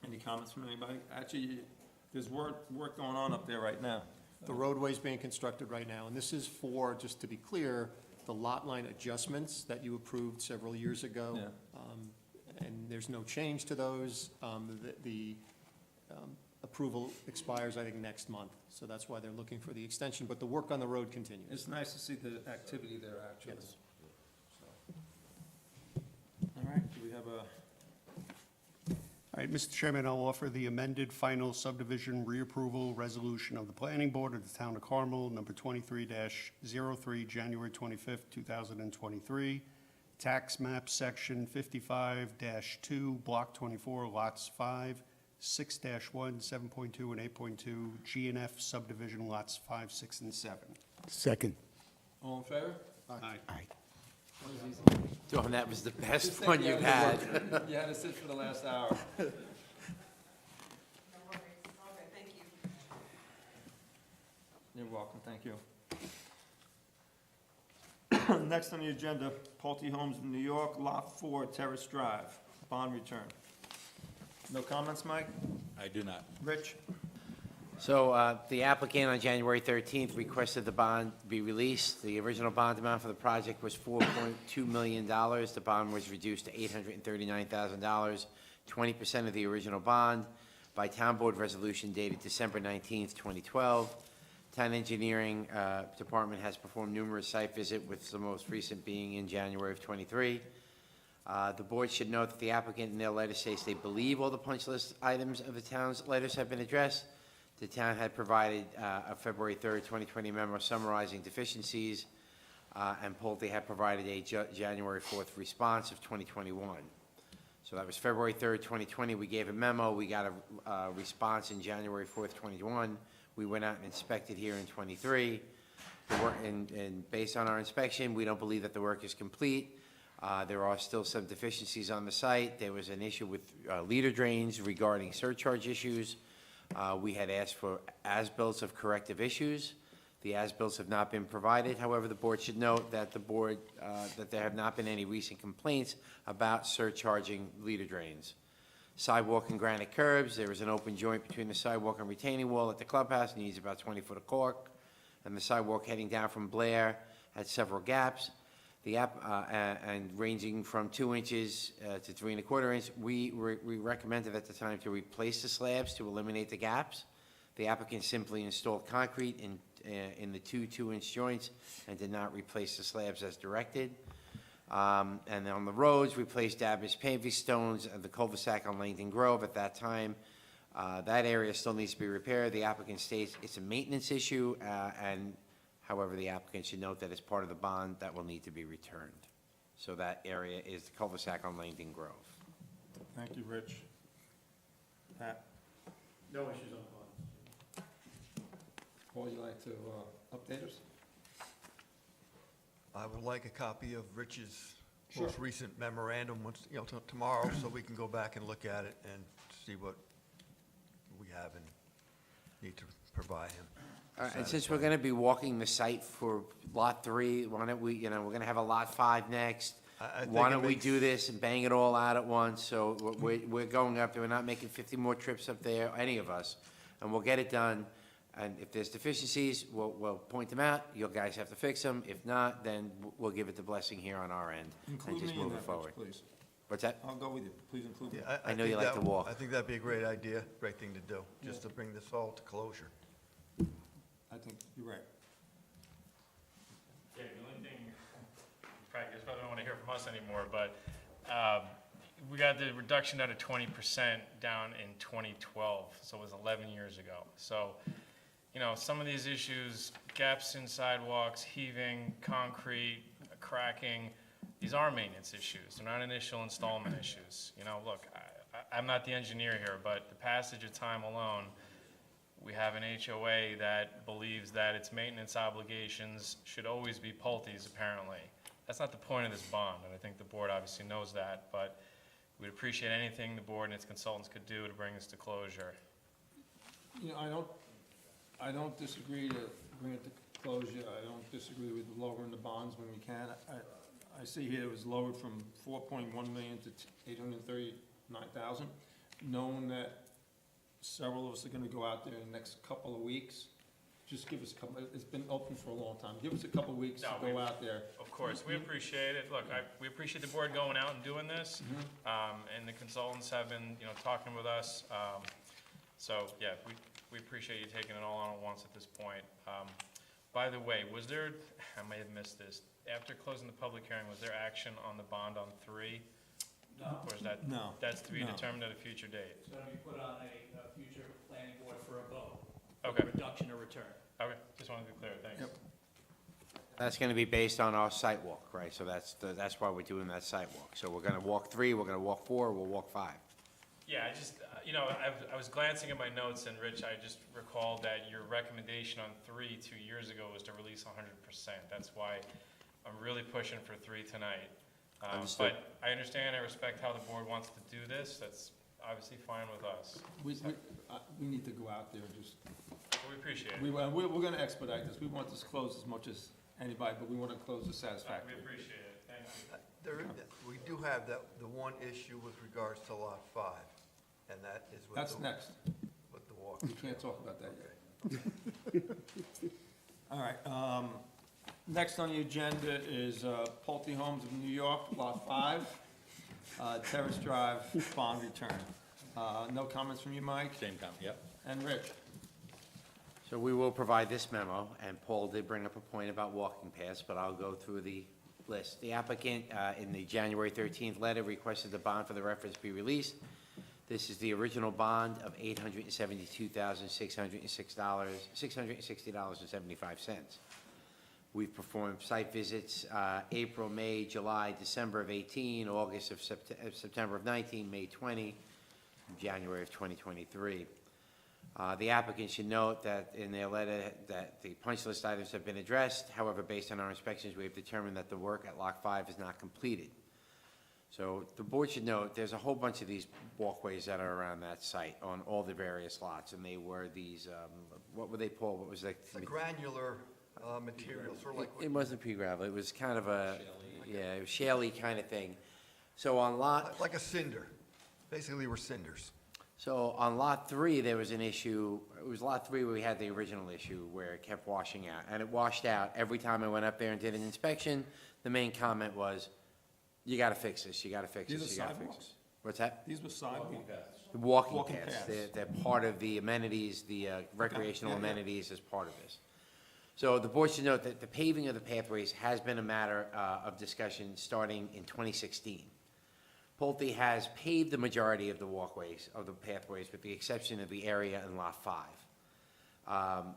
Any comments from anybody? Actually, there's work going on up there right now. The roadway's being constructed right now, and this is for, just to be clear, the lot line adjustments that you approved several years ago. Yeah. And there's no change to those. The approval expires, I think, next month, so that's why they're looking for the extension, but the work on the road continues. It's nice to see the activity there, actually. Yes. All right, do we have a, All right, Mr. Chairman, I'll offer the amended final subdivision reapproval resolution of the Planning Board of the Town of Carmel, number 23-03, January 25th, 2023. Tax map section 55-2, block 24, lots 5, 6-1, 7.2, and 8.2, G and F subdivision lots 5, 6, and 7. Second. all in favor? Aye. Dawn, that was the best Just think one you you've had had. to- You had to sit for the last hour. You're welcome, thank you. Next on the agenda, Pulte Homes in New York, Lot 4, Terrace Drive, bond return. No comments, Mike? I do not. Rich? So the applicant on January 13th requested the bond be released. The original bond amount for the project was $4.2 million. The bond was reduced to $839,000, 20% of the original bond, by Town Board Resolution dated December 19th, 2012. Town Engineering Department has performed numerous site visits, with the most recent being in January of '23. The board should note that the applicant in their letter states they believe all the punch list items of the town's letters have been addressed. The town had provided a February 3rd, 2020 memo summarizing deficiencies, and Pulte had provided a January 4th response of 2021. So that was February 3rd, 2020. We gave a memo. We got a response in January 4th, 2021. We went out and inspected here in 23. And based on our inspection, we don't believe that the work is complete. There are still some deficiencies on the site. There was an issue with leader drains regarding surcharge issues. We had asked for as-bills of corrective issues. The as-bills have not been provided. However, the board should note that that there have not been any recent complaints about surcharging leader drains. Sidewalk and granite curbs, there is an open joint between the sidewalk and retaining wall at the clubhouse, needs about 20 foot of caulk. And the sidewalk heading down from Blair had several gaps. And ranging from 2 inches to 3 1/4 inches. We recommended at the time to replace the slabs to eliminate the gaps. The applicant simply installed concrete in the 2 2-inch joints and did not replace the slabs as directed. And on the roads, replaced damaged paving stones at the cul-de-sac on Langdon Grove at that time. That area still needs to be repaired. The applicant states it's a maintenance issue, and however, the applicant should note that as part of the bond, that will need to be returned. So that area is the cul-de-sac on Langdon Grove. Thank you, Rich. Pat? No issues on bonds. Paul, would you like to update us? I would like a copy of Rich's most recent memorandum, tomorrow, so we can go back and look at it and see what we have and need to provide him. And since we're gonna be walking the site for Lot 3, why don't we, we're gonna have a Lot 5 next. I think Why it don't we makes- do this and bang it all out at once? So we're going up there, we're not making 50 more trips up there, any of us, and we'll get it done. And if there's deficiencies, we'll point them out. You guys have to fix them. If not, then we'll give it the blessing here on our end and Include just me in move that, it Rich, forward. please. What's that? I'll go with you. Please include me. I know you think like to walk. I think that'd be a great idea, great thing to do, just to bring this all to closure. I think you're right. Yeah, the only thing, Frank, you probably don't want to hear from us anymore, but we got the reduction down to 20% down in 2012, so it was 11 years ago. So, some of these issues, gaps in sidewalks, heaving, concrete, cracking, these are maintenance issues. They're not initial installment issues. Look, I'm not the engineer here, but the passage of time alone, we have an HOA that believes that its maintenance obligations should always be Pulte's, apparently. That's not the point of this bond, and I think the board obviously knows that, but we'd appreciate anything the board and its consultants could do to bring this to closure. I don't disagree to bring it to closure. I don't disagree with lowering the bonds when we can. I see here it was lowered from 4.1 million to 839,000, knowing that several of us are gonna go out there in the next couple of weeks. Just give us a couple, it's been open for a long time. Give us a couple of weeks to No, go out there. Of course, we appreciate it. Look, we appreciate the board going out and doing this, and the consultants have been, talking with us. So, yeah, we appreciate you taking it all on at once at this point. By the way, was there, I may have missed this, after closing the public hearing, was there action on the bond on 3? No. Or is that? No. That's to be No. determined at a future date? It's gonna be put on a future planning board for a vote. Okay. Reduction or return. Okay, just wanted to be clear, thanks. Yep. That's gonna be based on our site walk, right? So that's why we're doing that site walk. So we're gonna walk 3, we're gonna walk 4, we'll walk 5. Yeah, I just, I was glancing at my notes, and Rich, I just recalled that your recommendation on 3 2 years ago was to release 100%. That's why I'm really pushing for 3 tonight. Understood. But I understand, I respect how the board wants to do this. That's obviously fine with us. We need to go out there and just, We appreciate it. we're gonna expedite this. We want this closed as much as anybody, but we wanna close it We satisfactorily. appreciate it, thank you. We do have the one issue with regards to Lot 5, and that is with That's the, next. with the walk. We can't talk about that yet. All right, next on the agenda is Pulte Homes of New York, Lot 5, Terrace Drive, bond return. No comments from you, Mike? Same comment, yep. And Rich? So we will provide this memo, and Paul did bring up a point about walking paths, but I'll go through the list. The applicant, in the January 13th letter, requested the bond for the reference be released. This is the original bond of $872,660.75. We've performed site visits April, May, July, December of 18, August of September of 19, May 20, January of 2023. The applicant should note that in their letter that the punch list items have been addressed. However, based on our inspections, we have determined that the work at Lot 5 is not completed. So the board should note, there's a whole bunch of these walkways that are around that site on all the various lots, and they were these, what were they, Paul? What was that? It's a granular material, sort of like. It wasn't pea gravel, it was kind of a, yeah, it was shaly kind of thing. So on lot. Like a cinder. Basically, were cinders. So on Lot 3, there was an issue, it was Lot 3 where we had the original issue where it kept washing out. And it washed out every time I went up there and did an inspection. The main comment was, you gotta fix this, you gotta fix this, you gotta fix this. What's that? These were sidewalks. The walking Walking paths. paths. They're part of the amenities, the recreational amenities as part of this. So the board should note that the paving of the pathways has been a matter of discussion starting in 2016. Pulte has paved the majority of the walkways, of the pathways, with the exception of the area in Lot 5.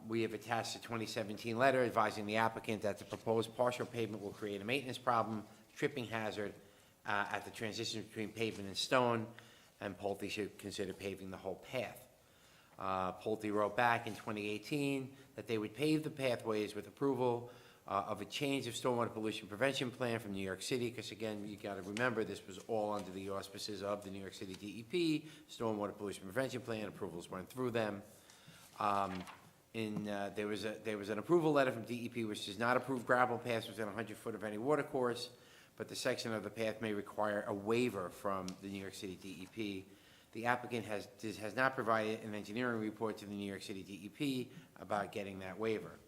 We have attached a 2017 letter advising the applicant that the proposed partial pavement will create a maintenance problem, tripping hazard at the transition between pavement and stone, and Pulte should consider paving the whole path. Pulte wrote back in 2018 that they would pave the pathways with approval of a change of stormwater pollution prevention plan from New York City, because again, you gotta remember, this was all under the auspices of the New York City DEP, stormwater pollution prevention plan, approvals went through them. There was an approval letter from DEP which does not approve gravel paths within 100 foot of any water course, but the section of the path may require a waiver from the New York City DEP. The applicant has not provided an engineering report to the New York City DEP about getting that waiver.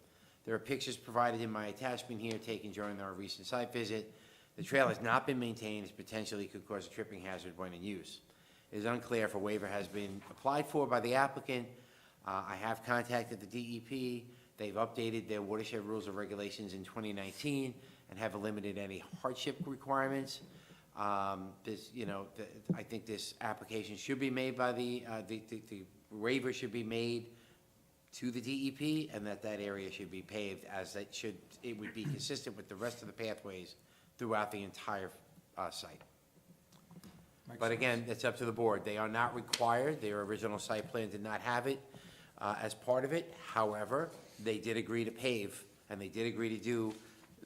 There are pictures provided in my attachment here taken during our recent site visit. The trail has not been maintained, as potentially could cause a tripping hazard when in use. It is unclear if a waiver has been applied for by the applicant. I have contacted the DEP. They've updated their watershed rules and regulations in 2019 and have eliminated any hardship requirements. I think this application should be made by the waiver should be made to the DEP, and that area should be paved as it would be consistent with the rest of the pathways throughout the entire site. But again, it's up to the board. They are not required. Their original site plan did not have it as part of it. However, they did agree to pave, and they did agree to do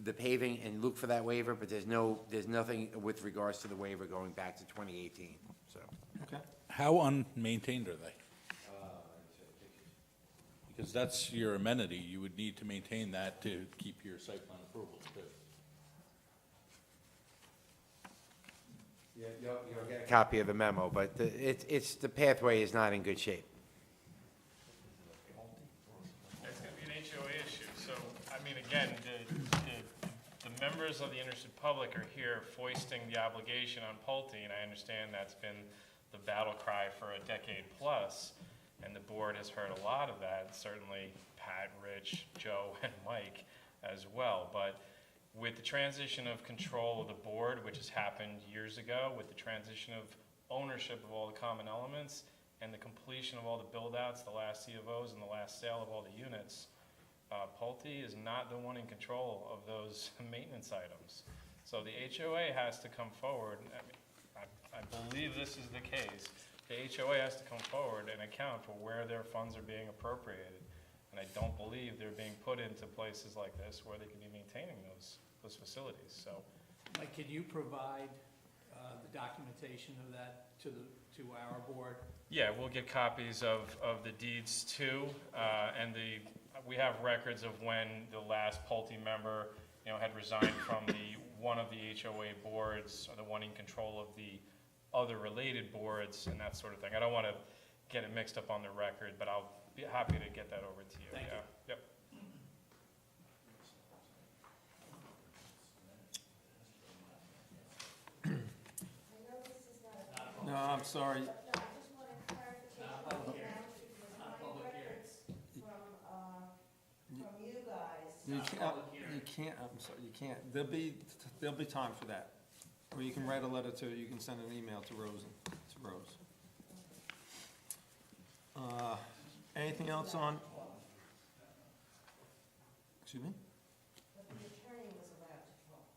the paving and look for that waiver, but there's nothing with regards to the waiver going back to 2018, so. Okay. How unmaintained are they? Because that's your amenity, you would need to maintain that to keep your site plan approvals too. Yeah, you'll get a copy of the memo, but the pathway is not in good shape. It's gonna be an HOA issue, so, I mean, again, the members of the interested public are here foisting the obligation on Pulte, and I understand that's been the battle cry for a decade plus, and the board has heard a lot of that, certainly Pat, Rich, Joe, and Mike as well, but with the transition of control of the board, which has happened years ago, with the transition of ownership of all the common elements, and the completion of all the build-outs, the last C of Os, and the last sale of all the units, Pulte is not the one in control of those maintenance items. So the HOA has to come forward, I believe this is the case, the HOA has to come forward and account for where their funds are being appropriated. And I don't believe they're being put into places like this where they can be maintaining those facilities, so. Mike, can you provide the documentation of that to our board? Yeah, we'll get copies of the deeds too, and we have records of when the last Pulte member, had resigned from one of the HOA boards, or the one in control of the other related boards and that sort of thing. I don't want to get it mixed up on the record, but I'll be happy to get that over to you. Thank you. Yep. No, I'm sorry. You can't, I'm sorry, you can't. There'll be time for that. Or you can write a letter you can send an email to Rose. Anything else on? Excuse me?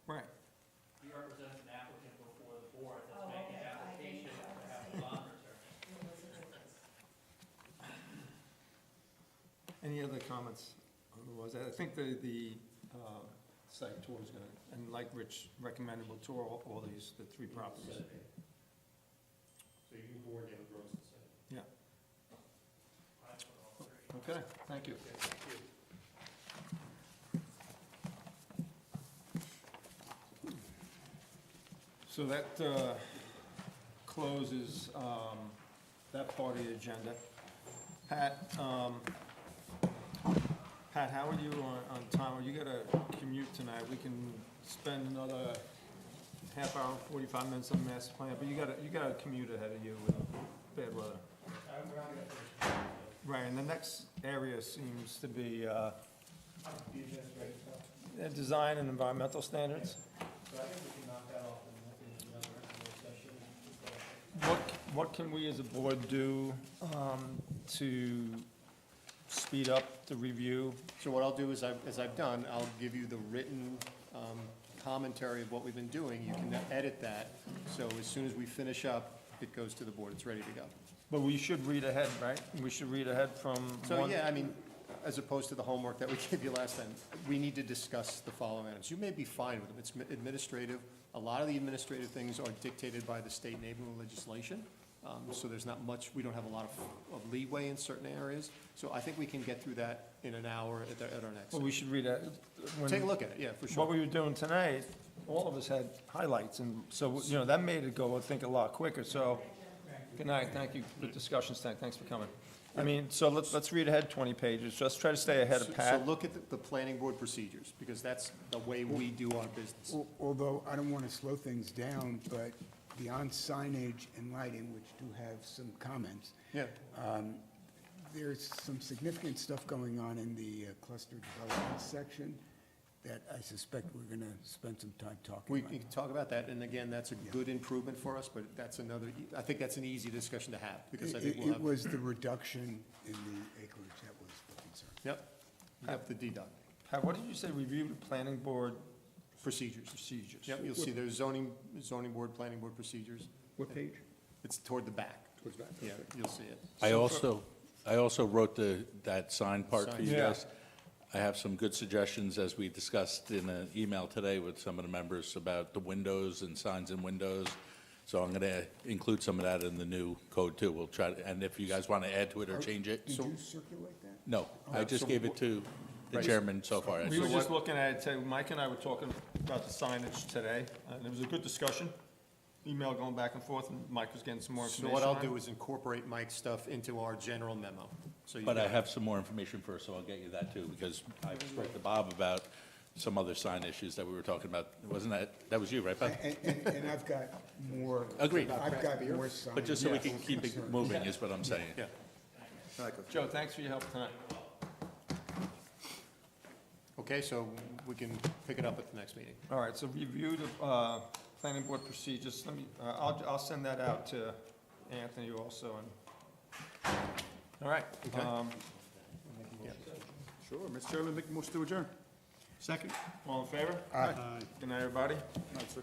Right. You represent an applicant before the board that's making an application to have a bond return. Any other comments? Otherwise, I think the site tour is gonna, and like Rich recommended, we'll tour all these, the 3 properties. So you can coordinate with Rose and say. Yeah. Okay, thank you. So that closes that part of the agenda. Pat, Pat, how are you on time? You got a commute tonight. We can spend another half hour, 45 minutes on the master plan, but you got a commute ahead of you with bad weather. Right, and the next area seems to be design and environmental standards. What can we as a board do to speed up the review? So what I'll do is, as I've done, I'll give you the written commentary of what we've been doing. You can edit that, so as soon as we finish up, it goes to the board, it's ready to go. But we should read ahead, right? We should read ahead from So, one. yeah, I mean, as opposed to the homework that we gave you last time, we need to discuss the following items. You may be fine with them, it's administrative. A lot of the administrative things are dictated by the state enabling legislation, so there's not much, we don't have a lot of leeway in certain areas. So I think we can get through that in an hour at our next. Well, we should read it. Take a look at it, yeah, for sure. What we were doing tonight, all of us had highlights, and so, that made it go, I think, a lot quicker, so, good night, thank you for the discussions tonight, thanks for coming. I mean, so let's read ahead 20 pages, just try to stay ahead of So Pat. look at the planning board procedures, because that's the way we do our business. Although I don't want to slow things down, but beyond signage and lighting, which do have some comments, Yeah. there's some significant stuff going on in the cluster development section that I suspect we're going to spend some time talking We about. can talk about that, and again, that's a good improvement for us, but that's another, I think that's an easy discussion to have, because I think we'll It have. was the reduction in the acreage that was the concern. Yep, you have the deduct. Pat, what did you say, review the planning board Procedures. procedures? Yep, you'll see there's zoning board, planning board procedures. What page? It's toward the back. Towards that, Yeah, okay. you'll see it. I also wrote that sign part for you Sign. guys. I have some good suggestions, as we discussed in an email today with some of the members about the windows and signs in windows. So I'm going to include some of that in the new code too. We'll try, and if you guys want to add to it or change it. Did you circulate that? No, I just gave it to the Right. chairman so far. We were just looking at it, today. Mike and I were talking about the signage today, and it was a good discussion. Email going back and forth, and Mike was getting some more So information what I'll on it. do is incorporate Mike's stuff into our general memo. So you But I got it. have some more information first, so I'll get you that too, because I spoke to Bob about some other sign issues that we were talking about. Wasn't that was you, right, Bob? And I've got more. Agreed. I've got more signs. But just so we can keep it moving is what I'm saying. Yeah. Joe, thanks for your help tonight. Okay, so we can pick it up at the next meeting. All right, so review the planning board procedures. Let me, I'll send that out to Anthony also, and, all right. Sure, Mr. Chairman, make a motion to adjourn. Second? All in favor? Aye. Good night, everybody. Night, sir.